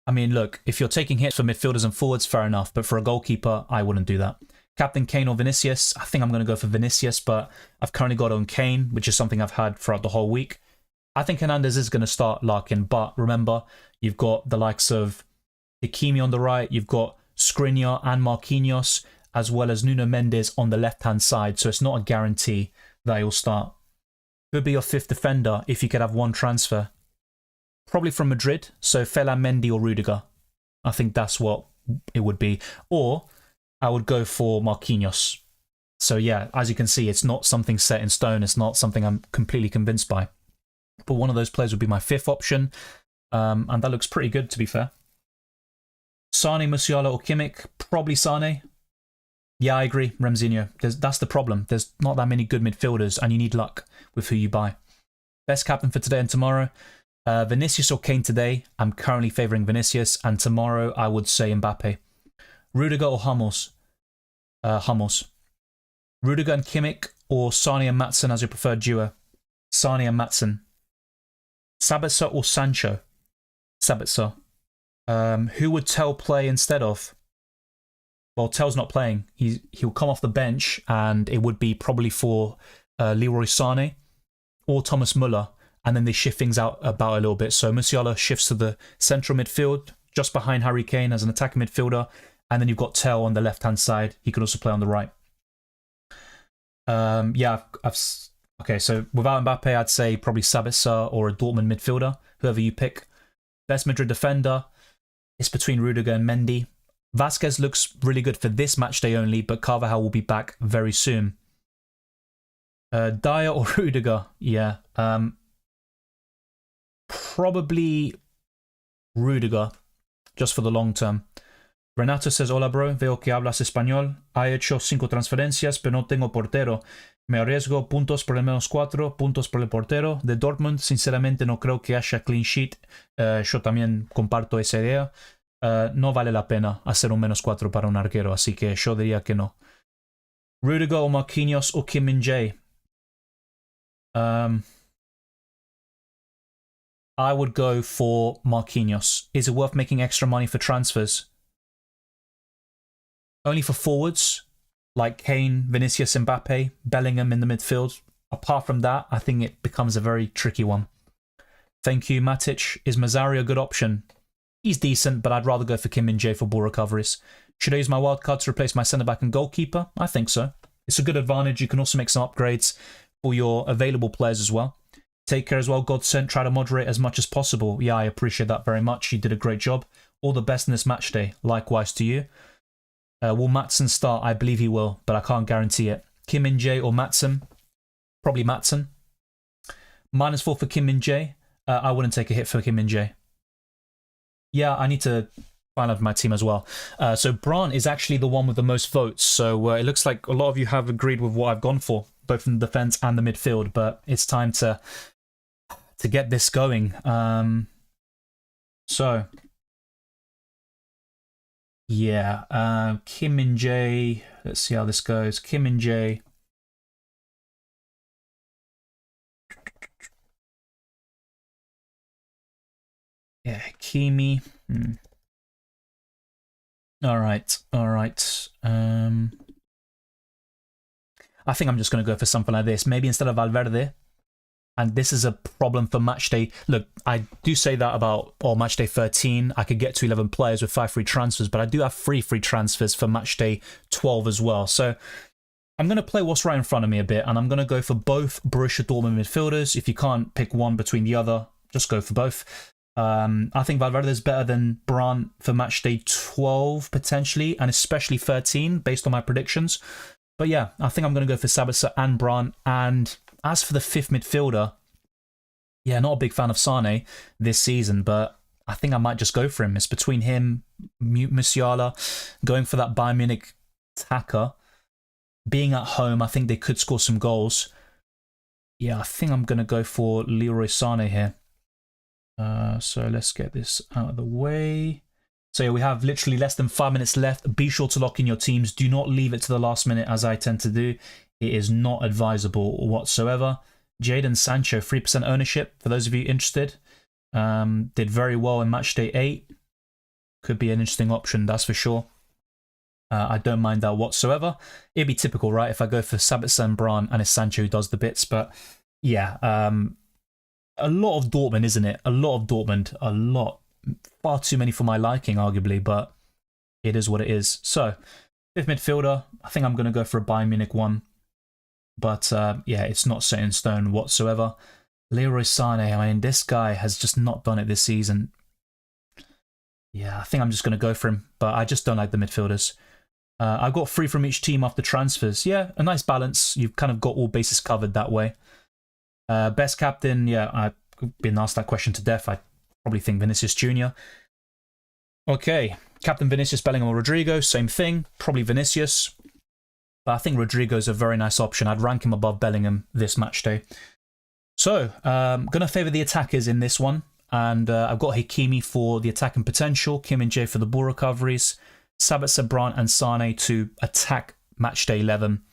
I mean, look, if you're taking hits for midfielders and forwards, fair enough. But for a goalkeeper, I wouldn't do that. Captain Kane or Vinicius? I think I'm going to go for Vinicius, but I've currently got on Kane, which is something I've had throughout the whole week. I think Hernandez is going to start Larkin, but remember, you've got the likes of Hakimi on the right, you've got Skriniar and Marquinhos, as well as Nuno Mendes on the left-hand side, so it's not a guarantee that he'll start. Who would be your fifth defender if you could have one transfer? Probably from Madrid, so Fellaini Mendy or Rudiger. I think that's what it would be. Or I would go for Marquinhos. So yeah, as you can see, it's not something set in stone. It's not something I'm completely convinced by. But one of those players would be my fifth option. And that looks pretty good, to be fair. Sane, Musiala or Kimmich? Probably Sane. Yeah, I agree, Remzinho. That's the problem. There's not that many good midfielders, and you need luck with who you buy. Best captain for today and tomorrow? Vinicius or Kane today? I'm currently favouring Vinicius, and tomorrow I would say Mbappe. Rudiger or Hummels? Hummels. Rudiger and Kimmich or Sane and Maatsen as your preferred duo? Sane and Maatsen. Sabitzer or Sancho? Sabitzer. Who would Tell play instead of? Well, Tell's not playing. He'll come off the bench, and it would be probably for Leroy Sane or Thomas Muller, and then they shift things out about a little bit. So Musiala shifts to the central midfield, just behind Harry Kane as an attacking midfielder, and then you've got Tell on the left-hand side. He could also play on the right. Yeah, okay, so without Mbappe, I'd say probably Sabitzer or a Dortmund midfielder, whoever you pick. Best Madrid defender, it's between Rudiger and Mendy. Vasquez looks really good for this match day only, but Carvajal will be back very soon. Dyer or Rudiger? Yeah. Probably Rudiger, just for the long term. Renato says, hola bro, veo que hablas español. Ha hecho 5 transferencias, pero no tengo portero. Me arriesgo puntos por el -4, puntos por el portero. De Dortmund, sinceramente no creo que haya clean sheet. Yo también comparto esa idea. No vale la pena hacer un -4 para un arquero, así que yo diría que no. Rudiger o Marquinhos o Kim and Jay? I would go for Marquinhos. Is it worth making extra money for transfers? Only for forwards, like Kane, Vinicius, Mbappe, Bellingham in the midfield. Apart from that, I think it becomes a very tricky one. Thank you, Matic. Is Mazzari a good option? He's decent, but I'd rather go for Kim and Jay for ball recoveries. Should I use my wildcard to replace my centre-back and goalkeeper? I think so. It's a good advantage. You can also make some upgrades for your available players as well. Take care as well, Godsent. Try to moderate as much as possible. Yeah, I appreciate that very much. You did a great job. All the best in this match day. Likewise to you. Will Maatsen start? I believe he will, but I can't guarantee it. Kim and Jay or Maatsen? Probably Maatsen. -4 for Kim and Jay. I wouldn't take a hit for Kim and Jay. Yeah, I need to find out my team as well. So Brandt is actually the one with the most votes. So it looks like a lot of you have agreed with what I've gone for, both in the defense and the midfield. But it's time to get this going. So yeah, Kim and Jay. Let's see how this goes. Kim and Jay. Yeah, Kimi. All right. I think I'm just going to go for something like this. Maybe instead of Valverde, And this is a problem for Matchday. Look, I do say that about Matchday 13. I could get to 11 players with 5 free transfers, but I do have 3 free transfers for Matchday 12 as well. So I'm going to play what's right in front of me a bit, and I'm going to go for both Borussia Dortmund midfielders. If you can't pick one between the other, just go for both. I think Valverde is better than Brandt for Matchday 12, potentially, and especially 13, based on my predictions. But yeah, I think I'm going to go for Sabitzer and Brandt. And as for the 5th midfielder, yeah, not a big fan of Sane this season, but I think I might just go for him. It's between him, Musiala, going for that Bayern Munich attacker. Being at home, I think they could score some goals. Yeah, I think I'm going to go for Leroy Sane here. So let's get this out of the way. So yeah, we have literally less than 5 minutes left. Be sure to lock in your teams. Do not leave it to the last minute, as I tend to do. It is not advisable whatsoever. Jadon Sancho, 3% ownership, for those of you interested. Did very well in Matchday 8. Could be an interesting option, that's for sure. I don't mind that whatsoever. It'd be typical, right, if I go for Sabitzer and Brandt and it's Sancho who does the bits. But yeah, a lot of Dortmund, isn't it? A lot of Dortmund. A lot. Far too many for my liking, arguably, but it is what it is. So, 5th midfielder, I think I'm going to go for a Bayern Munich one. But yeah, it's not set in stone whatsoever. Leroy Sane, I mean, this guy has just not done it this season. Yeah, I think I'm just going to go for him, but I just don't like the midfielders. I've got 3 from each team after transfers. Yeah, a nice balance. You've kind of got all bases covered that way. Best captain, yeah, I've been asked that question to death. I probably think Vinicius Jr. Okay, Captain Vinicius, Bellingham or Rodrigo, same thing. Probably Vinicius. But I think Rodrigo's a very nice option. I'd rank him above Bellingham this match day. So, going to favour the attackers in this one. And I've got Hakimi for the attacking potential, Kim and Jae for the ball recoveries, Sabitzer, Brandt and Sane to attack matchday 11.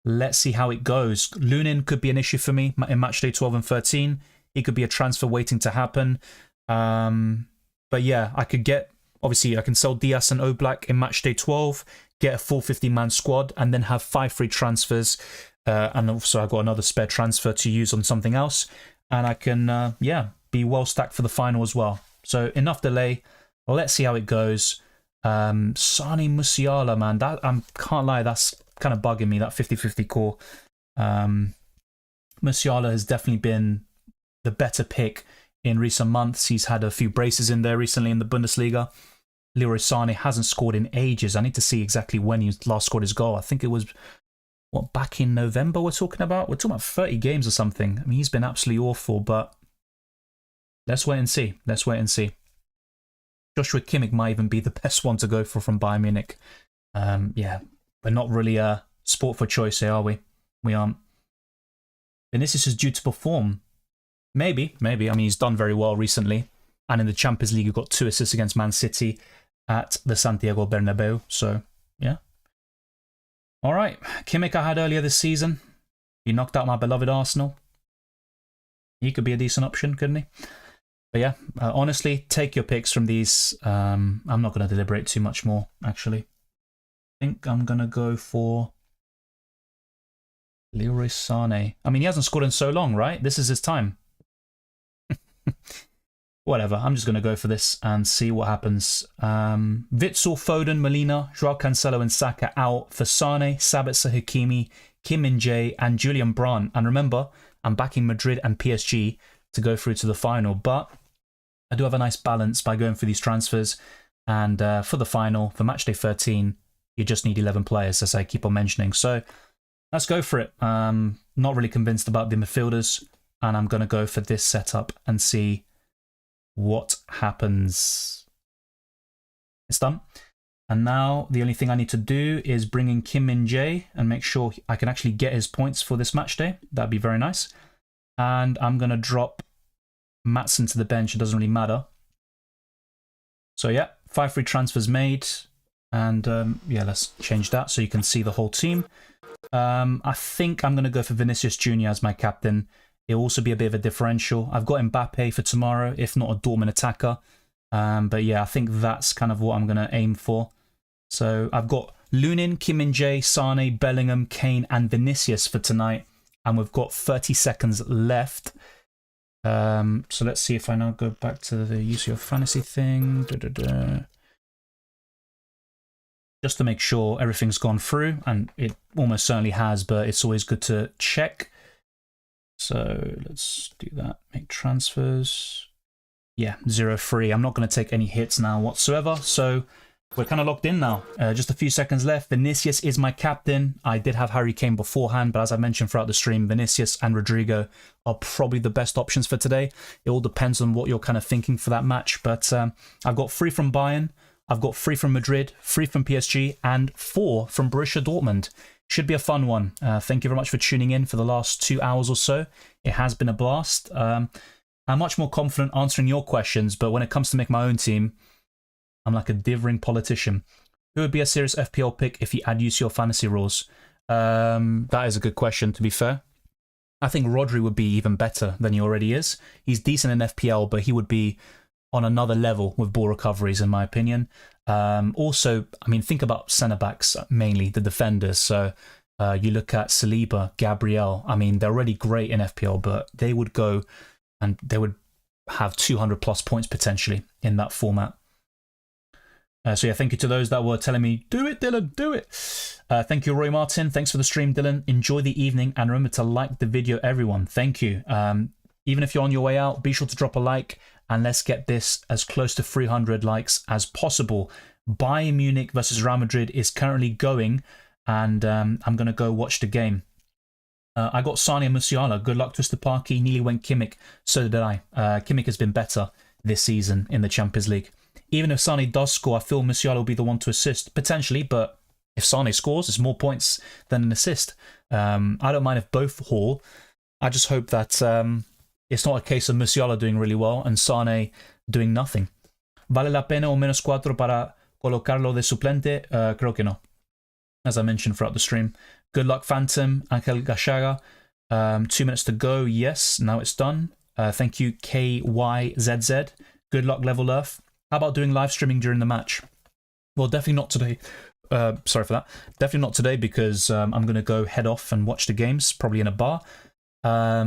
Let's see how it goes. Lunin could be an issue for me in matchday 12 and 13. He could be a transfer waiting to happen. But yeah, I could get, obviously I can sell Diaz and Oblak in matchday 12, get a full 50-man squad, and then have 5 free transfers. And also I've got another spare transfer to use on something else. And I can, yeah, be well stacked for the final as well. So enough delay. Let's see how it goes. Sani Musiala, man, that I can't lie, that's kind of bugging me, that 50-50 core. Musiala has definitely been the better pick in recent months. He's had a few braces in there recently in the Bundesliga. Leroy Sane hasn't scored in ages. I need to see exactly when he last scored his goal. I think it was, what, back in November we're talking about? We're talking about 30 games or something. I mean, he's been absolutely awful, but let's wait and see. Let's wait and see. Joshua Kimmich might even be the best one to go for from Bayern Munich. Yeah, we're not really a sport for choice here, are we? We aren't. Vinicius is due to perform. Maybe. I mean, he's done very well recently. And in the Champions League, he got 2 assists against Man City at the Santiago Bernabeu. So, yeah. All right. Kimmich I had earlier this season. He knocked out my beloved Arsenal. He could be a decent option, couldn't he? But yeah, honestly, take your picks from these. I'm not going to deliberate too much more, actually. I think I'm going to go for Leroy Sane. I mean, he hasn't scored in so long, right? This is his time. Whatever, I'm just going to go for this and see what happens. Witsel, Foden, Molina, Joao Cancelo and Saka out for Sane, Sabitzer, Hakimi, Kim Min-jae and Julian Brandt. And remember, I'm backing Madrid and PSG to go through to the final. But I do have a nice balance by going for these transfers. And for the final, for matchday 13, you just need 11 players, as I keep on mentioning. So let's go for it. Not really convinced about the midfielders. And I'm going to go for this setup and see what happens. It's done. And now the only thing I need to do is bring in Kim Min-jae and make sure I can actually get his points for this match day. That'd be very nice. And I'm going to drop Maatsen to the bench. It doesn't really matter. So yeah, 5 free transfers made. And yeah, let's change that so you can see the whole team. I think I'm going to go for Vinicius Jr. as my captain. It'll also be a bit of a differential. I've got Mbappe for tomorrow, if not a Dortmund attacker. But yeah, I think that's kind of what I'm going to aim for. So I've got Lunin, Kim Min-jae, Sane, Bellingham, Kane and Vinicius for tonight. and we've got 30 seconds left. So let's see if I now go back to the UCL Fantasy thing. Just to make sure everything's gone through, and it almost certainly has, but it's always good to check. So let's do that. Make transfers. Yeah, 0-3. I'm not going to take any hits now whatsoever. So we're kind of locked in now. Just a few seconds left. Vinicius is my captain. I did have Harry Kane beforehand, but as I mentioned throughout the stream, Vinicius and Rodrigo are probably the best options for today. It all depends on what you're kind of thinking for that match. But I've got 3 from Bayern. I've got 3 from Madrid, 3 from PSG, and 4 from Borussia Dortmund. Should be a fun one. Thank you very much for tuning in for the last 2 hours or so. It has been a blast. I'm much more confident answering your questions, but when it comes to make my own team, I'm like a divering politician. Who would be a serious FPL pick if you add UCL Fantasy rules? That is a good question, to be fair. I think Rodri would be even better than he already is. He's decent in FPL, but he would be on another level with ball recoveries, in my opinion. Also, I mean, think about centre-backs, mainly the defenders. So you look at Saliba, Gabriel. I mean, they're already great in FPL, but they would go and they would have 200 plus points potentially in that format. So yeah, thank you to those that were telling me, do it, Dylan, do it. Thank you, Roy Martin. Thanks for the stream, Dylan. Enjoy the evening, and remember to like the video, everyone. Thank you. Even if you're on your way out, be sure to drop a like, and let's get this as close to 300 likes as possible. Bayern Munich versus Real Madrid is currently going, and I'm going to go watch the game. I got Sane and Musiala. Good luck, Twister Parky. Nearly went Kimmich. So did I. Kimmich has been better this season in the Champions League. Even if Sane does score, I feel Musiala will be the one to assist, potentially, but if Sane scores, it's more points than an assist. I don't mind if both haul. I just hope that it's not a case of Musiala doing really well and Sane doing nothing. ¿Vale la pena un -4 para colocarlo de suplente? Creo que no, as I mentioned throughout the stream. Good luck, Phantom. Angel Gashaga. 2 minutes to go. Yes, now it's done. Thank you, KYZZ. Good luck, Level Earth. How about doing live streaming during the match? Well, definitely not today. Sorry for that. Definitely not today because I'm going to go head off and watch the games, probably in a bar. I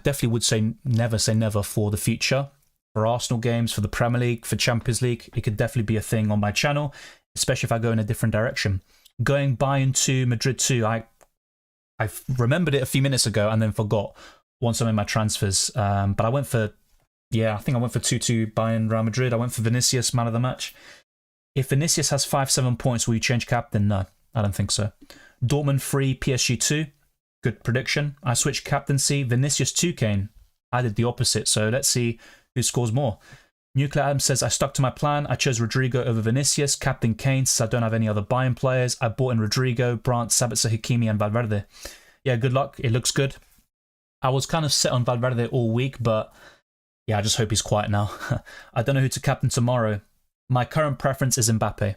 definitely would say never for the future. For Arsenal games, for the Premier League, for Champions League, it could definitely be a thing on my channel, especially if I go in a different direction. Going Bayern 2, Madrid 2, I remembered it a few minutes ago and then forgot once I'm in my transfers. But I went for, I think I went for 2-2 Bayern Real Madrid. I went for Vinicius, man of the match. If Vinicius has 5-7 points, will you change captain? No, I don't think so. Dortmund 3, PSG 2. Good prediction. I switched captaincy. Vinicius 2 Kane. I did the opposite, so let's see who scores more. Nuclear Adam says, I stuck to my plan. I chose Rodrigo over Vinicius. Captain Kane says I don't have any other Bayern players. I bought in Rodrigo, Brandt, Sabitzer, Hakimi, and Valverde. Yeah, good luck. It looks good. I was kind of set on Valverde all week, but yeah, I just hope he's quiet now. I don't know who to captain tomorrow. My current preference is Mbappe.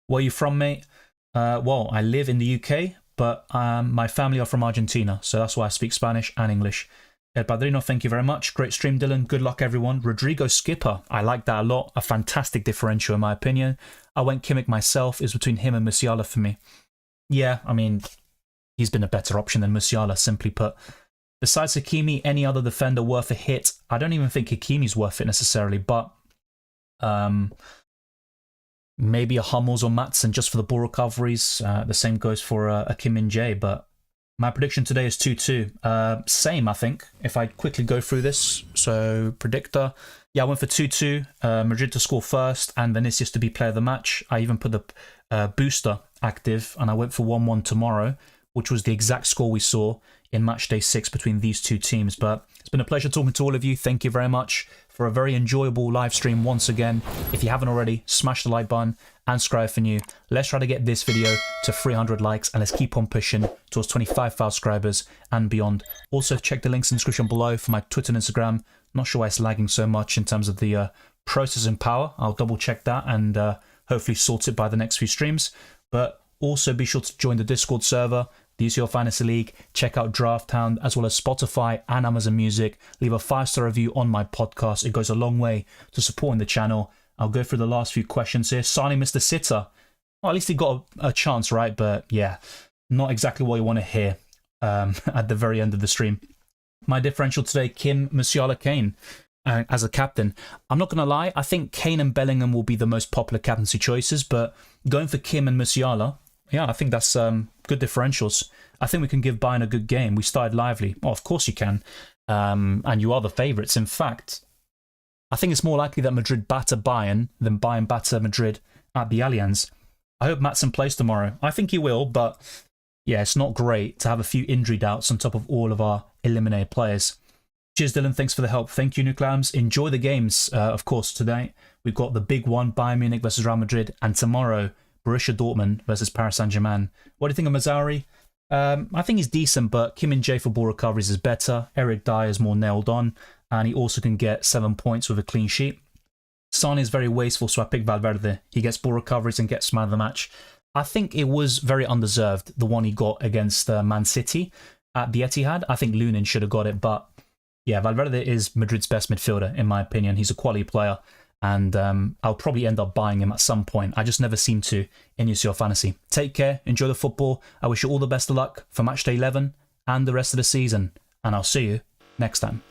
Where are you from, mate? Well, I live in the UK, but my family are from Argentina, so that's why I speak Spanish and English. El Padrino, thank you very much. Great stream, Dylan. Good luck, everyone. Rodrigo Skipper, I like that a lot. A fantastic differential, in my opinion. I went Kimmich myself. It's between him and Musiala for me. Yeah, I mean, he's been a better option than Musiala, simply put. Besides Hakimi, any other defender worth a hit? I don't even think Hakimi's worth it necessarily, but maybe a Hummels or Maatsen just for the ball recoveries. The same goes for a Kim Min-jae, but my prediction today is 2-2. Same, I think, if I quickly go through this. So, predictor. Yeah, I went for 2-2. Madrid to score first and Vinicius to be player of the match. I even put the booster active and I went for 1-1 tomorrow, which was the exact score we saw in Matchday 6 between these two teams. But it's been a pleasure talking to all of you. Thank you very much for a very enjoyable live stream once again. If you haven't already, smash the like button and subscribe for new. Let's try to get this video to 300 likes and let's keep on pushing towards 25,000 subscribers and beyond. Also, check the links in the description below for my Twitter and Instagram. Not sure why it's lagging so much in terms of the processing power. I'll double check that and hopefully sort it by the next few streams. But also be sure to join the Discord server, the UCL Fantasy League, check out Draft Hound, as well as Spotify and Amazon Music. Leave a 5-star review on my podcast. It goes a long way to supporting the channel. I'll go through the last few questions here. Sane missed the sitter. Well, at least he got a chance, right? But yeah, not exactly what you want to hear. at the very end of the stream. My differential today, Kim, Musiala, Kane as a captain. I'm not going to lie, I think Kane and Bellingham will be the most popular captaincy choices, but going for Kim and Musiala, yeah, I think that's good differentials. I think we can give Bayern a good game. We started lively. Oh, of course you can. And you are the favourites. In fact, I think it's more likely that Madrid batter Bayern than Bayern batter Madrid at the Allianz. I hope Matson plays tomorrow. I think he will, but yeah, it's not great to have a few injury doubts on top of all of our eliminated players. Cheers, Dylan. Thanks for the help. Thank you, Nuclams. Enjoy the games, of course, tonight. We've got the big one, Bayern Munich versus Real Madrid, and tomorrow, Borussia Dortmund versus Paris Saint-Germain. What do you think of Mazzari? I think he's decent, but Kim Min-jae for ball recoveries is better. Eric Dyer is more nailed on, and he also can get 7 points with a clean sheet. Sane is very wasteful, so I pick Valverde. He gets ball recoveries and gets man of the match. I think it was very undeserved, the one he got against Man City at the Etihad. I think Lunin should have got it, but yeah, Valverde is Madrid's best midfielder, in my opinion. He's a quality player, and I'll probably end up buying him at some point. I just never seem to in UCL Fantasy. Take care, enjoy the football. I wish you all the best of luck for Matchday 11 and the rest of the season, and I'll see you next time.